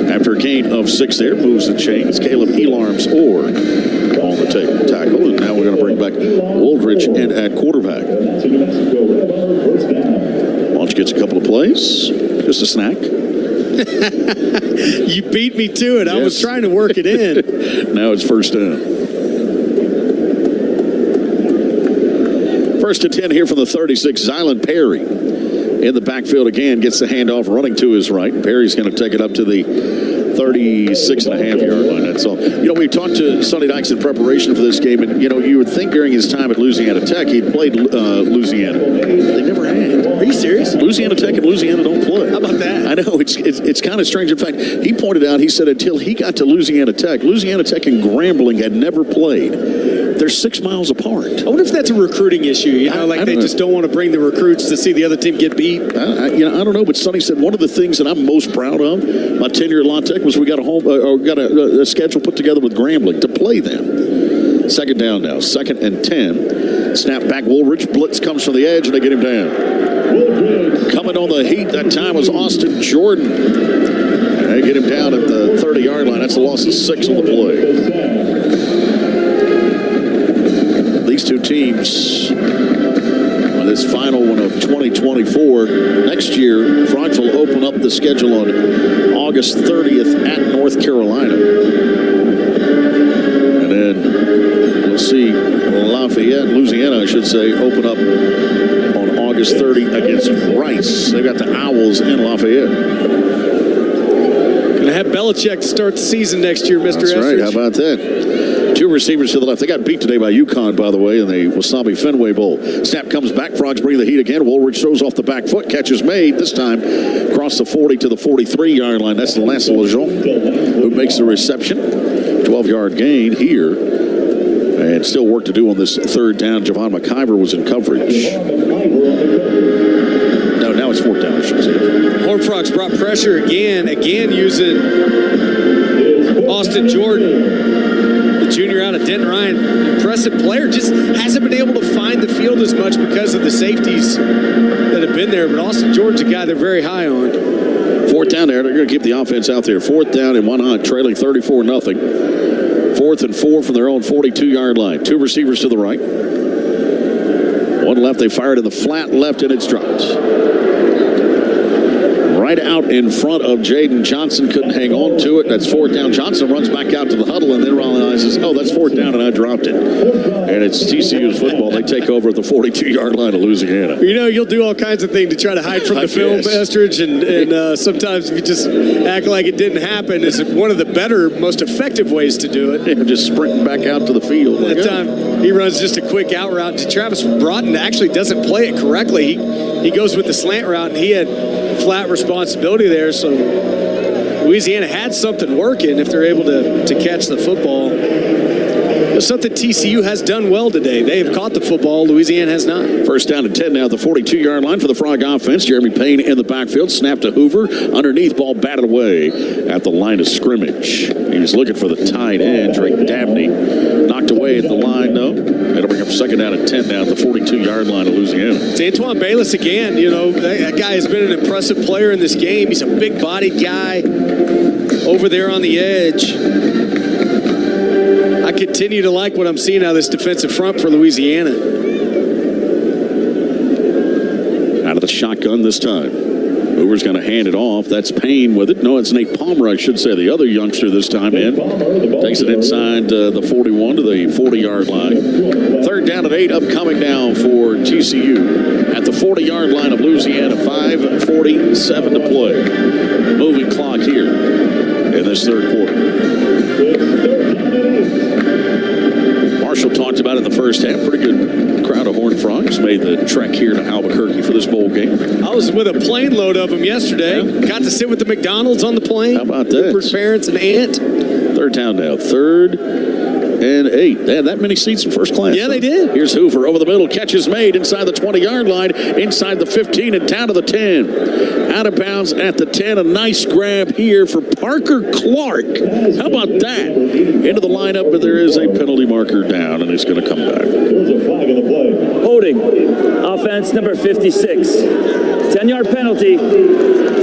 After a gain of 6 there, moves the chains. Caleb Elarms Orr on the tackle. And now we're going to bring back Woldridge in at quarterback. Launch gets a couple of plays. Just a snack.
You beat me to it. Yes. I was trying to work it in.
Now it's first down. First and 10 here from the 36. Zylan Perry in the backfield again. Gets the handoff running to his right. Perry's going to take it up to the 36.5-yard line. That's all. We talked to Sonny Dykes in preparation for this game, and, you would think during his time at Louisiana Tech he'd played Louisiana. They never had.
Are you serious?
Louisiana Tech and Louisiana don't play.
How about that?
I know. It's kind of strange. In fact, he pointed out, he said until he got to Louisiana Tech and Grambling had never played. They're 6 miles apart.
I wonder if that's a recruiting issue. They just don't want to bring the recruits to see the other team get beat.
I don't know, but Sonny said one of the things that I'm most proud of my tenure at La Tech was we got a schedule put together with Grambling to play them. Second down now, 2nd and 10. Snap back, Woolridge. Blitz comes from the edge, and they get him down. Coming on the heat that time was Austin Jordan. And they get him down at the 30-yard line. That's a loss of 6 on the play. These two teams, on this final one of 2024, next year, Frogs will open up the schedule on August 30th at North Carolina. And then you'll see Lafayette, Louisiana, I should say, open up on August 30 against Rice. They've got the Owls in Lafayette.
Going to have Belichick to start the season next year, Mr.
That's right. How about that? 2 receivers to the left. They got beat today by UConn, by the way, in the Wasabi Fenway Bowl. Snap comes back. Frogs bring the heat again. Woolridge throws off the back foot. Catch is made. This time across the 40 to the 43-yard line. That's Lance Lejeune who makes the reception. 12-yard gain here. And still work to do on this third down. Javon McIver was in coverage. No, now it's 4th down, I should say.
Horned Frogs brought pressure again using Austin Jordan. Junior out of Denton Ryan, impressive player, just hasn't been able to find the field as much because of the safeties that have been there. But Austin Jordan's a guy they're very high on.
4th down there. They're going to keep the offense out there. 4th down and 1 hunt, trailing 34-0. 4th and 4 from their own 42-yard line. 2 receivers to the right. 1 left. They fired in the flat left, and it's dropped. Right out in front of Jaden Johnson. Couldn't hang on to it. That's 4th down. Johnson runs back out to the huddle and then realizes, that's 4th down, and I dropped it. And it's TCU's football. They take over at the 42-yard line of Louisiana.
You'll do all kinds of things to try to hide from the film, Estridge, and sometimes if you just act like it didn't happen is one of the better, most effective ways to do it.
Yeah, just sprinting back out to the field.
That time, he runs just a quick out route. Travis Broughton actually doesn't play it correctly. He goes with the slant route, and he had flat responsibility there, so Louisiana had something working if they're able to catch the football. It's something TCU has done well today. They have caught the football. Louisiana has not.
First down and 10 now at the 42-yard line for the Frog offense. Jeremy Payne in the backfield. Snap to Hoover. Underneath, ball batted away at the line of scrimmage. He was looking for the tight end, Drake Dabney. Knocked away at the line, though. That'll bring up 2nd down and 10 now at the 42-yard line of Louisiana.
It's Antoine Bayless again. That guy has been an impressive player in this game. He's a big-bodied guy over there on the edge. I continue to like what I'm seeing out of this defensive front for Louisiana.
Out of the shotgun this time. Hoover's going to hand it off. That's Payne with it. No, it's Nate Palmer, I should say, the other youngster this time in. Takes it inside the 41 to the 40-yard line. 3rd down and 8 upcoming now for TCU at the 40-yard line of Louisiana. 5:47 to play. Moving clock here in this third quarter. Marshall talked about in the first half. Pretty good crowd of Horned Frogs made the trek here to Albuquerque for this bowl game.
I was with a plane load of them yesterday. Yeah. Got to sit with the McDonald's on the plane.
How about that?
Cooper's parents and aunt.
3rd down now. 3rd 8. They had that many seats in first class.
Yeah, they did.
Here's Hoover over the middle. Catch is made inside the 20-yard line, inside the 15, and down to the 10. Out of bounds at the 10. A nice grab here for Parker Clark. How about that? Into the lineup, but there is a penalty marker down, and he's going to come back.
Holding. Offense number 56. 10-yard penalty.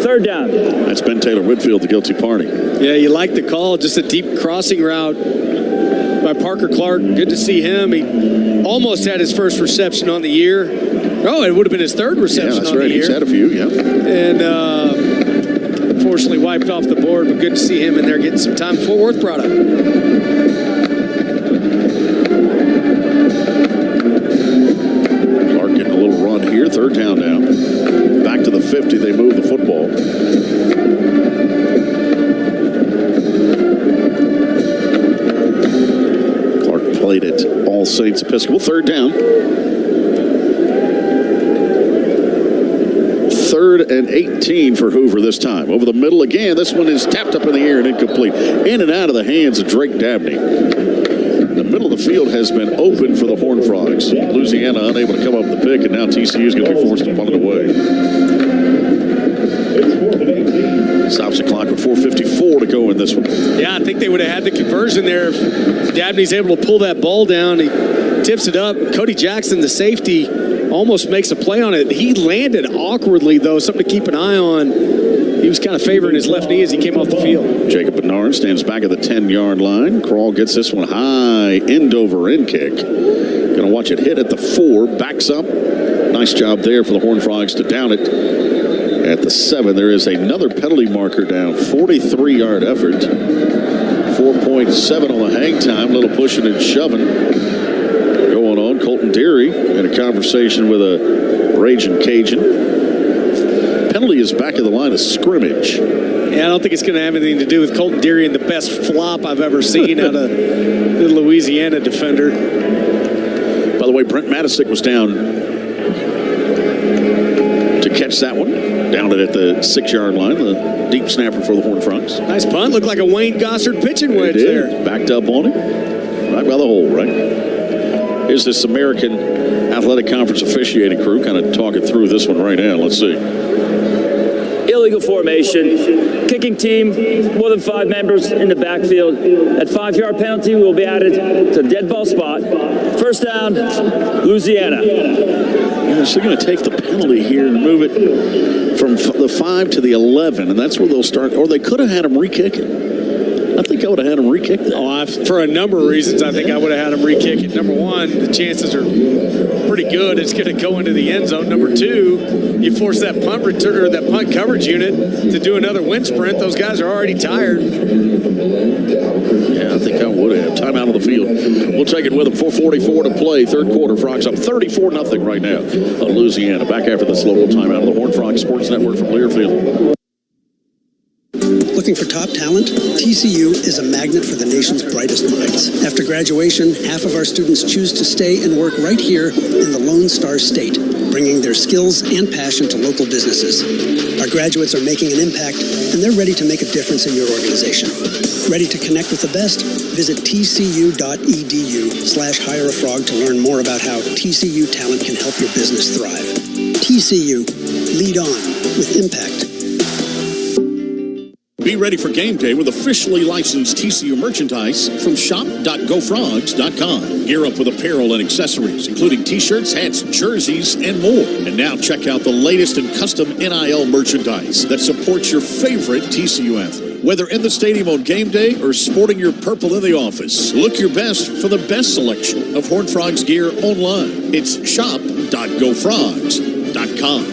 Third down.
That's Ben Taylor Whitfield, the guilty party.
Yeah, you like the call. Just a deep crossing route by Parker Clark. Good to see him. He almost had his first reception on the year. Oh, it would have been his third reception on the year.
He's had a few, yeah.
And unfortunately wiped off the board, but good to see him in there getting some time. Fort Worth product.
Clark getting a little run here. Third down now. Back to the 50. They move the football. Clark played it. All Saints Episcopal. Third down. 3rd and 18 for Hoover this time. Over the middle again. This one is tapped up in the air and incomplete. In and out of the hands of Drake Dabney. The middle of the field has been open for the Horned Frogs. Louisiana unable to come up with the pick, and now TCU is going to be forced to punt it away. Stops the clock with 4:54 to go in this one.
Yeah, I think they would have had the conversion there if Dabney's able to pull that ball down. He tips it up. Cody Jackson, the safety, almost makes a play on it. He landed awkwardly, though, something to keep an eye on. He was kind of favoring his left knee as he came off the field.
Jacob Bernard stands back at the 10-yard line. Crawl gets this one high, end over end kick. Going to watch it hit at the 4, backs up. Nice job there for the Horned Frogs to down it. At the 7, there is another penalty marker down. 43-yard effort. 4.7 on the hang time. A little pushing and shoving going on. Colton Deary in a conversation with a Ragin Cajun. Penalty is back of the line of scrimmage.
Yeah, I don't think it's going to have anything to do with Colton Deary and the best flop I've ever seen out of the Louisiana defender.
By the way, Brent Matisic was down to catch that one. Down it at the 6-yard line, the deep snapper for the Horned Frogs.
Nice punt. Looked like a Wayne Gossard pitching wedge there.
Backed up on it. Right by the hole, right? Here's this American Athletic Conference officiating crew kind of talking through this one right now. Let's see.
Illegal formation. Kicking team, more than 5 members in the backfield. At 5-yard penalty will be added to dead ball spot. First down, Louisiana.
Yeah, so they're going to take the penalty here and move it from the 5 to the 11, and that's where they'll start. Or they could have had him re-kick it. I think I would have had him re-kick that.
Oh, for a number of reasons, I think I would have had him re-kick it. Number one, the chances are pretty good it's going to go into the end zone. Number two, you force that punt return or that punt coverage unit to do another wind sprint. Those guys are already tired.
Yeah, I think I would have. Timeout on the field. We'll take it with them. 4:44 to play. Third quarter. Frogs up 34-0 right now on Louisiana. Back after this local timeout of the Horned Frogs Sports Network from Learfield.
Looking for top talent? TCU is a magnet for the nation's brightest minds. After graduation, half of our students choose to stay and work right here in the Lone Star State, bringing their skills and passion to local businesses. Our graduates are making an impact, and they're ready to make a difference in your organization. Ready to connect with the best? Visit tcu.edu/hireafrog to learn more about how TCU talent can help your business thrive. TCU, lead on with impact.
Be ready for game day with officially licensed TCU merchandise from shop.gofrogs.com. Gear up with apparel and accessories, including t-shirts, hats, jerseys, and more. And now check out the latest in custom NIL merchandise that supports your favorite TCU athlete. Whether in the stadium on game day or sporting your purple in the office, look your best for the best selection of Horned Frogs gear online. It's shop.gofrogs.com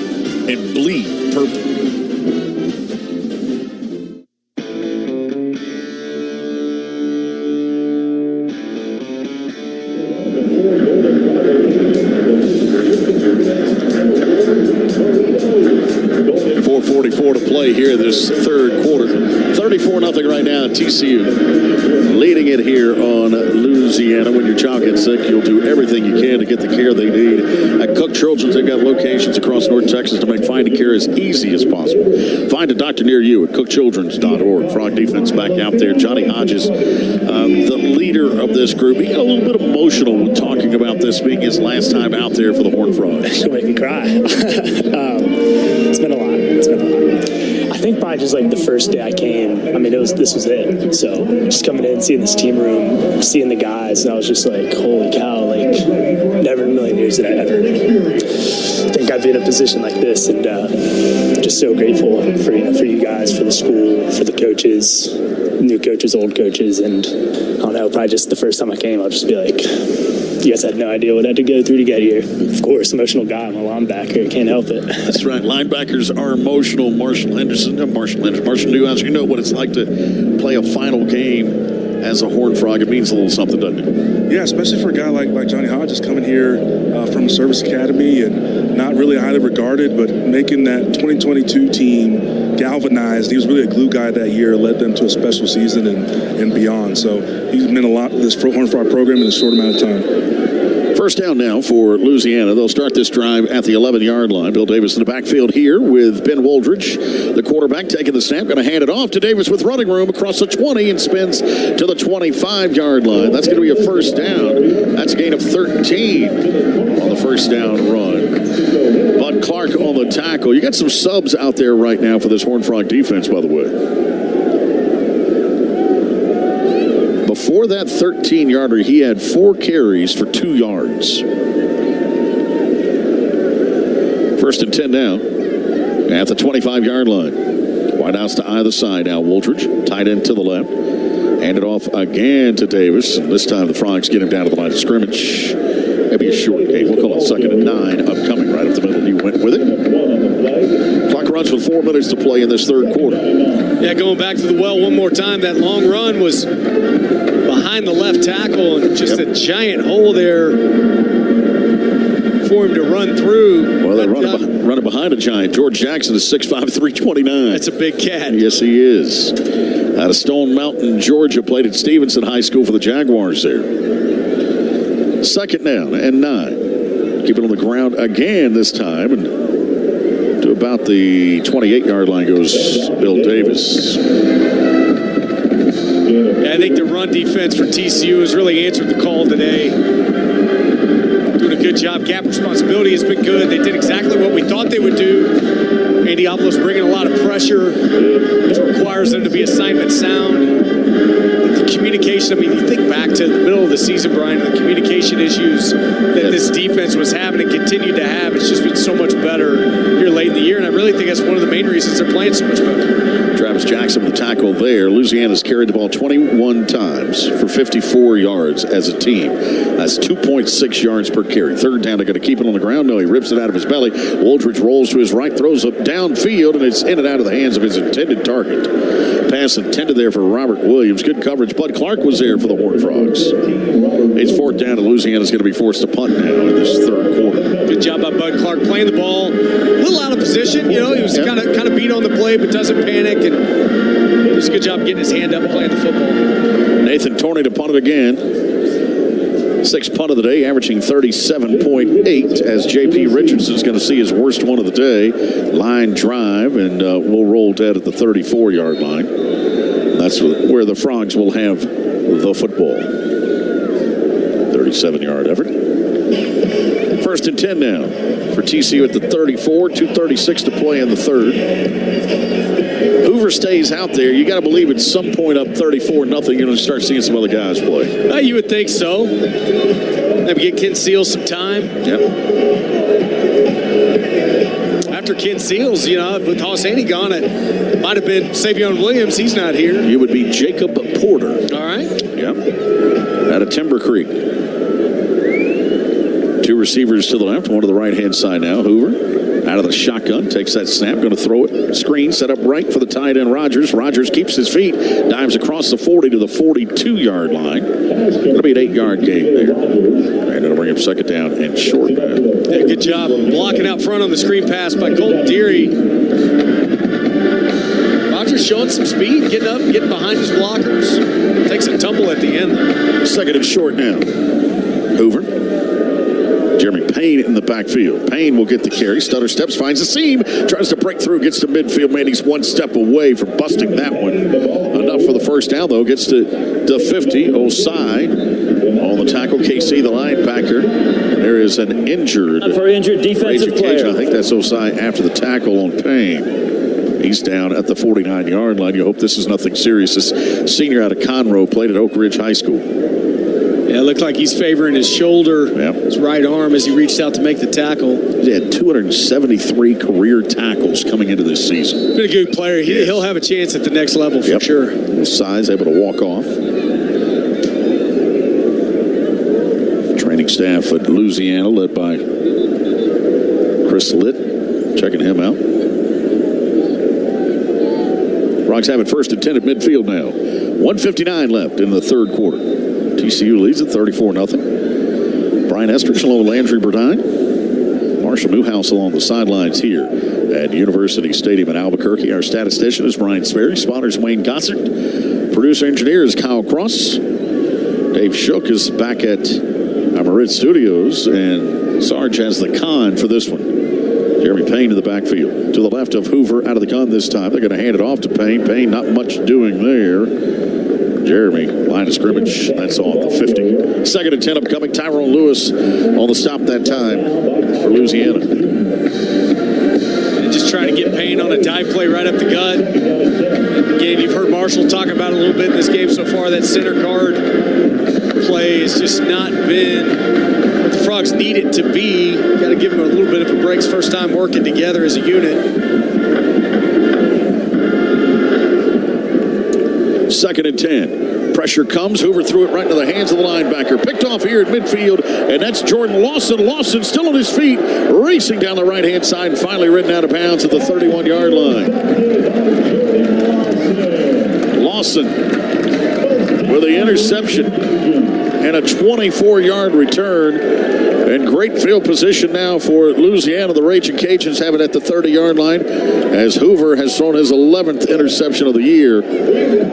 and bleed purple. Here this third quarter.
34-0 right now. TCU leading it here on Louisiana. When your child gets sick, you'll do everything you can to get the care they need. At Cook Children's, they've got locations across North Texas to make finding care as easy as possible. Find a doctor near you at cookchildrens.org. Frog defense back out there. Johnny Hodges, the leader of this group. He got a little bit emotional when talking about this being his last time out there for the Horned Frogs.
It's going to make me cry. It's been a lot. I think probably just like the first day I came, I mean, this was it. So just coming in, seeing this team room, seeing the guys, I was just like, holy cow, like never in a million years did I ever think I'd be in a position like this. And just so grateful for you guys, for the school, for the coaches, new coaches, old coaches. And I don't know, probably just the first time I came, I'll just be like, you guys had no idea what I had to go through to get here. Of course, emotional guy. I'm a linebacker. Can't help it.
That's right. Linebackers are emotional. Marshall Newhouse, you know what it's like to play a final game as a Horned Frog. It means a little something, doesn't it?
Yeah, especially for a guy like Johnny Hodges coming here from a service academy and not really highly regarded, but making that 2022 team galvanized. He was really a glue guy that year, led them to a special season and beyond. So he's meant a lot to this Horned Frog program in a short amount of time.
First down now for Louisiana. They'll start this drive at the 11-yard line. Bill Davis in the backfield here with Ben Woldridge, the quarterback, taking the snap. Going to hand it off to Davis with running room across the 20 and spins to the 25-yard line. That's going to be a first down. That's a gain of 13 on the first down run. Bud Clark on the tackle. You got some subs out there right now for this Horned Frog defense, by the way. Before that 13-yarder, he had 4 carries for 2 yards. First and 10 now at the 25-yard line. Wideouts to either side now. Woldridge, tight end to the left. Hand it off again to Davis. And this time the Frogs get him down to the line of scrimmage. Maybe a short game. We'll call it 2nd and 9 upcoming right up the middle. He went with it. Clock runs with 4 minutes to play in this third quarter.
Yeah, going back to the well one more time. That long run was behind the left tackle and just a giant hole there for him to run through.
Well, they're running behind a giant. George Jackson is 6'5", 329.
That's a big cat.
Yes, he is. Out of Stone Mountain, Georgia, played at Stevenson High School for the Jaguars there. 2nd down and 9. Keep it on the ground again this time. And to about the 28-yard line goes Bill Davis.
Yeah, I think the run defense for TCU has really answered the call today. Doing a good job. Gap responsibility has been good. They did exactly what we thought they would do. Andy Avalos bringing a lot of pressure, which requires them to be assignment sound. The communication, I mean, you think back to the middle of the season, Brian, the communication issues that this defense was having and continued to have. It's just been so much better here late in the year, and I really think that's one of the main reasons they're playing so much better.
Travis Jackson with the tackle there. Louisiana's carried the ball 21 times for 54 yards as a team. That's 2.6 yards per carry. 3rd down, they're going to keep it on the ground. No, he rips it out of his belly. Woldridge rolls to his right, throws it downfield, and it's in and out of the hands of his intended target. Pass intended there for Robert Williams. Good coverage. Bud Clark was there for the Horned Frogs. It's 4th down, and Louisiana's going to be forced to punt now in this third quarter.
Good job by Bud Clark playing the ball. A little out of position. You know, he was kind of beat on the play, but doesn't panic. And it was a good job getting his hand up and playing the football.
Nathan Torney to punt it again. 6th punt of the day, averaging 37.8 as J.P. Richardson's going to see his worst one of the day. Line drive, and we'll roll dead at the 34-yard line. That's where the Frogs will have the football. 37-yard effort. 1st and 10 now for TCU at the 34. 2:36 to play in the third. Hoover stays out there. You got to believe at some point up 34-0, you're going to start seeing some other guys play.
You would think so. Maybe get Ken Seals some time.
Yep.
After Ken Seals, you know, with Hosseini gone, it might have been Savion Williams. He's not here.
It would be Jacob Porter.
All right.
Yep. Out of Timber Creek. 2 receivers to the left, one to the right-hand side now. Hoover out of the shotgun, takes that snap, going to throw it. Screen set up right for the tight end Rogers. Rogers keeps his feet, dives across the 40 to the 42-yard line. Going to be an 8-yard gain there. And it'll bring him 2nd down and short.
Yeah, good job blocking out front on the screen pass by Colton Deary. Rogers showing some speed, getting up, getting behind his blockers. Takes a tumble at the end.
Second and short now. Hoover. Jeremy Payne in the backfield. Payne will get the carry. Stutter steps, finds the seam, tries to break through, gets to midfield. Man, he's one step away from busting that one. Enough for the first down, though. Gets to 50. Osai on the tackle. KC, the linebacker. And there is an injured.
For injured defensive player.
I think that's Osai after the tackle on Payne. He's down at the 49-yard line. You hope this is nothing serious. This senior out of Conroe played at Oak Ridge High School.
Yeah, it looked like he's favoring his shoulder, his right arm as he reached out to make the tackle.
He had 273 career tackles coming into this season.
Been a good player. He'll have a chance at the next level for sure.
His size, able to walk off. Training staff at Louisiana, led by Chris Litt, checking him out. Frogs have it first and 10 at midfield now. 1:59 left in the third quarter. TCU leads at 34-0. Brian Estrich along with Landry Burdine. Marshall Newhouse along the sidelines here at University Stadium in Albuquerque. Our statistician is Brian Sperry. Spotters Wayne Gossert. Producer engineer is Kyle Cross. Dave Shook is back at our Marit Studios. And Sarge has the con for this one. Jeremy Payne in the backfield. To the left of Hoover, out of the gun this time. They're going to hand it off to Payne. Payne not much doing there. Jeremy, line of scrimmage. That's on the 50. Second and 10 upcoming. Tyrone Lewis on the stop that time for Louisiana.
And just trying to get Payne on a dive play right up the gut. Again, you've heard Marshall talk about it a little bit in this game so far. That center guard play has just not been what the Frogs need it to be. Got to give him a little bit of a break. First time working together as a unit.
Second and 10. Pressure comes. Hoover threw it right into the hands of the linebacker. Picked off here at midfield, and that's Jordan Lawson. Lawson still on his feet, racing down the right-hand side, and finally ridden out of bounds at the 31-yard line. Lawson with the interception and a 24-yard return. And great field position now for Louisiana. The Ragin Cajuns have it at the 30-yard line as Hoover has thrown his 11th interception of the year.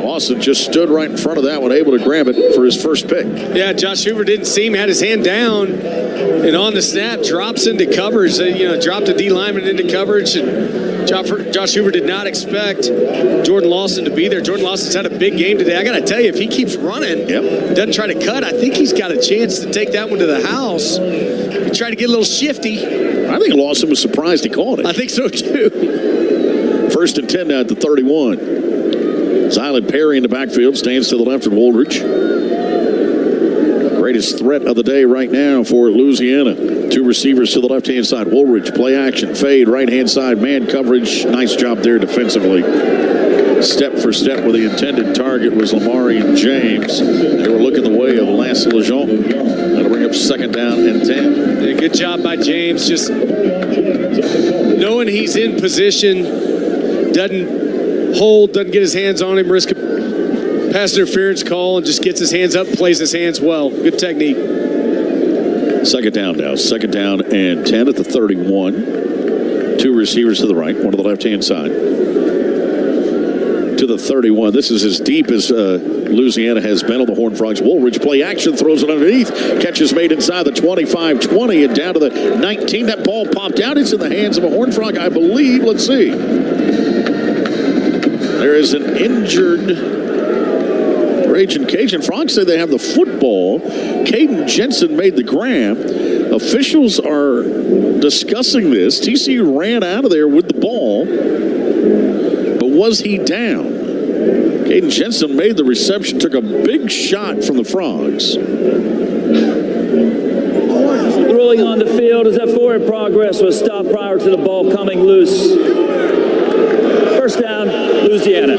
Lawson just stood right in front of that one, able to grab it for his first pick.
Yeah, Josh Hoover didn't see him, had his hand down, and on the snap, drops into coverage. Dropped a D lineman into coverage, and Josh Hoover did not expect Jordan Lawson to be there. Jordan Lawson's had a big game today. I got to tell you, if he keeps running, doesn't try to cut, I think he's got a chance to take that one to the house. He tried to get a little shifty.
I think Lawson was surprised he caught it.
I think so, too.
First and 10 now at the 31. Zylan Perry in the backfield, stands to the left of Woolridge. Greatest threat of the day right now for Louisiana. Two receivers to the left-hand side. Woolridge, play action, fade, right-hand side, man coverage. Nice job there defensively. Step for step with the intended target was Lamarian James. They were looking the way of Lance Lejeune. That'll bring up second down and 10.
Yeah, good job by James. Just knowing he's in position, doesn't hold, doesn't get his hands on him, risk a pass interference call, and just gets his hands up, plays his hands well. Good technique.
Second down now. Second down and 10 at the 31. Two receivers to the right, one to the left-hand side. To the 31. This is as deep as Louisiana has been on the Horned Frogs. Woolridge play action, throws it underneath. Catch is made inside the 25-20 and down to the 19. That ball popped out. It's in the hands of a Horned Frog, I believe. Let's see. There is an injured Ragin Cajun. Frogs say they have the football. Caden Jensen made the grab. Officials are discussing this. TCU ran out of there with the ball. But was he down? Caden Jensen made the reception, took a big shot from the Frogs.
The ruling on the field is that forward progress was stopped prior to the ball coming loose. First down, Louisiana.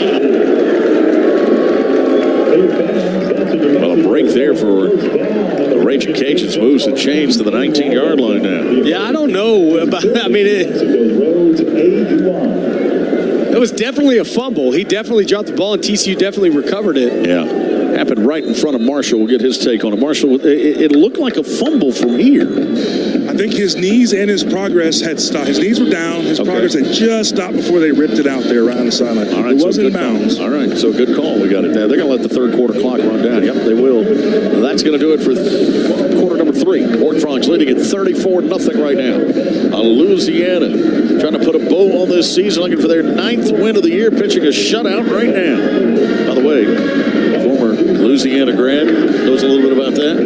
Well, a break there for the Ragin Cajuns. Moves the chains to the 19-yard line now.
Yeah, I don't know about, it was definitely a fumble. He definitely dropped the ball, and TCU definitely recovered it.
Yeah. Happened right in front of Marshall. We'll get his take on it. Marshall, it looked like a fumble from here.
I
think his knees and his progress had stopped. His knees were down. His progress had just stopped before they ripped it out there around the sideline.
All right,
it wasn't in bounds.
All right, so good call. We got it there. They're going to let the third quarter clock run down. Yep, they will. That's going to do it for quarter number 3. Horned Frogs leading at 34-0 right now. Louisiana trying to put a bow on this season, looking for their 9th win of the year, pitching a shutout right now. By the way, former Louisiana grad knows a little bit about that.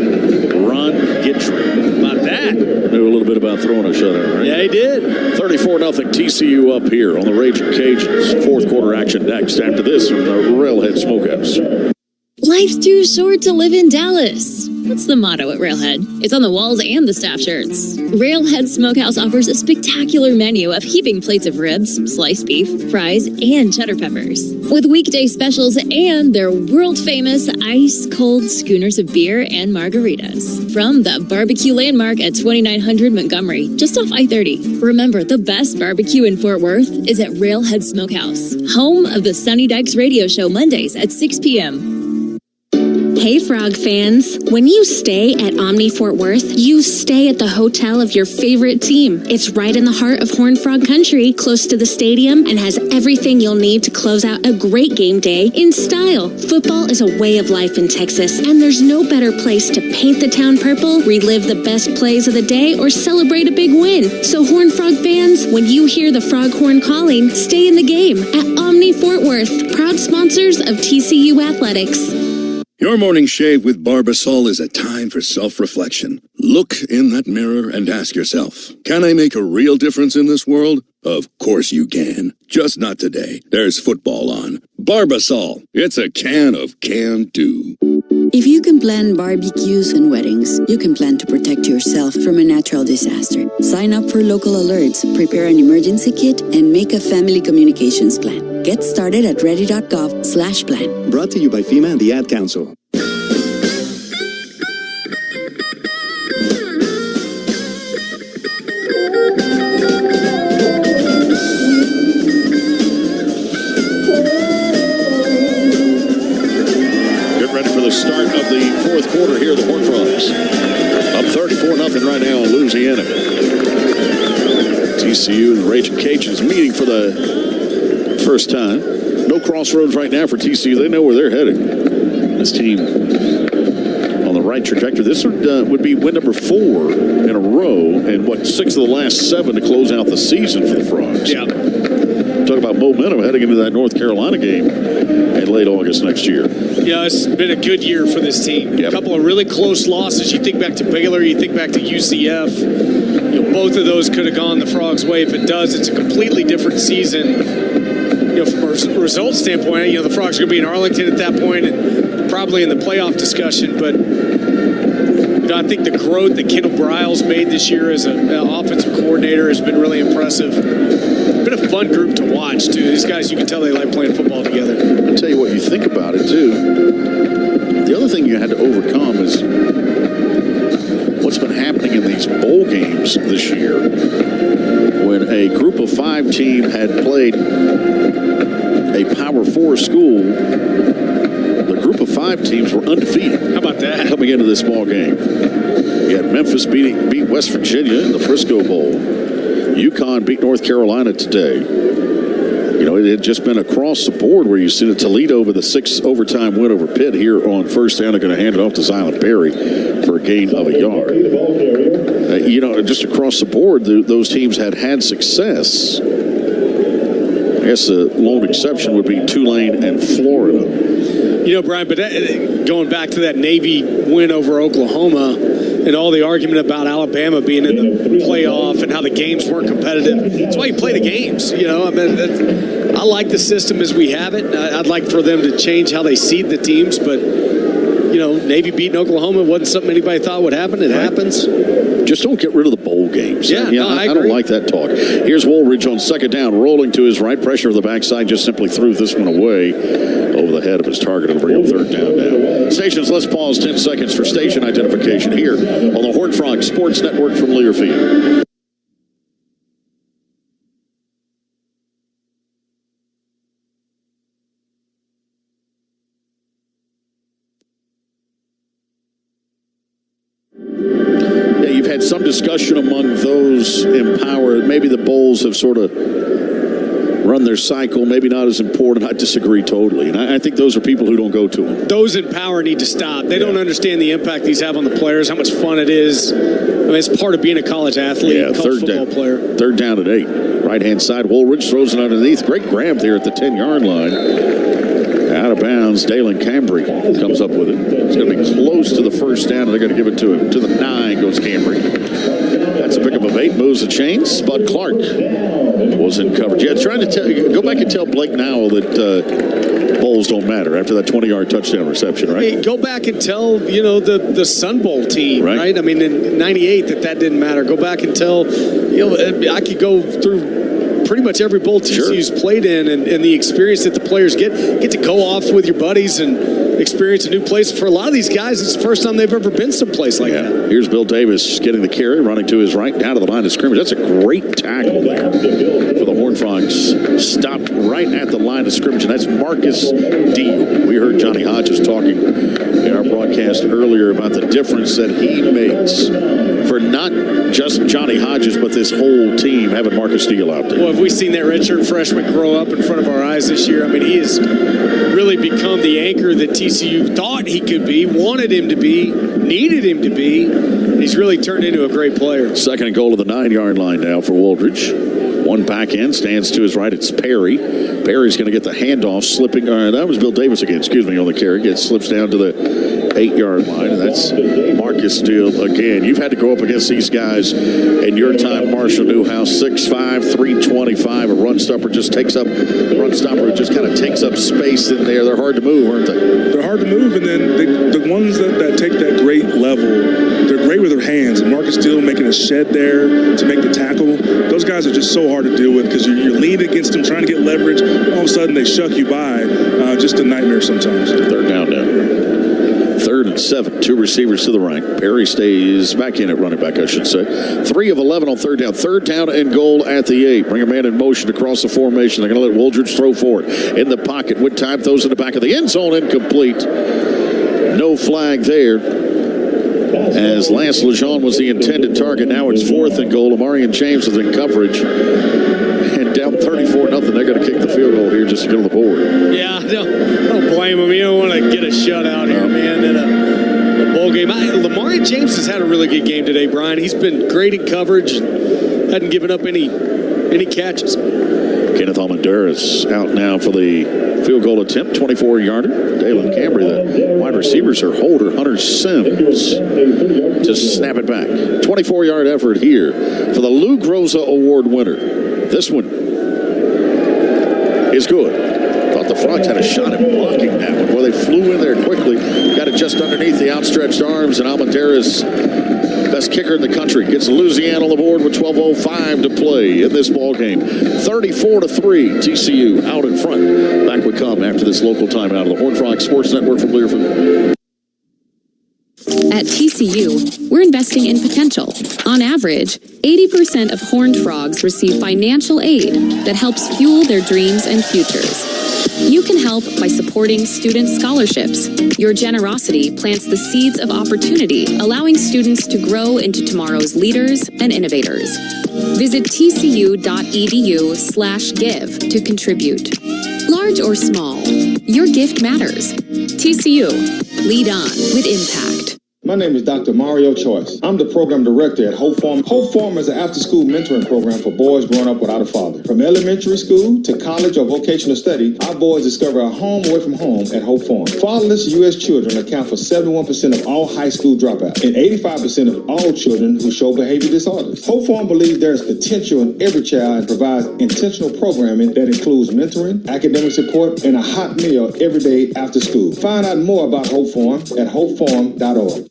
Ron Gitry.
About that.
Knew a little bit about throwing a shutout, right?
Yeah, he did.
34-0 TCU up here on the Ragin Cajuns. 4th quarter action next. After this from the Railhead Smokehouse.
Life's too short to live in Dallas. That's the motto at Railhead. It's on the walls and the staff shirts. Railhead Smokehouse offers a spectacular menu of heaping plates of ribs, sliced beef, fries, and cheddar peppers. With weekday specials and their world-famous ice-cold schooners of beer and margaritas. From the barbecue landmark at 2900 Montgomery, just off I-30. Remember, the best barbecue in Fort Worth is at Railhead Smokehouse, home of the Sunny Dykes radio show Mondays at 6 p.m.
Hey, Frog fans. When you stay at Omni Fort Worth, you stay at the hotel of your favorite team. It's right in the heart of Horned Frog Country, close to the stadium, and has everything you'll need to close out a great game day in style. Football is a way of life in Texas, and there's no better place to paint the town purple, relive the best plays of the day, or celebrate a big win. So, Horned Frog fans, when you hear the Froghorn calling, stay in the game at Omni Fort Worth, proud sponsors of TCU Athletics.
Your morning shave with Barbasol is a time for self-reflection. Look in that mirror and ask yourself, can I make a real difference in this world? Of course you can. Just not today. There's football on. Barbasol. It's a can of can-do.
If you can plan barbecues and weddings, you can plan to protect yourself from a natural disaster. Sign up for local alerts, prepare an emergency kit, and make a family communications plan. Get started at ready.gov/plan.
Brought to you by FEMA and the Ad Council.
The start of the 4th quarter here, the Horned Frogs up 34-0 right now in Louisiana. TCU and the Ragin Cajuns meeting for the first time. No crossroads right now for TCU. They know where they're headed. This team on the right trajectory. This would be win number 4 in a row, and 6 of the last 7 to close out the season for the Frogs.
Yeah.
Talk about momentum heading into that North Carolina game in late August next year.
Yeah, it's been a good year for this team.
Yep.
A couple of really close losses. You think back to Baylor, you think back to UCF. Both of those could have gone the Frogs' way. If it does, it's a completely different season. From a results standpoint, the Frogs are going to be in Arlington at that point and probably in the playoff discussion. But I think the growth that Kendall Briles made this year as an offensive coordinator has been really impressive. Been a fun group to watch, too. These guys, you can tell they like playing football together.
I'll tell you what, you think about it, too. The other thing you had to overcome is what's been happening in these bowl games this year. When a group of 5 team had played a Power 4 school, the group of 5 teams were undefeated.
How about that?
Coming into this ball game. You had Memphis beat West Virginia in the Frisco Bowl. UConn beat North Carolina today. It had just been across the board where you see the Toledo with a 6 overtime win over Pitt here on first down. They're going to hand it off to Zylan Perry for a gain of a yard. Just across the board, those teams had success. I guess the lone exception would be Tulane and Florida.
Brian, but going back to that Navy win over Oklahoma and all the argument about Alabama being in the playoff and how the games weren't competitive, that's why you play the games. I like the system as we have it. I'd like for them to change how they seed the teams, but Navy beating Oklahoma wasn't something anybody thought would happen. It happens.
Just don't get rid of the bowl games.
Yeah, I
don't like that talk. Here's Woolridge on second down, rolling to his right, pressure of the backside, just simply threw this one away over the head of his target. It'll bring him third down now. Stations, let's pause 10 seconds for station identification here on the Horned Frogs Sports Network from Learfield. had some discussion among those in power. Maybe the bowls have sort of run their cycle, maybe not as important. I disagree totally. And I think those are people who don't go to them.
Those in power need to stop. They don't understand the impact these have on the players, how much fun it is. I mean, it's part of being a college athlete, college football player.
Third down at 8. Right-hand side, Woolridge throws it underneath. Great grab there at the 10-yard line. Out of bounds, Dalen Cambry comes up with it. It's going to be close to the first down, and they're going to give it to him. To the 9 goes Cambry. That's a pickup of 8, moves the chains. Spud Clark was in coverage. Yeah, trying to go back and tell Blake Nowell that bowls don't matter after that 20-yard touchdown reception, right?
Hey, go back and tell, the Sun Bowl team, right? I mean, in 98 that didn't matter. Go back and tell, I could go through pretty much every bowl TCU's played in, and the experience that the players get to go off with your buddies and experience a new place. For a lot of these guys, it's the first time they've ever been someplace like that.
Here's Bill Davis getting the carry, running to his right, down to the line of scrimmage. That's a great tackle there for the Horned Frogs. Stopped right at the line of scrimmage, and that's Marcus Deal. We heard Johnny Hodges talking in our broadcast earlier about the difference that he makes for not just Johnny Hodges, but this whole team having Marcus Deal out there.
Well, have we seen that redshirt freshman grow up in front of our eyes this year? I mean, he has really become the anchor that TCU thought he could be, wanted him to be, needed him to be. He's really turned into a great player.
Second and goal to the 9-yard line now for Woolridge. One back end, stands to his right. It's Perry. Perry's going to get the handoff, slipping. That was Bill Davis again, on the carry. Slips down to the 8-yard line, and that's Marcus Deal again. You've had to go up against these guys in your time. Marshall Newhouse, 6'5", 325. A run stopper just kind of takes up space in there. They're hard to move, aren't they?
They're hard to move, and then the ones that take that great level, they're great with their hands. And Marcus Deal making a shed there to make the tackle. Those guys are just so hard to deal with because you're leaning against them, trying to get leverage. All of a sudden, they shuck you by. Just a nightmare sometimes.
Third down now. 3rd and 7, 2 receivers to the right. Perry stays back in at running back, I should say. 3 of 11 on third down. Third down and goal at the 8. Bring a man in motion across the formation. They're going to let Woolridge throw for it. In the pocket, with time, throws in the back of the end zone, incomplete. No flag there, as Lance Lejeune was the intended target. Now it's 4th and goal. Amarian James is in coverage. And down 34-0. They're going to kick the field goal here just to get on the board.
Yeah, I don't blame him. You don't want to get a shutout here, man, in a bowl game. Lamarian James has had a really good game today, Brian. He's been great in coverage. Hadn't given up any catches.
Kenneth Almendarez out now for the field goal attempt, 24-yarder. Dalen Cambry, the wide receivers are Holder, Hunter Sims to snap it back. 24-yard effort here for the Lou Groza Award winner. This one is good. Thought the Frogs had a shot at blocking that one. Well, they flew in there quickly, got it just underneath the outstretched arms, and Almendarez, best kicker in the country, gets Louisiana on the board with 12:05 to play in this ball game. 34-3, TCU out in front. Back we come after this local timeout of the Horned Frogs Sports Network from Learfield.
At TCU, we're investing in potential. On average, 80% of Horned Frogs receive financial aid that helps fuel their dreams and futures. You can help by supporting student scholarships. Your generosity plants the seeds of opportunity, allowing students to grow into tomorrow's leaders and innovators. Visit tcu.edu/give to contribute. Large or small, your gift matters. TCU, lead on with impact.
My name is Dr. Mario Choice. I'm the program director at Hope Farm. Hope Farm is an after-school mentoring program for boys growing up without a father. From elementary school to college or vocational study, our boys discover a home away from home at Hope Farm. Fatherless U.S. children account for 71% of all high school dropouts and 85% of all children who show behavior disorders. Hope Farm believes there is potential in every child and provides intentional programming that includes mentoring, academic support, and a hot meal every day after school. Find out more about Hope Farm at hopefarm.org.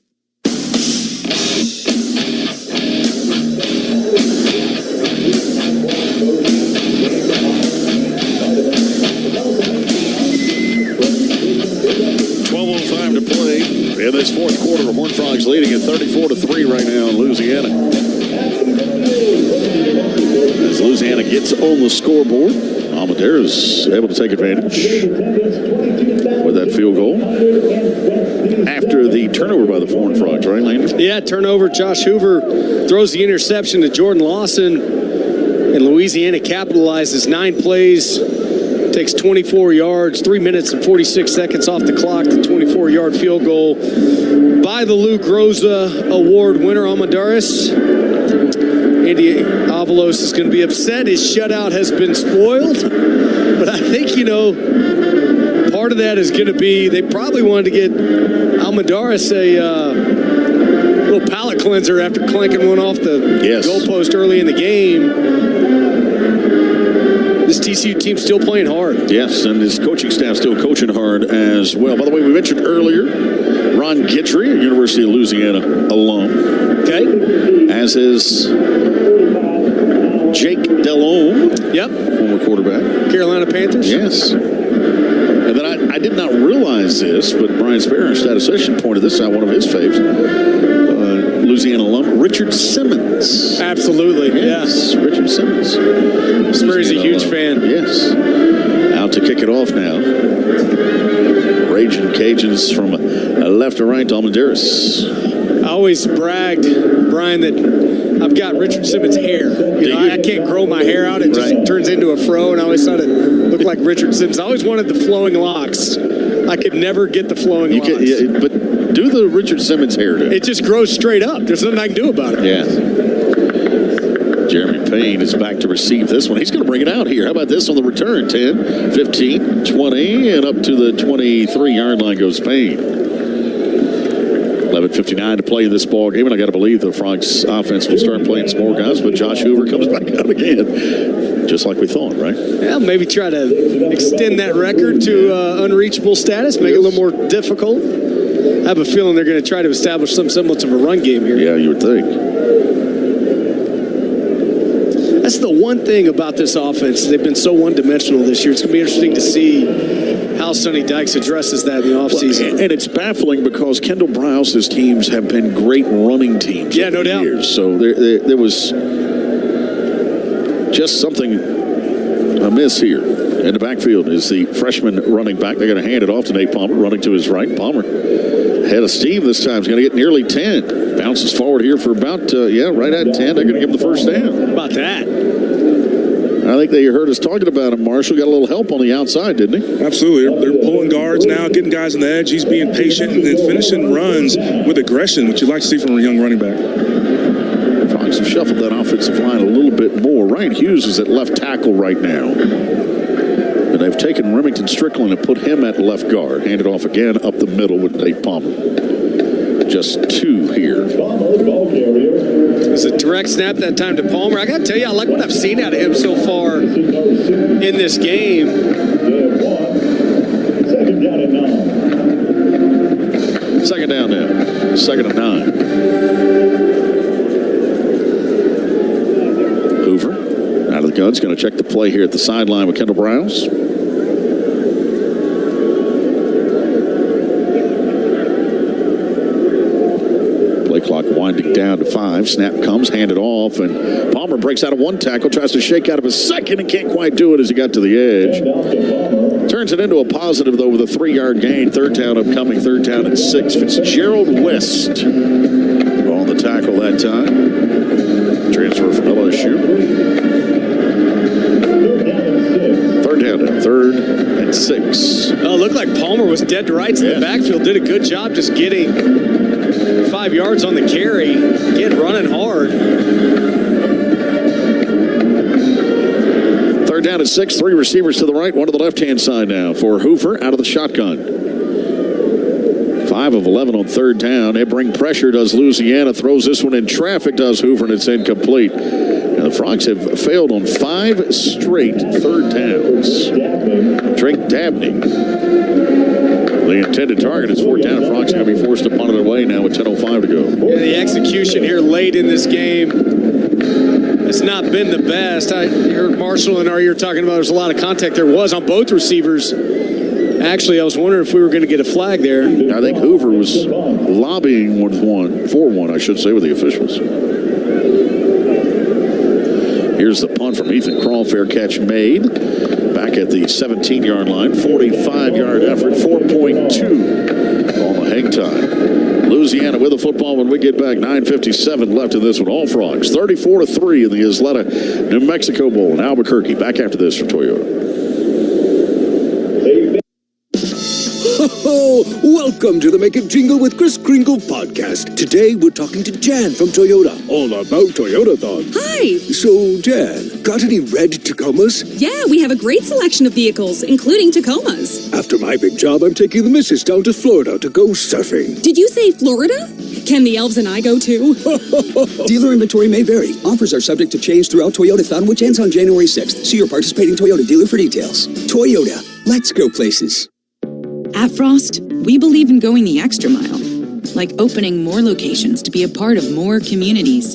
In this fourth quarter, the Horned Frogs leading at 34-3 right now in Louisiana. As Louisiana gets on the scoreboard, Almendarez able to take advantage with that field goal. after the turnover by the Horned Frogs, right, Landon?
Yeah, turnover. Josh Hoover throws the interception to Jordan Lawson, and Louisiana capitalizes 9 plays, takes 24 yards, 3 minutes and 46 seconds off the clock, the 24-yard field goal by the Luke Rosa Award winner, Almendares. Andy Avalos is going to be upset. His shutout has been spoiled. But I think, part of that is going to be they probably wanted to get Almendares a little palate cleanser after clanking one off the goalpost early in the game. This TCU team's still playing hard.
Yes, and his coaching staff still coaching hard as well. By the way, we mentioned earlier, Ron Guidry, a University of Louisiana alum.
Okay.
As is Jake Delhomme.
Yep.
Former quarterback.
Carolina Panthers.
Yes. And then I did not realize this, but Brian Sparrow, statistician, pointed this out, one of his faves. Louisiana alum, Richard Simmons.
Absolutely,
yes. Richard Simmons.
Spurrier's a huge fan.
Yes. Out to kick it off now. Ragin Cajuns from left to right to Almendares.
I always bragged, Brian, that I've got Richard Simmons' hair. I can't grow my hair out. It just turns into a fro, and I always thought it looked like Richard Simmons. I always wanted the flowing locks. I could never get the flowing locks.
But do the Richard Simmons hairdo.
It just grows straight up. There's nothing I can do about it.
Yeah. Jeremy Payne is back to receive this one. He's going to bring it out here. How about this on the return? 10, 15, 20, and up to the 23-yard line goes Payne. 11:59 to play in this ball game, and I got to believe the Frogs offense will start playing some more guys, but Josh Hoover comes back out again, just like we thought, right?
Yeah, maybe try to extend that record to unreachable status, make it a little more difficult. I have a feeling they're going to try to establish some semblance of a run game here.
Yeah, you would think.
That's the one thing about this offense. They've been so one-dimensional this year. It's going to be interesting to see how Sonny Dykes addresses that in the offseason.
Well, and it's baffling because Kendall Browse's teams have been great running teams.
Yeah, no doubt.
Years. So there was just something amiss here. In the backfield is the freshman running back. They're going to hand it off to Nate Palmer, running to his right. Palmer head of steam this time. He's going to get nearly 10. Bounces forward here for about, right at 10. They're going to give him the first down.
How about that?
I think they heard us talking about him. Marshall got a little help on the outside, didn't he?
Absolutely. They're pulling guards now, getting guys on the edge. He's being patient and then finishing runs with aggression, which you like to see from a young running back.
Frogs have shuffled that offensive line a little bit more. Ryan Hughes is at left tackle right now. And they've taken Remington Strickland and put him at left guard. Handed off again up the middle with Nate Palmer. Just 2 here.
It was a direct snap that time to Palmer. I got to tell you, I like what I've seen out of him so far in this game.
Second down now. 2nd and 9. Hoover out of the gun. He's going to check the play here at the sideline with Kendall Browse. Clock winding down to 5. Snap comes, handed off, and Palmer breaks out of one tackle, tries to shake out of a second, and can't quite do it as he got to the edge. Turns it into a positive, though, with a 3-yard gain. 3rd down upcoming, 3rd down and 6. Fitzgerald West on the tackle that time. Transfer from LSU. 3rd down and 3rd and 6.
Oh, it looked like Palmer was dead to rights in the backfield. Did a good job just getting 5 yards on the carry. Again, running hard.
3rd down and 6. 3 receivers to the right, 1 to the left-hand side now for Hoover out of the shotgun. 5 of 11 on 3rd down. They bring pressure, does Louisiana. Throws this one in traffic, does Hoover, and it's incomplete. And the Frogs have failed on 5 straight 3rd downs. Drake Dabney, the intended target, is 4th down. Frogs are going to be forced to punt it away now with 10:05 to go.
Yeah, the execution here late in this game has not been the best. I heard Marshall in our ear talking about there's a lot of contact. There was on both receivers. Actually, I was wondering if we were going to get a flag there.
I think Hoover was lobbying for one, I should say, with the officials. Here's the punt from Ethan Krall. Fair catch made. Back at the 17-yard line. 45-yard effort. 4.2 on the hang time. Louisiana with the football when we get back. 9:57 left in this one. All Frogs 34-3 in the Isleta New Mexico Bowl in Albuquerque. Back after this for Toyota.
Welcome to the Make It Jingle with Kris Kringle podcast. Today we're talking to Jan from Toyota, all about Toyotathon.
Hi!
So, Jan, got any red Tacomas?
Yeah, we have a great selection of vehicles, including Tacomas.
After my big job, I'm taking the missus down to Florida to go surfing.
Did you say Florida? Can the elves and I go too?
Dealer inventory may vary. Offers are subject to change throughout Toyotathon, which ends on January 6th. See your participating Toyota dealer for details. Toyota, let's go places.
At Frost, we believe in going the extra mile, like opening more locations to be a part of more communities.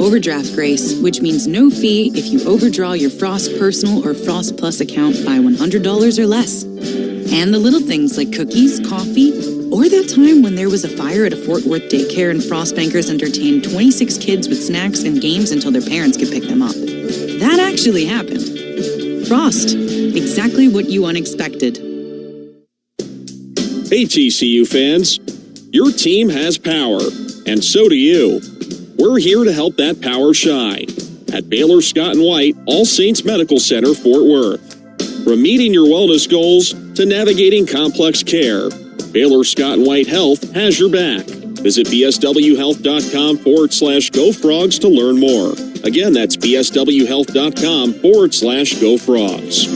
Overdraft grace, which means no fee if you overdraw your Frost Personal or Frost Plus account by $100 or less. And the little things like cookies, coffee, or that time when there was a fire at a Fort Worth daycare and Frost bankers entertained 26 kids with snacks and games until their parents could pick them up. That actually happened. Frost, exactly what you unexpected.
Hey, TCU fans. Your team has power, and so do you. We're here to help that power shine at Baylor Scott & White All Saints Medical Center, Fort Worth. From meeting your wellness goals to navigating complex care, Baylor Scott & White Health has your back. Visit bswhealth.com/GoFrogs to learn more. Again, that's bswhealth.com/GoFrogs.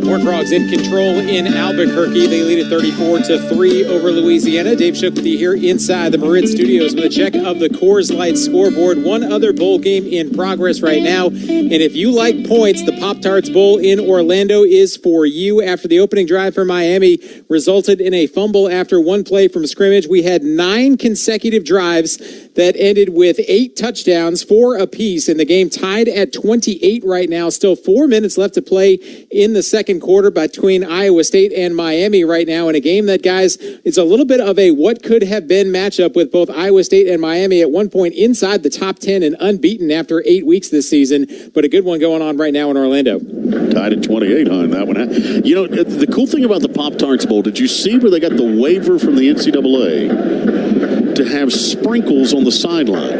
Horned Frogs in control in Albuquerque. They lead at 34-3 over Louisiana. Dave Shook with you here inside the Marin Studios with a check of the Coors Light scoreboard. One other bowl game in progress right now. And if you like points, the Pop-Tarts Bowl in Orlando is for you. After the opening drive for Miami resulted in a fumble after one play from scrimmage, we had 9 consecutive drives that ended with 8 touchdowns, 4 apiece, and the game tied at 28 right now. Still 4 minutes left to play in the second quarter between Iowa State and Miami right now in a game that, guys, it's a little bit of a what could have been matchup with both Iowa State and Miami at one point inside the top 10 and unbeaten after 8 weeks this season, but a good one going on right now in Orlando.
Tied at 28 on that one. You know, the cool thing about the Pop-Tarts Bowl, did you see where they got the waiver from the NCAA to have sprinkles on the sideline?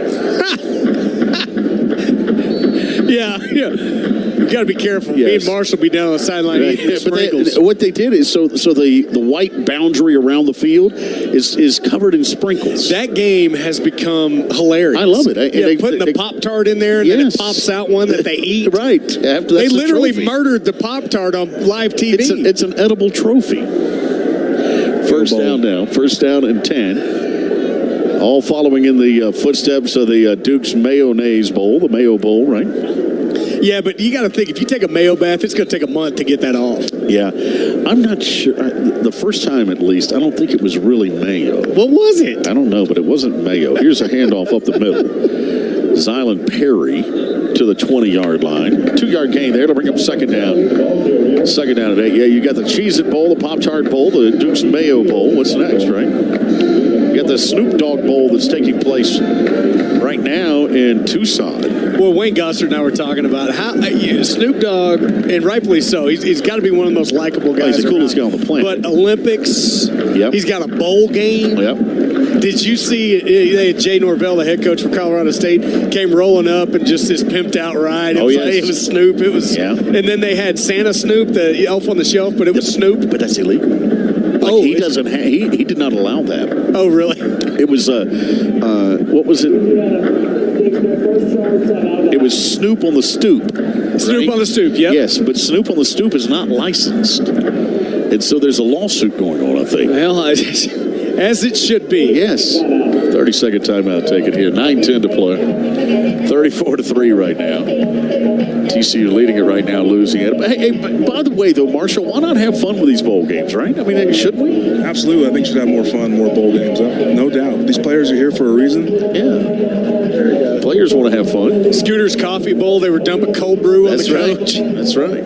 Yeah. You got to be careful.
Yes.
Me and Marshall will be down on the sideline eating the sprinkles.
What they did is so the white boundary around the field is covered in sprinkles.
That game has become hilarious.
I love it.
Putting the Pop-Tart in there and then it pops out one that they eat.
Right. After
they literally murdered the Pop-Tart on live TV.
It's an edible trophy. First down now. First down and 10. All following in the footsteps of the Duke's Mayonnaise Bowl, the Mayo Bowl, right?
Yeah, but you got to think, if you take a mayo bath, it's going to take a month to get that off.
Yeah. I'm not sure. The first time, at least, I don't think it was really mayo.
What was it?
I don't know, but it wasn't mayo. Here's a handoff up the middle. Zylan Perry to the 20-yard line. 2-yard gain there to bring up second down. Second down at 8. Yeah, you got the Cheez-It Bowl, the Pop-Tart Bowl, the Duke's Mayo Bowl. What's next, right? You got the Snoop Dogg Bowl that's taking place right now in Tucson.
Well, Wayne Gossard and I were talking about how Snoop Dogg, and rightfully so, he's got to be one of the most likable guys.
He's the coolest guy on the planet.
But Olympics, he's got a bowl game.
Yep.
Did you see Jay Norvell, the head coach for Colorado State, came rolling up and just this pimped out ride? It was Snoop. It was, and then they had Santa Snoop, the elf on the shelf, but it was Snoop.
But that's illegal. He doesn't. He did not allow that.
Oh, really?
It was what was it? It was Snoop on the Stoop.
Snoop on the Stoop. Yep.
Yes, but Snoop on the Stoop is not licensed, and so there's a lawsuit going on, I think.
Well, as it should be.
Yes. 30-second timeout taken here. 9:10 to play. 34-3 right now. TCU leading it right now, Louisiana. But hey, by the way, though, Marshall, why not have fun with these bowl games, right? I mean, shouldn't we?
Absolutely. I think we should have more fun, more bowl games. No doubt. These players are here for a reason.
Yeah. Players want to have fun.
Scooter's Coffee Bowl, they were dumping cold brew on the couch.
That's right.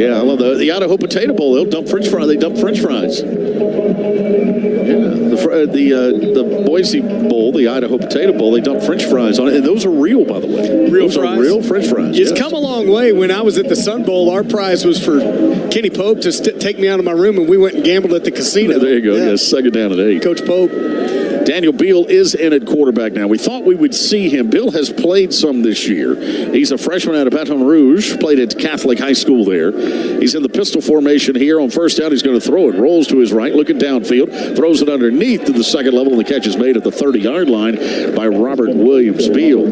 Yeah, I love the Idaho Potato Bowl. They'll dump French fries. They dump French fries. Yeah, the Boise Bowl, the Idaho Potato Bowl, they dump French fries on it, and those are real, by the way.
Real
those
fries?
Are real French fries.
It's come a long way. When I was at the Sun Bowl, our prize was for Kenny Pope to take me out of my room, and we went and gambled at the casino.
There you go. Yeah, second down at 8.
Coach Pope.
Daniel Beal is in at quarterback now. We thought we would see him. Bill has played some this year. He's a freshman out of Baton Rouge, played at Catholic High School there. He's in the pistol formation here. On first down, he's going to throw it. Rolls to his right, looking downfield. Throws it underneath to the second level, and the catch is made at the 30-yard line by Robert Williams. Beal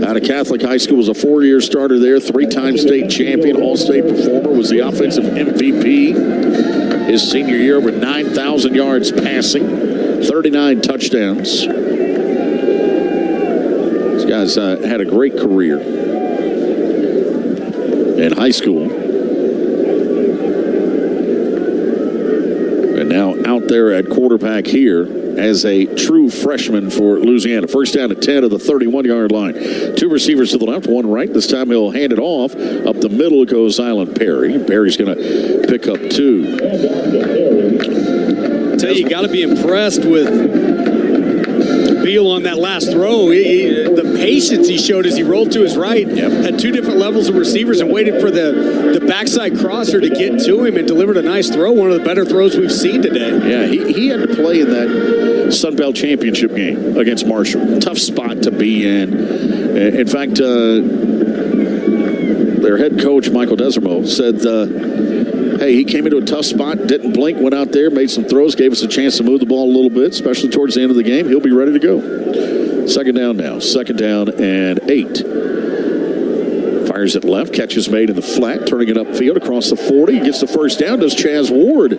out of Catholic High School, was a 4-year starter there, 3-time state champion, all-state performer, was the offensive MVP his senior year, over 9,000 yards passing. 39 touchdowns. This guy's had a great career in high school. And now out there at quarterback here as a true freshman for Louisiana. First down at 10 of the 31-yard line. 2 receivers to the left, 1 right. This time he'll hand it off. Up the middle goes Island Perry. Perry's going to pick up 2.
You got to be impressed with Beal on that last throw. The patience he showed as he rolled to his right, had 2 different levels of receivers and waited for the backside crosser to get to him and delivered a nice throw, one of the better throws we've seen today.
Yeah, he had to play in that Sun Belt Championship game against Marshall. Tough spot to be in. In fact, their head coach, Michael Desermo, said, hey, he came into a tough spot, didn't blink, went out there, made some throws, gave us a chance to move the ball a little bit, especially towards the end of the game. He'll be ready to go. Second down now. Second down and 8. Fires it left. Catch is made in the flat, turning it upfield across the 40. He gets the first down. Does Chaz Ward.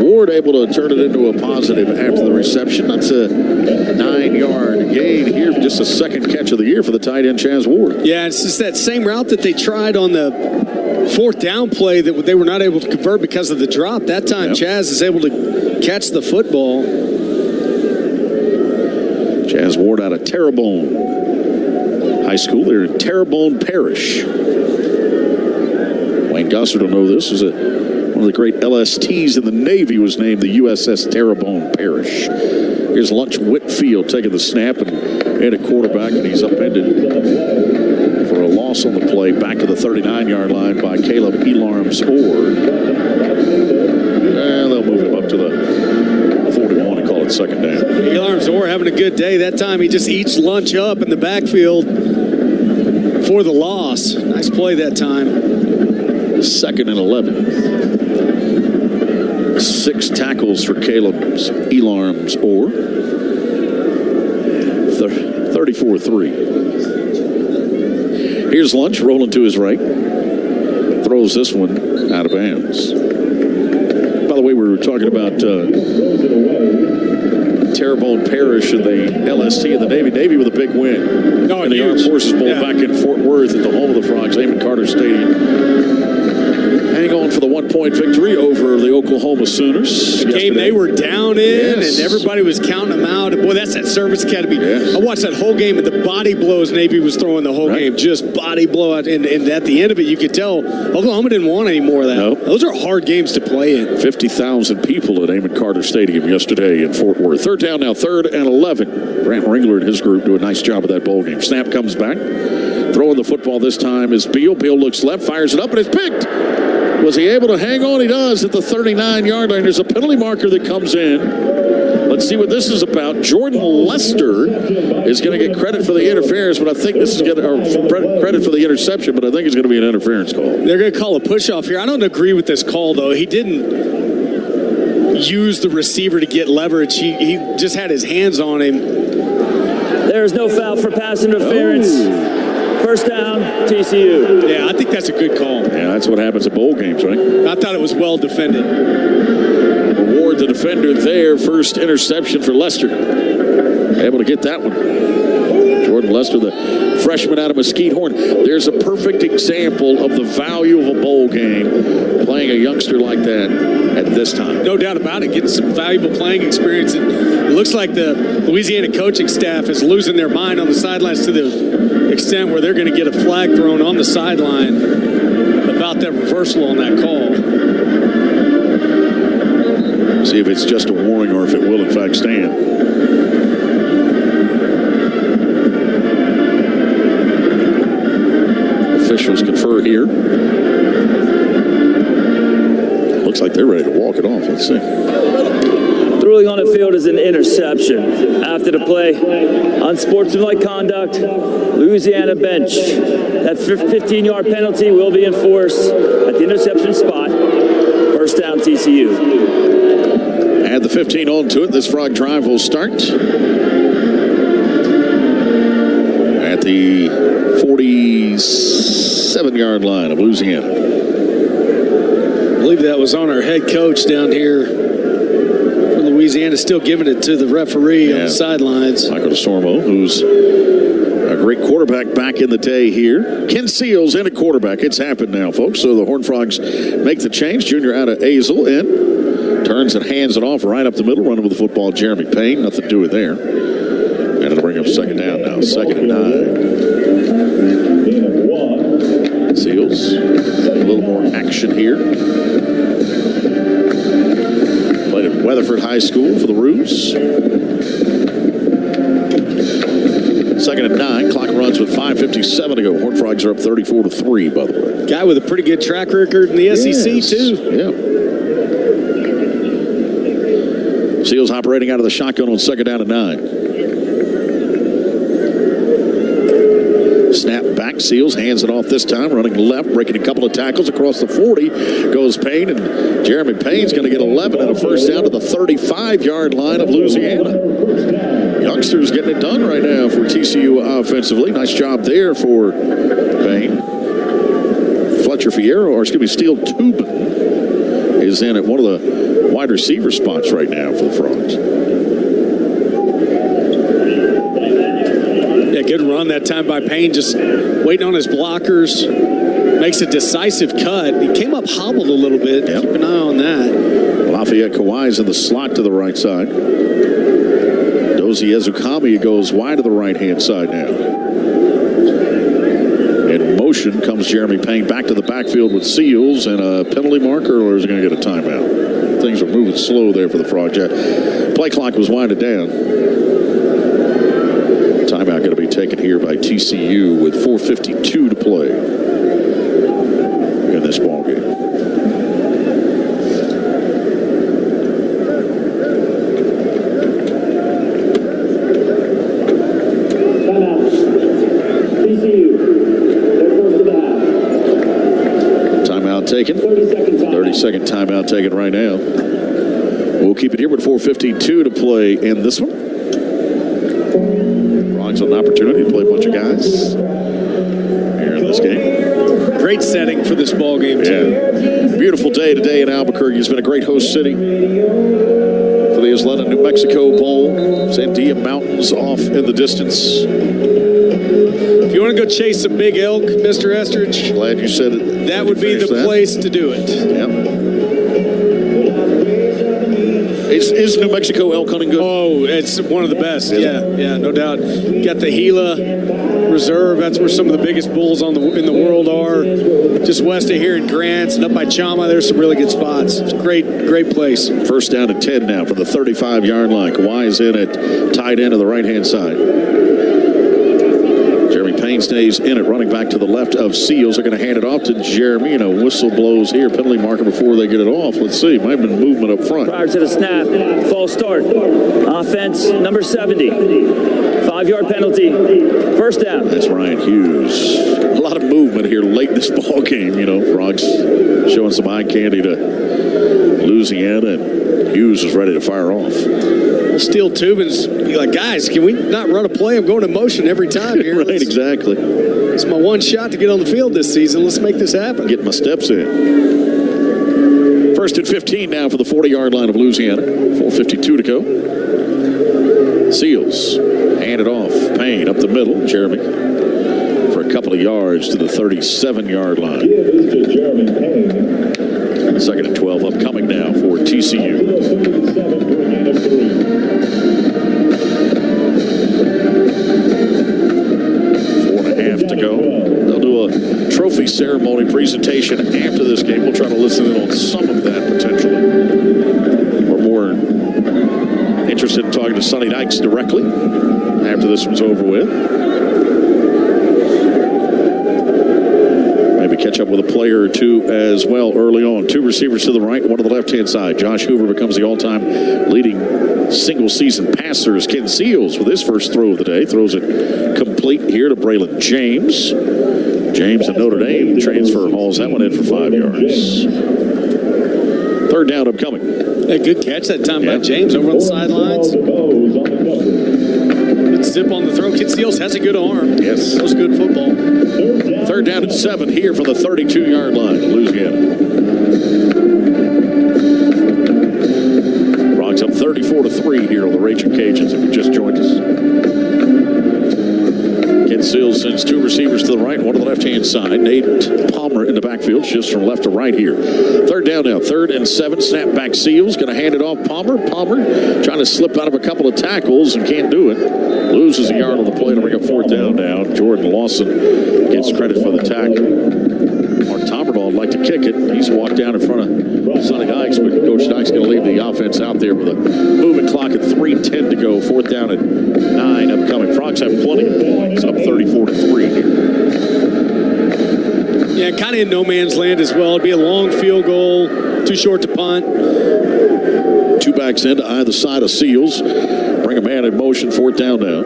Ward able to turn it into a positive after the reception. That's a 9-yard gain here. Just a second catch of the year for the tight end, Chaz Ward.
Yeah, it's just that same route that they tried on the 4th down play that they were not able to convert because of the drop. That time, Chaz is able to catch the football.
Chaz Ward out of Terrebonne High School. They're in Terrebonne Parish. Wayne Gossard will know this. Is one of the great LSTs in the Navy was named the USS Terrebonne Parish. Here's Lunch Whitfield taking the snap and a quarterback, and he's upended for a loss on the play. Back to the 39-yard line by Caleb Elarms Orr. And they'll move him up to the 41 and call it second down.
Elarms Orr having a good day. That time he just eats Lunch up in the backfield for the loss. Nice play that time.
Second and 11. 6 tackles for Caleb Elarms Orr. 34-3. Here's Lunch rolling to his right. Throws this one out of bounds. By the way, we were talking about Terrebonne Parish and the LST and the Navy. Navy with a big win in the Armed Forces Bowl back in Fort Worth at the home of the Frogs, Amon Carter Stadium. Hang on for the 1-point victory over the Oklahoma Sooners.
The game they were down in, and everybody was counting them out. Boy, that's that Service Academy. I watched that whole game, and the body blows Navy was throwing the whole game. Just body blowout. And at the end of it, you could tell Oklahoma didn't want any more of that.
Nope.
Those are hard games to play in.
50,000 people at Amon Carter Stadium yesterday in Fort Worth. Third down now, 3rd and 11. Grant Ringler and his group do a nice job of that bowl game. Snap comes back. Throwing the football this time is Beal. Beal looks left, fires it up, and it's picked. Was he able to hang on? He does at the 39-yard line. There's a penalty marker that comes in. Let's see what this is about. Jordan Lester is going to get credit for the interference, but I think this is going to credit for the interception, but I think it's going to be an interference call.
They're going to call a push-off here. I don't agree with this call, though. He didn't use the receiver to get leverage. He just had his hands on him.
There is no foul for pass interference. First down, TCU.
Yeah, I think that's a good call.
Yeah, that's what happens at bowl games, right?
I thought it was well defended.
Reward the defender there. First interception for Lester. Able to get that one. Jordan Lester, the freshman out of Mesquite Horn. There's a perfect example of the value of a bowl game, playing a youngster like that at this time.
No doubt about it. Getting some valuable playing experience. And it looks like the Louisiana coaching staff is losing their mind on the sidelines to the extent where they're going to get a flag thrown on the sideline about about that reversal on that call.
See if it's just a warning or if it will in fact stand. Officials confer here. Looks like they're ready to walk it off. Let's see.
The ruling on the field is an interception. After the play, unsportsmanlike conduct, Louisiana bench. That 15-yard penalty will be enforced at the interception spot. First down, TCU.
Add the 15 on to it. This Frog drive will start at the 47-yard line of Louisiana.
I believe that was on our head coach down here for Louisiana, still giving it to the referee on the sidelines.
Michael DeSormo, who's a great quarterback back in the day here. Ken Seals in a quarterback. It's happened now, folks. So the Horned Frogs make the change. Junior out of Azle and turns and hands it off right up the middle. Running with the football, Jeremy Payne. Nothing to do with there. And it'll bring up second down now. 2nd and 9. Seals. A little more action here. Played at Weatherford High School for the Roos. 2nd and 9. Clock runs with 5:57 to go. Horned Frogs are up 34-3, by the way.
Guy with a pretty good track record in the SEC, too.
Yeah. Seals operating out of the shotgun on 2nd down and 9. Snap back. Seals hands it off this time. Running left, breaking a couple of tackles across the 40. Goes Payne, and Jeremy Payne's going to get 11 and a first down to the 35-yard line of Louisiana. Youngsters getting it done right now for TCU offensively. Nice job there for Payne. Fletcher Fierro, or excuse me, Steele Tubin is in at one of the wide receiver spots right now for the Frogs.
Yeah, good run that time by Payne, just waiting on his blockers. Makes a decisive cut. He came up hobbled a little bit. Yep. Keep an eye on that.
Lafayette Kawhi's in the slot to the right side. Dozie Ezukami goes wide to the right-hand side now. In motion comes Jeremy Payne back to the backfield with Seals and a penalty marker, or is he going to get a timeout? Things are moving slow there for the Frogs. Play clock was winded down. Timeout going to be taken here by TCU with 4:52 to play in this ball game. Timeout taken. 30-second timeout taken right now. We'll keep it here with 4:52 to play in this one. Frogs an opportunity to play a bunch of guys here in this game.
Great setting for this ball game, too.
Yeah. Beautiful day today in Albuquerque. It's been a great host city for the Isleta New Mexico Bowl. Sandia Mountains off in the distance.
If you want to go chase some big elk, Mr. Estridge,
glad you said it.
That would be the place to do it.
Yep. Is New Mexico elk hunting good?
Oh, it's one of the best. Yeah, no doubt. Got the Gila Reserve. That's where some of the biggest bulls in the world are. Just west of here in Grants and up by Chama, there's some really good spots. It's a great place.
First down and 10 now for the 35-yard line. Kawhi is in at tight end of the right-hand side. Jeremy Payne stays in it, running back to the left of Seals. They're going to hand it off to Jeremy, and a whistle blows here. Penalty marker before they get it off. Let's see. Might have been movement up front.
Prior to the snap, false start. Offense, number 70. 5-yard penalty. First down.
That's Ryan Hughes. A lot of movement here late in this ball game. Frogs showing some eye candy to Louisiana, and Hughes is ready to fire off.
Steele Tubin's like, guys, can we not run a play? I'm going in motion every time here.
Right, exactly.
It's my one shot to get on the field this season. Let's make this happen.
Get my steps in. First and 15 now for the 40-yard line of Louisiana. 4:52 to go. Seals hand it off. Payne up the middle. Jeremy for a couple of yards to the 37-yard line. Second and 12 upcoming now for TCU. 4.5 to go. They'll do a trophy release ceremony presentation after this game. We'll try to listen in on some of that potentially. We're more interested in talking to Sonny Dykes directly after this one's over with. Maybe catch up with a player or two as well early on. 2 receivers to the right, 1 to the left-hand side. Josh Hoover becomes the all-time leading single-season passer as Ken Seals with his first throw of the day. Throws it complete here to Braylon James. James of Notre Dame transfer hauls that one in for 5 yards. 3rd down upcoming.
A good catch that time by James over on the sidelines. Good zip on the throw. Ken Seals has a good arm.
Yes.
That was good football.
3rd down and 7 here from the 32-yard line, Louisiana. Frogs up 34-3 here on the Ragin Cajuns if you just joined us. Ken Seals sends 2 receivers to the right, 1 to the left-hand side. Nate Palmer in the backfield, shifts from left to right here. 3rd down now, 3rd and 7. Snap back Seals, going to hand it off Palmer. Palmer trying to slip out of a couple of tackles and can't do it. Loses a yard on the play to bring up 4th down now. Jordan Lawson gets credit for the tackle. Mark Tomerdahl would like to kick it. He's walked down in front of Sonny Dykes, but Coach Dykes going to leave the offense out there with a moving clock at 3:10 to go. 4th down and 9 upcoming. Frogs have plenty of points, up 34-3 here.
Yeah, kind of in no man's land as well. It'd be a long field goal, too short to punt.
2 backs in to either side of Seals. Bring a man in motion, 4th down now.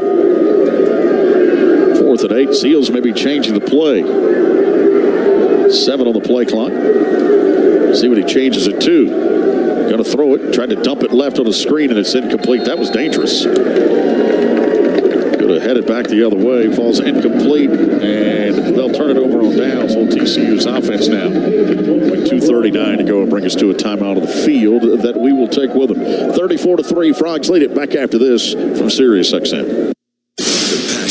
4th and 8. Seals may be changing the play. 7 on the play clock. See what he changes it to. Going to throw it. Tried to dump it left on the screen, and it's incomplete. That was dangerous. Going to head it back the other way. Falls incomplete, and they'll turn it over on downs. Old TCU's offense now. With 2:39 to go and bring us to a timeout of the field that we will take with them. 34-3. Frogs lead it. Back after this from Sirius XM.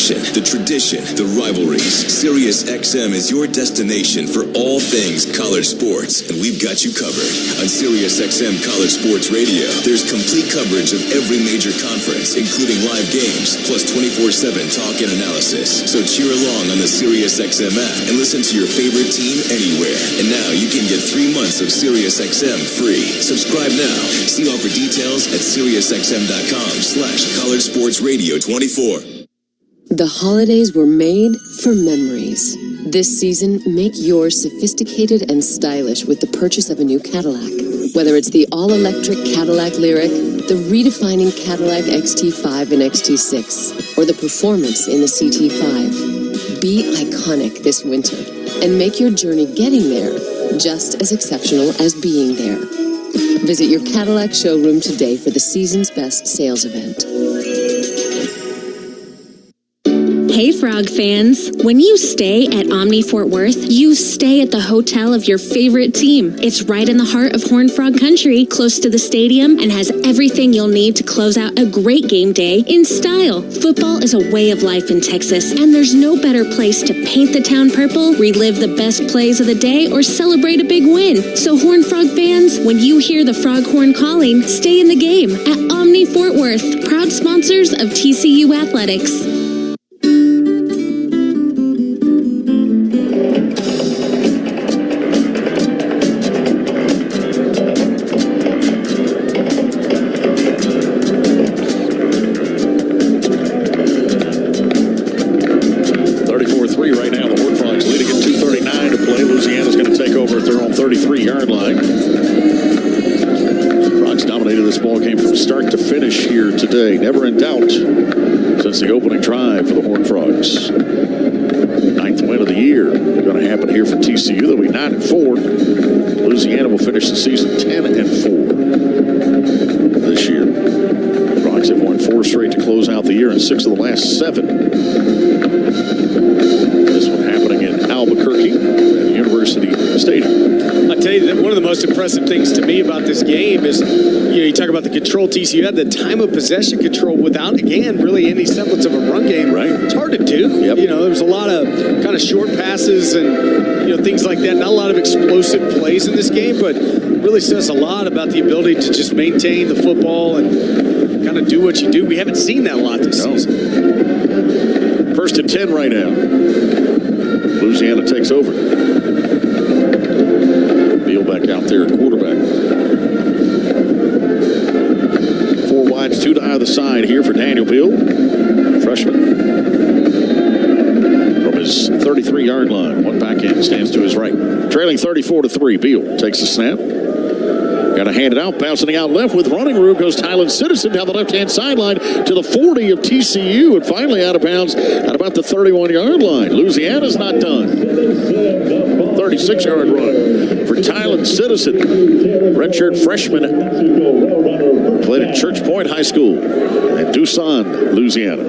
The tradition, the rivalries. Sirius XM is your destination for all things college sports, and we've got you covered. On Sirius XM College Sports Radio, there's complete coverage of every major conference, including live games, plus 24/7 talk and analysis. So cheer along on the Sirius XM app and listen to your favorite team anywhere. And now you can get 3 months of Sirius XM free. Subscribe now. See offer details at SiriusXM.com/College Sports Radio 24.
The holidays were made for memories. This season, make yours sophisticated and stylish with the purchase of a new Cadillac. Whether it's the all-electric Cadillac Lyriq, the redefining Cadillac XT5 and XT6, or the performance in the CT5. Be iconic this winter and make your journey getting there just as exceptional as being there. Visit your Cadillac showroom today for the season's best sales event.
Hey, Frog fans. When you stay at Omni Fort Worth, you stay at the hotel of your favorite team. It's right in the heart of Horned Frog Country, close to the stadium, and has everything you'll need to close out a great game day in style. Football is a way of life in Texas, and there's no better place to paint the town purple, relive the best plays of the day, or celebrate a big win. So, Horned Frog fans, when you hear the Froghorn calling, stay in the game at Omni Fort Worth, proud sponsors of TCU Athletics.
Never in doubt since the opening drive for the Horned Frogs. 9th win of the year going to happen here for TCU. They'll be 9-4. Louisiana will finish the season 10-4 this year. The Frogs have won 4 straight to close out the year and 6 of the last 7. This one happening in Albuquerque at University Stadium.
I tell you that one of the most impressive things to me about this game is, you talk about the control TCU had, the time of possession control without, again, really any semblance of a run game.
Right.
It's hard to do.
Yep.
There was a lot of kind of short passes and, things like that. Not a lot of explosive plays in this game, but really says a lot about the ability to just maintain the football and kind of do what you do. We haven't seen that a lot this season.
1st and 10 right now. Louisiana takes over. Beal back out there at quarterback. 4 wides, 2 to either side here for Daniel Beal, freshman. From his 33-yard line, 1 back end, stands to his right. Trailing 34-3, Beal takes the snap. Got to hand it out, bouncing it out left with running room goes Tylen Citizen down the left-hand sideline to the 40 of TCU and finally out of bounds at about the 31-yard line. Louisiana's not done. 36-yard run for Tylen Citizen, redshirt freshman, played at Church Point High School in Tucson, Louisiana.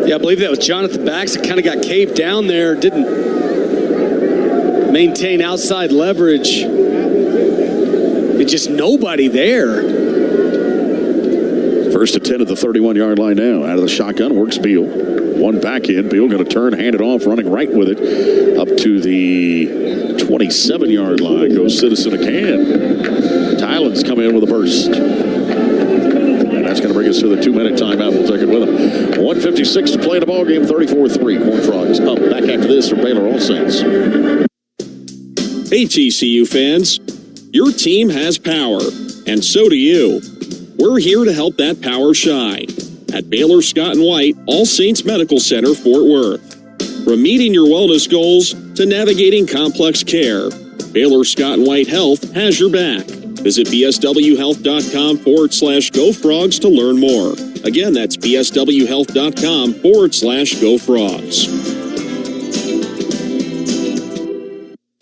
Yeah, I believe that was Jonathan Bax that kind of got caved down there, didn't maintain outside leverage. It's just nobody there.
First and 10 at the 31-yard line now. Out of the shotgun works Beal. 1 back in. Beal going to turn, hand it off, running right with it up to the 27-yard line. Goes Citizen again. Tylen's come in with a burst. And that's going to bring us to the 2-minute timeout. We'll take it with him. 1:56 to play in the ball game. 34-3. Horned Frogs up. Back after this from Baylor All Saints.
Hey, TCU fans. Your team has power, and so do you. We're here to help that power shine at Baylor Scott & White All Saints Medical Center, Fort Worth. From meeting your wellness goals to navigating complex care, Baylor Scott & White Health has your back. Visit bswhealth.com/GoFrogs to learn more. Again, that's bswhealth.com/GoFrogs.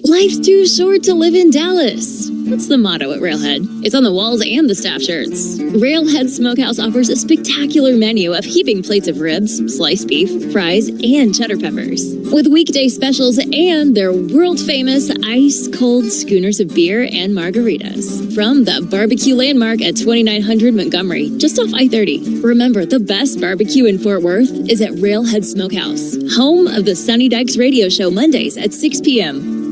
Life's too short to live in Dallas. That's the motto at Railhead. It's on the walls and the staff shirts. Railhead Smokehouse offers a spectacular menu of heaping plates of ribs, sliced beef, fries, and cheddar peppers. With weekday specials and their world-famous ice-cold schooners of beer and margaritas. From the barbecue landmark at 2900 Montgomery, just off I-30. Remember, the best barbecue in Fort Worth is at Railhead Smokehouse, home of the Sunny Dykes radio show Mondays at 6 p.m.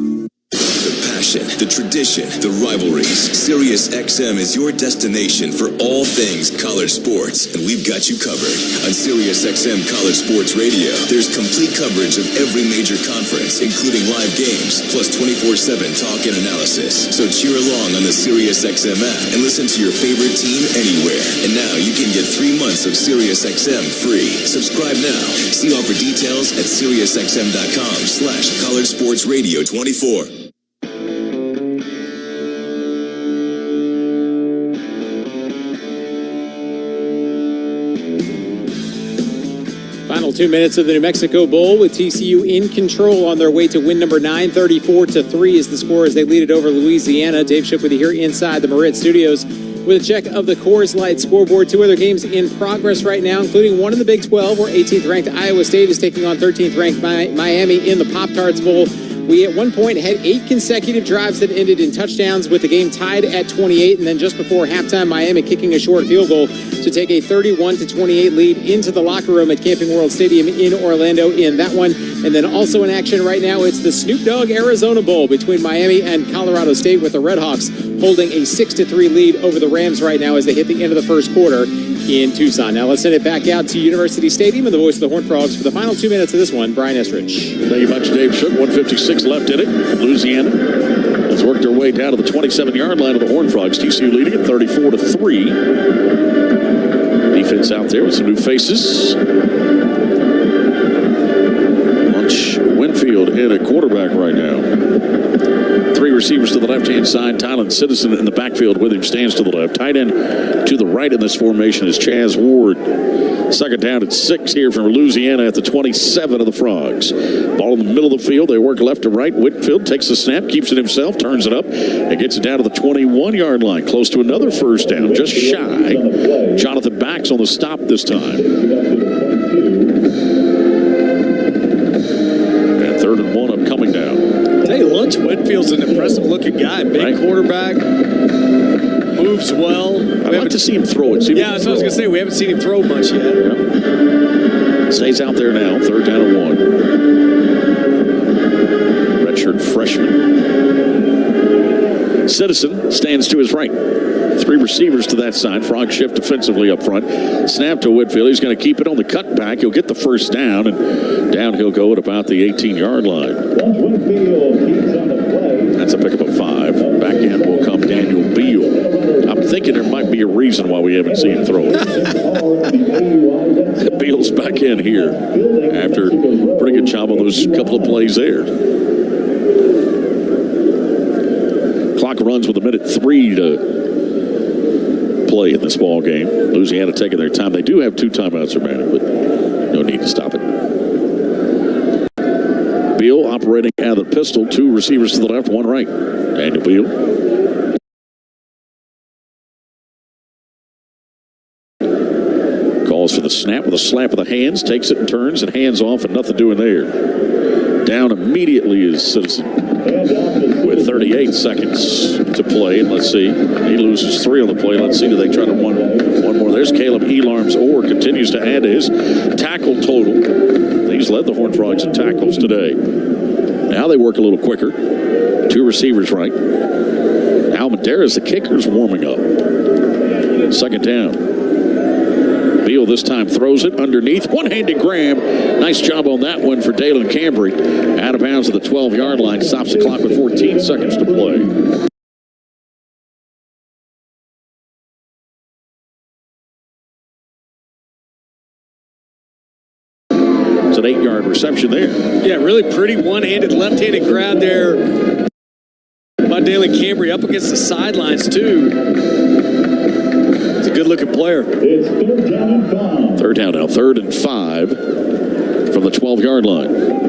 The tradition, the rivalries. Sirius XM is your destination for all things college sports, and we've got you covered. On Sirius XM College Sports Radio, there's complete coverage of every major conference, including live games, plus 24/7 talk and analysis. So cheer along on the Sirius XM app and listen to your favorite team anywhere. And now you can get 3 months of Sirius XM free. Subscribe now. See offer details at SiriusXM.com/College Sports Radio 24.
Final 2 minutes of the New Mexico Bowl with TCU in control on their way to win number 9. 34-3 is the score as they lead it over Louisiana. Dave Shook with you here inside the Merit Studios with a check of the Coors Light scoreboard. 2 other games in progress right now, including one in the Big 12 where 18th-ranked Iowa State is taking on 13th-ranked Miami in the Pop-Tarts Bowl. We at one point had 8 consecutive drives that ended in touchdowns with the game tied at 28, and then just before halftime, Miami kicking a short field goal to take a 31-28 lead into the locker room at Camping World Stadium in Orlando in that one. And then also in action right now, it's the Snoop Dogg Arizona Bowl between Miami and Colorado State, with the Redhawks holding a 6-3 lead over the Rams right now as they hit the end of the first quarter in Tucson. Now let's send it back out to University Stadium and the voice of the Horned Frogs for the final 2 minutes of this one, Brian Estrich.
Thank you much, Dave Shook. 1:56 left in it. Louisiana has worked their way down to the 27-yard line of the Horned Frogs. TCU leading at 34-3. Defense out there with some new faces. Lunch Winfield in at quarterback right now. 3 receivers to the left-hand side. Tylen Citizen in the backfield with him stands to the left. Tight end to the right in this formation is Chaz Ward. Second down at 6 here from Louisiana at the 27 of the Frogs. Ball in the middle of the field. They work left to right. Whitfield takes the snap, keeps it himself, turns it up, and gets it down to the 21-yard line. Close to another first down, just shy. Jonathan Bax on the stop this time. And 3rd and 1 upcoming now.
Hey, Lunch Whitfield's an impressive-looking guy. Big quarterback. Moves well.
I'd like to see him throw it.
Yeah, that's what I was going to say. We haven't seen him throw much yet.
Yeah. Stays out there now. 3rd down and 1. Redshirt freshman. Citizen stands to his right. 3 receivers to that side. Frog shift defensively up front. Snap to Whitfield. He's going to keep it on the cutback. He'll get the first down, and down he'll go at about the 18-yard line. That's a pickup of 5. Back in will come Daniel Beal. I'm thinking there might be a reason why we haven't seen him throw it. Beal's back in here after a pretty good job on those couple of plays there. Clock runs with 1:03 to play in this ball game. Louisiana taking their time. They do have 2 timeouts remaining, but no need to stop it. Beal operating out of the pistol. 2 receivers to the left, 1 right. Daniel Beal. Calls for the snap with a slap of the hands. Takes it and turns and hands off, and nothing doing there. Down immediately is Citizen with 38 seconds to play. And let's see. He loses 3 on the play. Let's see. Do they try to one more? There's Caleb Elarm's Orr continues to add to his tackle total. He's led the Horned Frogs in tackles today. Now they work a little quicker. 2 receivers right. Almendarez, the kicker's warming up. Second down. Beal this time throws it underneath. One-handed grab. Nice job on that one for Dalen Cambry. Out of bounds at the 12-yard line. Stops the clock with 14 seconds to play. It's an 8-yard reception there.
Yeah, really pretty one-handed, left-handed grab there by Dalen Cambry up against the sidelines, too. It's a good-looking player.
It's 3rd down and 5. 3rd down now. 3rd and 5 from the 12-yard line.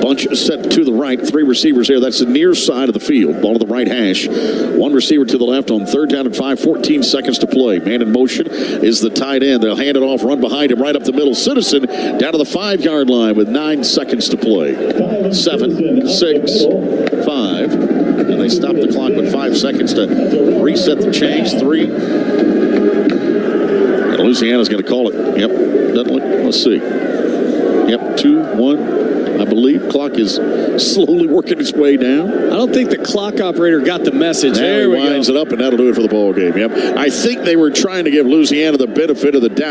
Bunch set to the right. 3 receivers there. That's the near side of the field. Ball to the right hash. 1 receiver to the left on 3rd down and 5. 14 seconds to play. Man in motion is the tight end. They'll hand it off, run behind him right up the middle. Citizen down to the 5-yard line with 9 seconds to play. 7, 6, 5. And they stop the clock with 5 seconds to reset the change. 3. And Louisiana's going to call it. Yep. Doesn't look. Let's see. Yep. 2, 1. I believe clock is slowly working its way down.
I don't think the clock operator got the message.
There he winds it up, and that'll do it for the ball game. Yep. I think they were trying to give Louisiana the benefit of the doubt.